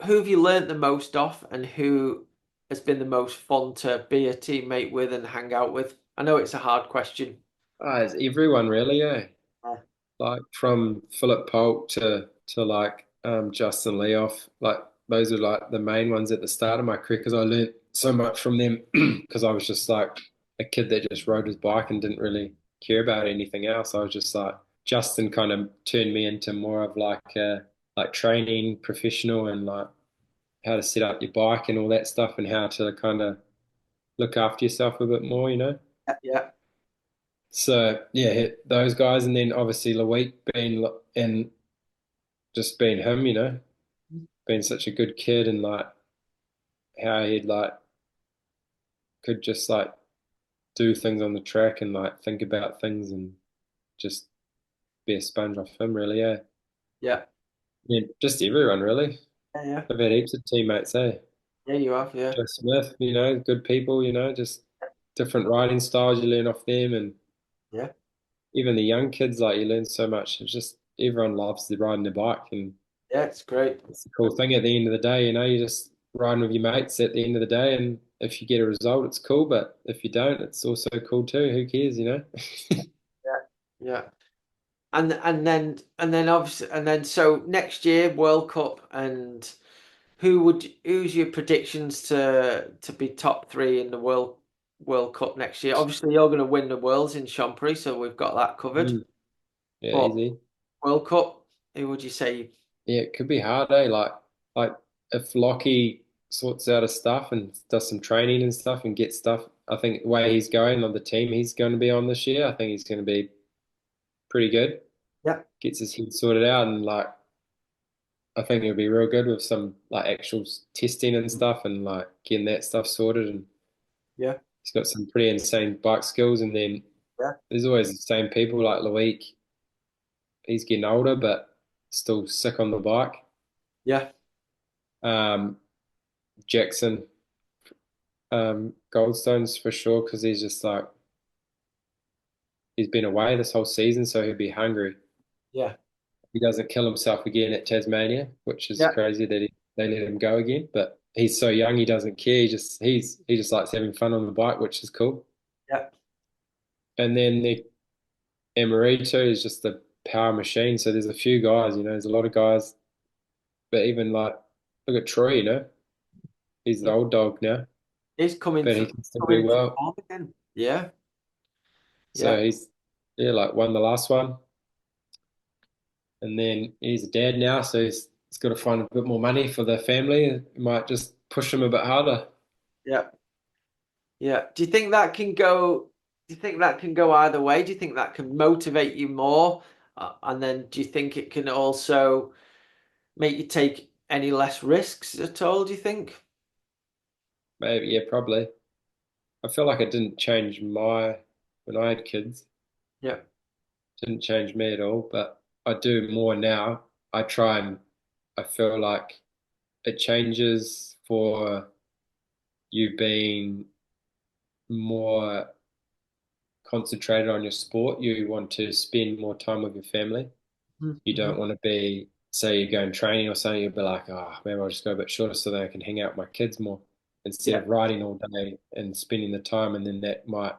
who have you learnt the most off, and who has been the most fun to be a teammate with and hang out with? I know it's a hard question. It's everyone really, yeah. Yeah, Like from Philip Polk to like Justin Leoff, like those are like the main ones at the start of my career because I learned so much from them because I was just like a kid that just rode his bike and didn't really care about anything else. I was just like Justin kind of turned me into more of like like training professional and like how to set up your bike and all that stuff and how to kind of look after yourself a bit more. yeah, So yeah, those guys, and then obviously Loic being and just being him, being such a good kid and like how he'd like could just like do things on the track and like think about things and just be a sponge off him, really. Yeah, yeah, yeah, just everyone really. yeah, yeah. I've had heaps of teammates, eh? Yeah, you have, yeah, Joe Smith, good people, just different riding styles you learn off them, and yeah, even the young kids, like you learn so much. It's just everyone loves the riding the bike, and yeah. It's great. it's the cool thing at the end of the day. You're just riding with your mates at the end of the day, and if you get a result, it's cool. But if you don't, it's also cool too. Who cares? Yeah, yeah. And then obviously, and then so next year World Cup, and who's your predictions to be top three in the World Cup next year? Obviously, you're going to win the Worlds in Champre, so we've got that covered. Mm, yeah, But easy. World Cup, who would you say? Yeah, it could be hard, eh? Like if Lockie sorts out his stuff and does some training and stuff and gets stuff, I think the way he's going on the team he's going to be on this year, I think he's going to be pretty good. Yeah, Gets his head sorted out and like I think he'll be real good with some like actual testing and stuff and like getting that stuff sorted. And yeah, he's got some pretty insane bike skills. And then yeah, there's always the same people like Loic. He's getting older, but still sick on the bike. yeah, Um, Jackson, Goldstones for sure, because he's just like he's been away this whole season, so he'll be hungry. yeah, He doesn't kill himself again at Tasmania, which is yeah, crazy that they let him go again. But he's so young, he doesn't care. He just likes having fun on the bike, which is cool. yeah, And then the Emerito is just a power machine. So there's a few guys, there's a lot of guys. But even like look at Troy, he's the yeah. old dog now, He's coming but he to can still do coming to well. form again. Yeah, So yeah, he's yeah, like won the last one. And then he's a dad now, so he's got to find a bit more money for the family. It might just push him a bit harder. yeah, yeah. Do you think that can go? Do you think that can go either way? Do you think that can motivate you more? And then do you think it can also make you take any less risks at all, do you think? Maybe, yeah, probably. I feel like it didn't change my when I had kids. Yeah, Didn't change me at all, but I do more now. I try and I feel like it changes for you being more concentrated on your sport. You want to spend more time with your family. You Mm-hmm. don't want to be, say, you're going training or something, you'll be like, oh, maybe I'll just go a bit shorter so that I can hang out with my kids more instead Yeah, of riding all day and spending the time. And then that might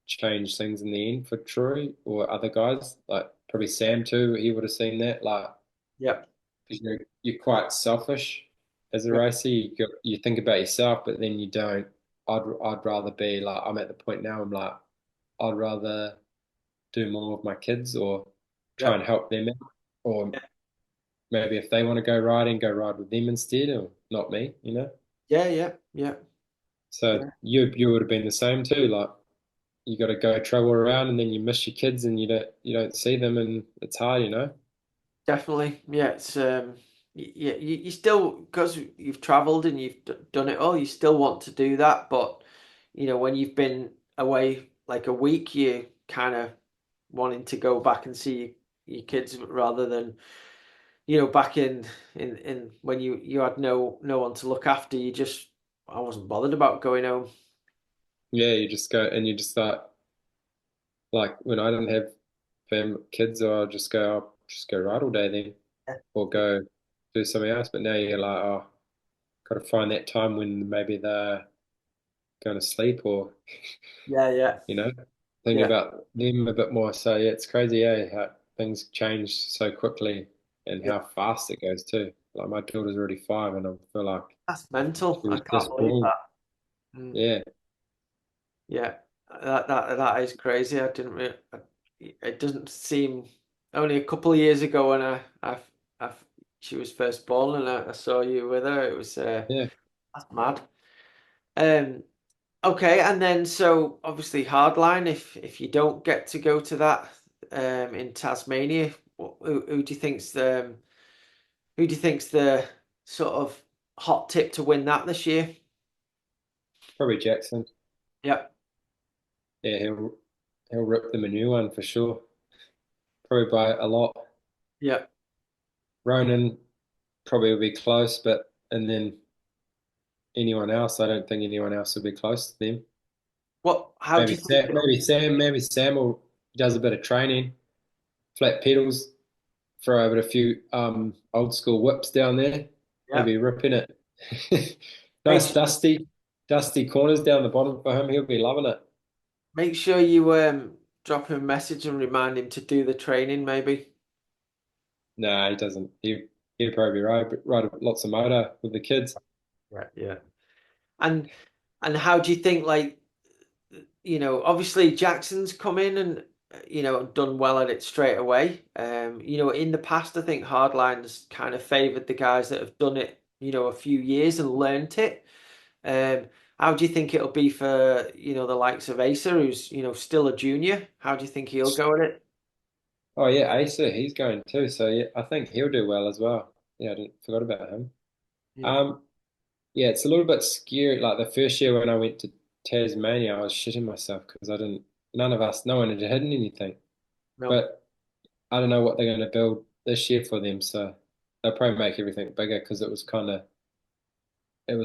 change things in the end for Troy or other guys, like probably Sam too. He would have seen that, like, yeah, 'cause you're quite selfish as a yeah, racer. You think about yourself, but then you don't. I'd rather be like I'm at the point now. I'm like I'd rather do more with my kids or try yeah, and help them out, or maybe if they want to go riding, go ride with them instead, or not me, you know. yeah, yeah, yeah, So yeah. you would have been the same too. Like you got to go travel around, and then you miss your kids, and you don't see them, and it's hard, you know. Definitely. Yeah, it's yeah, you still because you've traveled and you've done it all, you still want to do that, but when you've been away like a week, you kind of wanting to go back and see your kids rather than back in when you had no one to look after. I wasn't bothered about going home. Yeah, you just go and you just start like when I didn't have kids, or I'll just go ride all day then, or Yeah, go do something else. But now you're like, oh, got to find that time when maybe they're going to sleep, or yeah, yeah, you know, think yeah, about them a bit more. So yeah, it's crazy, how things change so quickly and yeah. how fast it goes too. Like my daughter's already 5, and I feel like That's mental. she I was can't just believe born. that. Mm. Yeah, Yeah, that is crazy. I didn't. It doesn't seem only a couple of years ago when I she was first born and I saw you with her. It was yeah, that's mad. Um. Okay, and then so obviously hardline. If you don't get to go to that in Tasmania, who do you think's the sort of hot tip to win that this year? probably Jackson. Yeah, Yeah, he'll rip them a new one for sure. Probably by a lot. yeah. Ronan probably will be close, but and then anyone else, I don't think anyone else will be close to them. What? How do Maybe you think Sam, it'll? maybe Sam will does a bit of training, flat pedals, throw over a few old school whips down there. He'll Yeah. be ripping it. Make Nice dusty corners down the bottom for him. He'll be loving it. Make sure you drop him a message and remind him to do the training, maybe. Nah, he doesn't. He'll probably ride lots of motor with the kids. Yeah, yeah. And how do you think like obviously Jackson's come in and done well at it straight away. In the past I think Hardline's kind of favored the guys that have done it, a few years and learnt it. Um how do you think it'll be for, the likes of Acer who's, still a junior? How do you think he'll go at it? Oh yeah, Asa, he's going too. So yeah, I think he'll do well as well. Yeah, I didn't forgot about him. Yeah. Um, yeah, it's a little bit scary. Like the first year when I went to Tasmania, I was shitting myself because no one had hidden anything. No. But I don't know what they're going to build this year for them. So they'll probably make everything bigger because it was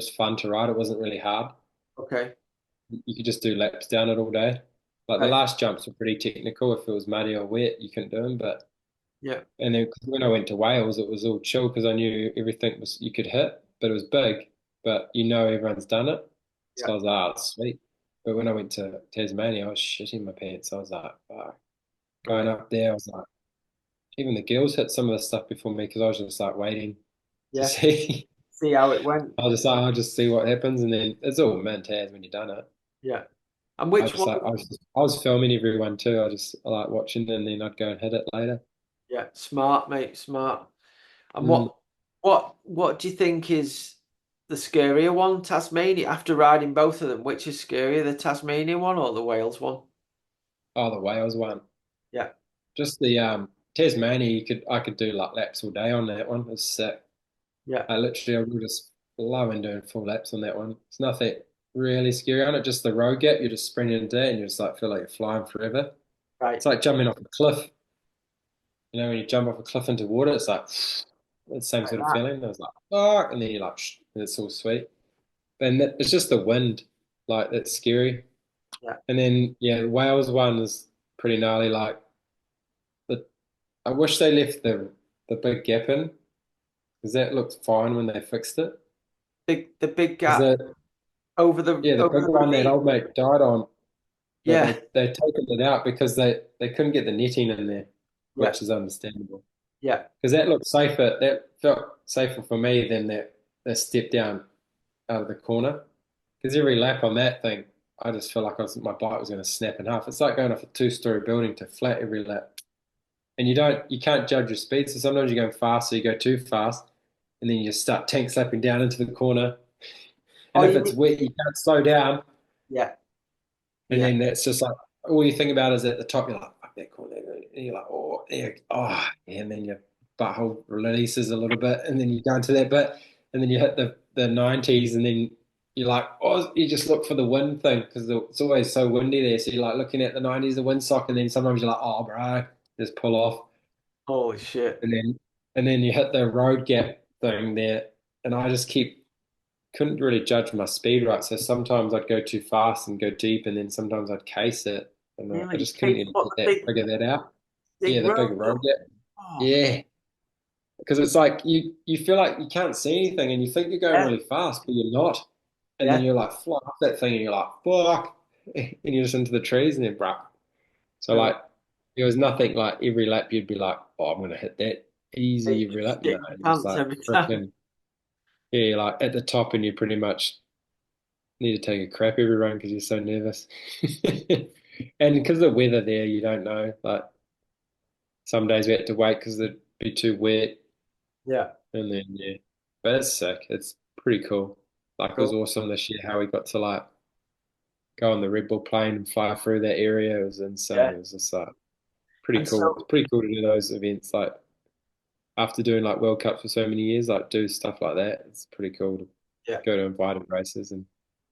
fun to ride. It wasn't really hard. Okay. You could just do laps down it all day. Like the Right. last jumps were pretty technical. If it was muddy or wet, you couldn't do them. But Yeah. and then 'cause when I went to Wales, it was all chill because I knew everything was you could hit, but it was big. But everyone's done it, so Yeah. I was like, oh, it's sweet. But when I went to Tasmania, I was shitting my pants. I was like, fuck. Going Right. up there, I was like, even the girls hit some of the stuff before me because I was just like waiting to Yeah. see. See how it went. I was just like, I'll just see what happens, and then it's all mint as when you've done it. Yeah. And which one? I was filming everyone too. I like watching, and then I'd go and hit it later. Yeah, smart, mate, smart. And Mm. what do you think is the scarier one, Tasmania? After riding both of them, which is scarier, the Tasmania one or the Wales one? Oh, the Wales one. Yeah, Just the Tasmania, I could do like laps all day on that one. It's sick. yeah, I was just loving doing full laps on that one. It's nothing really scary on it. Just the road gap, you're just sprinting into it, and you just like feel like you're flying forever. right, It's like jumping off a cliff. You know, when you jump off a cliff into water, it's like it's the same like sort of that. feeling. I was like, oh, and then you're like, and it's all sweet. And it's just the wind, like that's scary. Yeah. And then yeah, the Wales one was pretty gnarly. Like the I wish they left the big gap in because that looked fine when they fixed it. The big Because gap the over big the one that ravine. old mate died on, but Yeah. they taken it out because they couldn't get the netting in there, Yeah. which is understandable. Yeah. Because that looked safer. That felt safer for me than that step down out of the corner. Because every lap on that thing, I just feel like my bike was going to snap in half. It's like going off a two-story building to flat every lap, and you can't judge your speed. So sometimes you're going fast, so you go too fast, and then you just start tank slapping down into the corner. And Oh, if you it's mean, wet, you can't slow down, yeah. and Yeah. then that's just like all you think about is at the top. You're like, fuck that corner, and you're like, oh, yeah, oh, yeah, and then your butthole releases a little bit, and then you go into that bit, and then you hit the 90s, and then you're like, oh, you just look for the wind thing because it's always so windy there. So you're like looking at the 90s, the windsock, and then sometimes you're like, oh, bro, just pull off, Holy shit. and then you hit the road gap thing there, and I just keep couldn't really judge my speed right. So sometimes I'd go too fast and go deep, and then sometimes I'd case it, and I Really? just couldn't even What get the figure that out. Yeah, big the road? big road gap. Oh, Yeah, because it's like you feel like you can't see anything, and you think you're going yeah. really fast, but you're not. And then Yeah. you're like flying off that thing, and you're like fuck, and you're just into the trees, and then bruh. So No. like there was nothing like every lap you'd be like, oh, I'm gonna hit that You easy every lap. No, shit your you're just pants like every time. freaking yeah, you're like at the top, and you pretty much need to take a crap every run because you're so nervous. And because of the weather there, you don't know. Like some days we had to wait because it'd be too wet, Yeah. and then yeah, but it's sick. It's pretty cool. Like it was Cool. awesome this year how we got to like go on the Red Bull plane and fly through that area. It was insane. Yeah. It was just like pretty And cool. It's so, pretty cool to do those events like after doing like World Cups for so many years, like do stuff like that. It's pretty cool to yeah. go to invited races and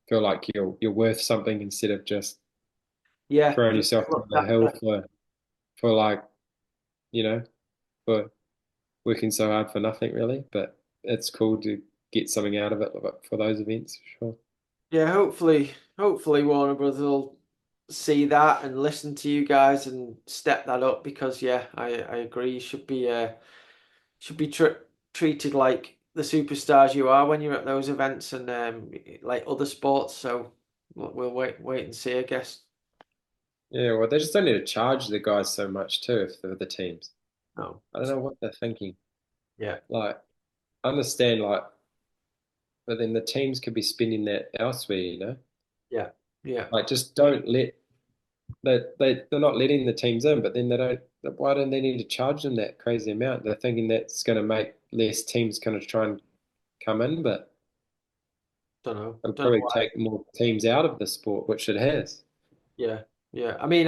feel like you're worth something instead of just Yeah. throwing Just yourself down looked the hill after. for like you know for working so hard for nothing really. But it's cool to get something out of it for those events for sure. Yeah, hopefully Warner Brothers will see that and listen to you guys and step that up because yeah, I agree. You should be treated like the superstars you are when you're at those events and like other sports. So we'll wait and see, I guess. Yeah, well, they just don't need to charge the guys so much too if they're the teams. No. I don't know what they're thinking. Yeah. Like, I understand, like, but then the teams could be spending that elsewhere. Yeah. Yeah. Like, just don't let they're not letting the teams in, but then they don't. Why don't they need to charge them that crazy amount? They're thinking that's going to make less teams kind of try and come in, but Don't know. it'll Don't know probably why. take more teams out of the sport, which it has. Yeah. Yeah. I mean,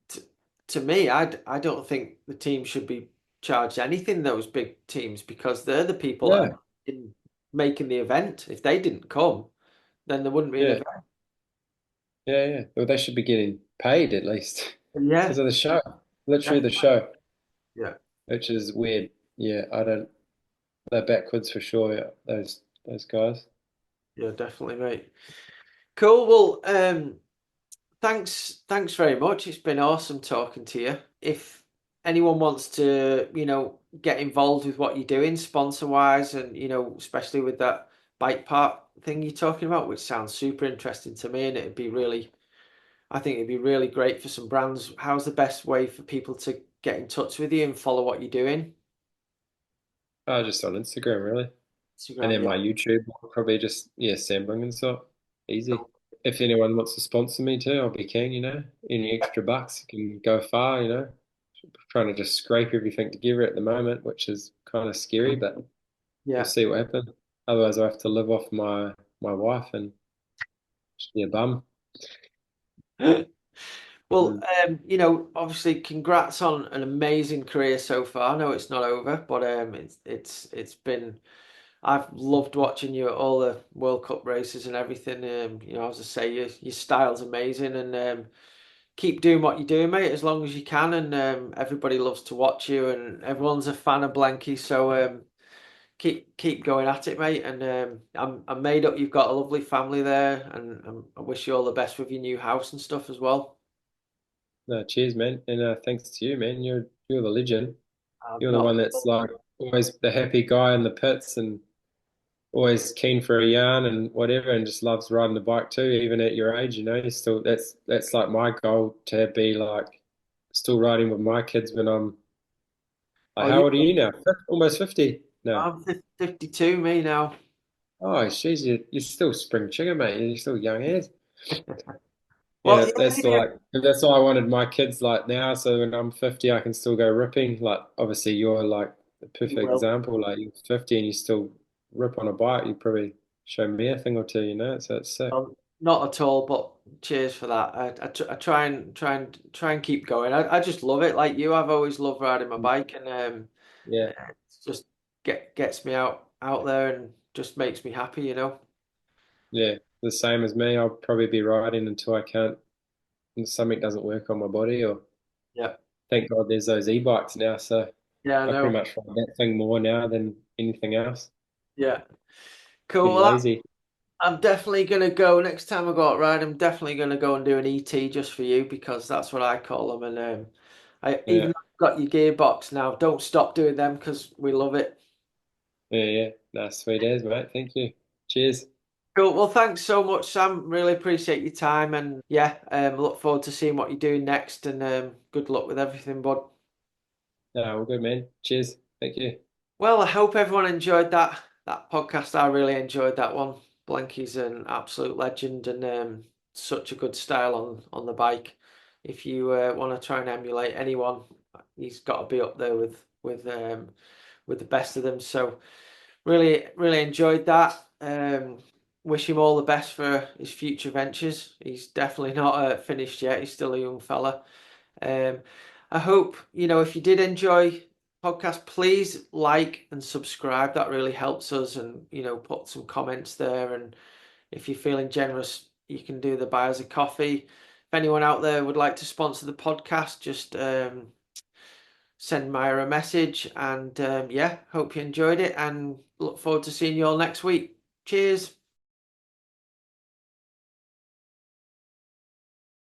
t to me, I don't think the team should be charged anything, those big teams, because they're the people that Yeah, are making the event. If they didn't come, then there wouldn't be an yeah, event. yeah. Well, they should be getting paid at least And yeah, because of the show, literally the definitely. show, Yeah. which is weird. Yeah, I don't. They're backwards for sure. Yeah, those guys. Yeah, definitely, mate. Cool. Well, thanks very much. It's been awesome talking to you. If anyone wants to, get involved with what you're doing, sponsor wise, and especially with that bike park thing you're talking about, which sounds super interesting to me, and I think it'd be really great for some brands. How's the best way for people to get in touch with you and follow what you're doing? Just on Instagram, really. And Instagram, then yeah. my YouTube, probably just, yeah, Sam Blenkinsop. Easy. Cool. If anyone wants to sponsor me too, I'll be keen. Any extra bucks can go far. Trying to just scrape everything together at the moment, which is kind of scary, but we'll Yeah. see what happens. Otherwise, I have to live off my wife and just be a bum. Well, Mm. obviously, congrats on an amazing career so far. I know it's not over, but it's been. I've loved watching you at all the World Cup races and everything. As I say, your style's amazing, and keep doing what you're doing, mate, as long as you can. And everybody loves to watch you, and everyone's a fan of Blanky. So keep going at it, mate. And I'm made up. You've got a lovely family there, and I wish you all the best with your new house and stuff as well. No, cheers, man, and thanks to you, man. You're the legend. You're the Not one that's like always the happy guy in the pits and always keen for a yarn and whatever, and just loves riding the bike too, even at your age. You still that's like my goal to be like still riding with my kids when I'm oh, like, how you. old are you now? Almost 50. No. I'm 52, me now. Oh, jeez, you're still spring chicken, mate. You're still young as. Well, Yeah, that's why I wanted my kids like now. So when I'm 50, I can still go ripping. Like obviously, you're like the you perfect will. example. Like you're 50 and you still rip on a bike. You probably show me a thing or two. So it's sick. Not at all, but cheers for that. I try and keep going. I just love it, like you. I've always loved riding my bike, and Yeah, it's just gets me out there and just makes me happy, you know. yeah. The same as me. I'll probably be riding until I can't, and something doesn't work on my body. Or Yeah, thank God there's those e-bikes now. So yeah, I I pretty know. much ride that thing more now than anything else. Yeah, cool. Too Well, lazy. I'm definitely gonna go next time I go out ride. I'm definitely gonna go and do an ET just for you because that's what I call them. And I even Yeah, though I've got your gearbox now, don't stop doing them because we love it. yeah, yeah. That's sweet as, mate. Thank you. Cheers. Cool. Well, thanks so much, Sam. Really appreciate your time, and yeah, look forward to seeing what you're doing next. And good luck with everything, bud. No, all good, man. Cheers. Thank you. Well, I hope everyone enjoyed that podcast. I really enjoyed that one. Blanky's an absolute legend and such a good style on the bike. If you want to try and emulate anyone, he's got to be up there with the best of them. So really enjoyed that. Wish him all the best for his future ventures. He's definitely not finished yet. He's still a young fella. Um, I hope, if you did enjoy the podcast, please like and subscribe. That really helps us and, put some comments there. And if you're feeling generous, you can do the buy us a coffee. If anyone out there would like to sponsor the podcast, just send Maya a message. And yeah, hope you enjoyed it and look forward to seeing you all next week. Cheers.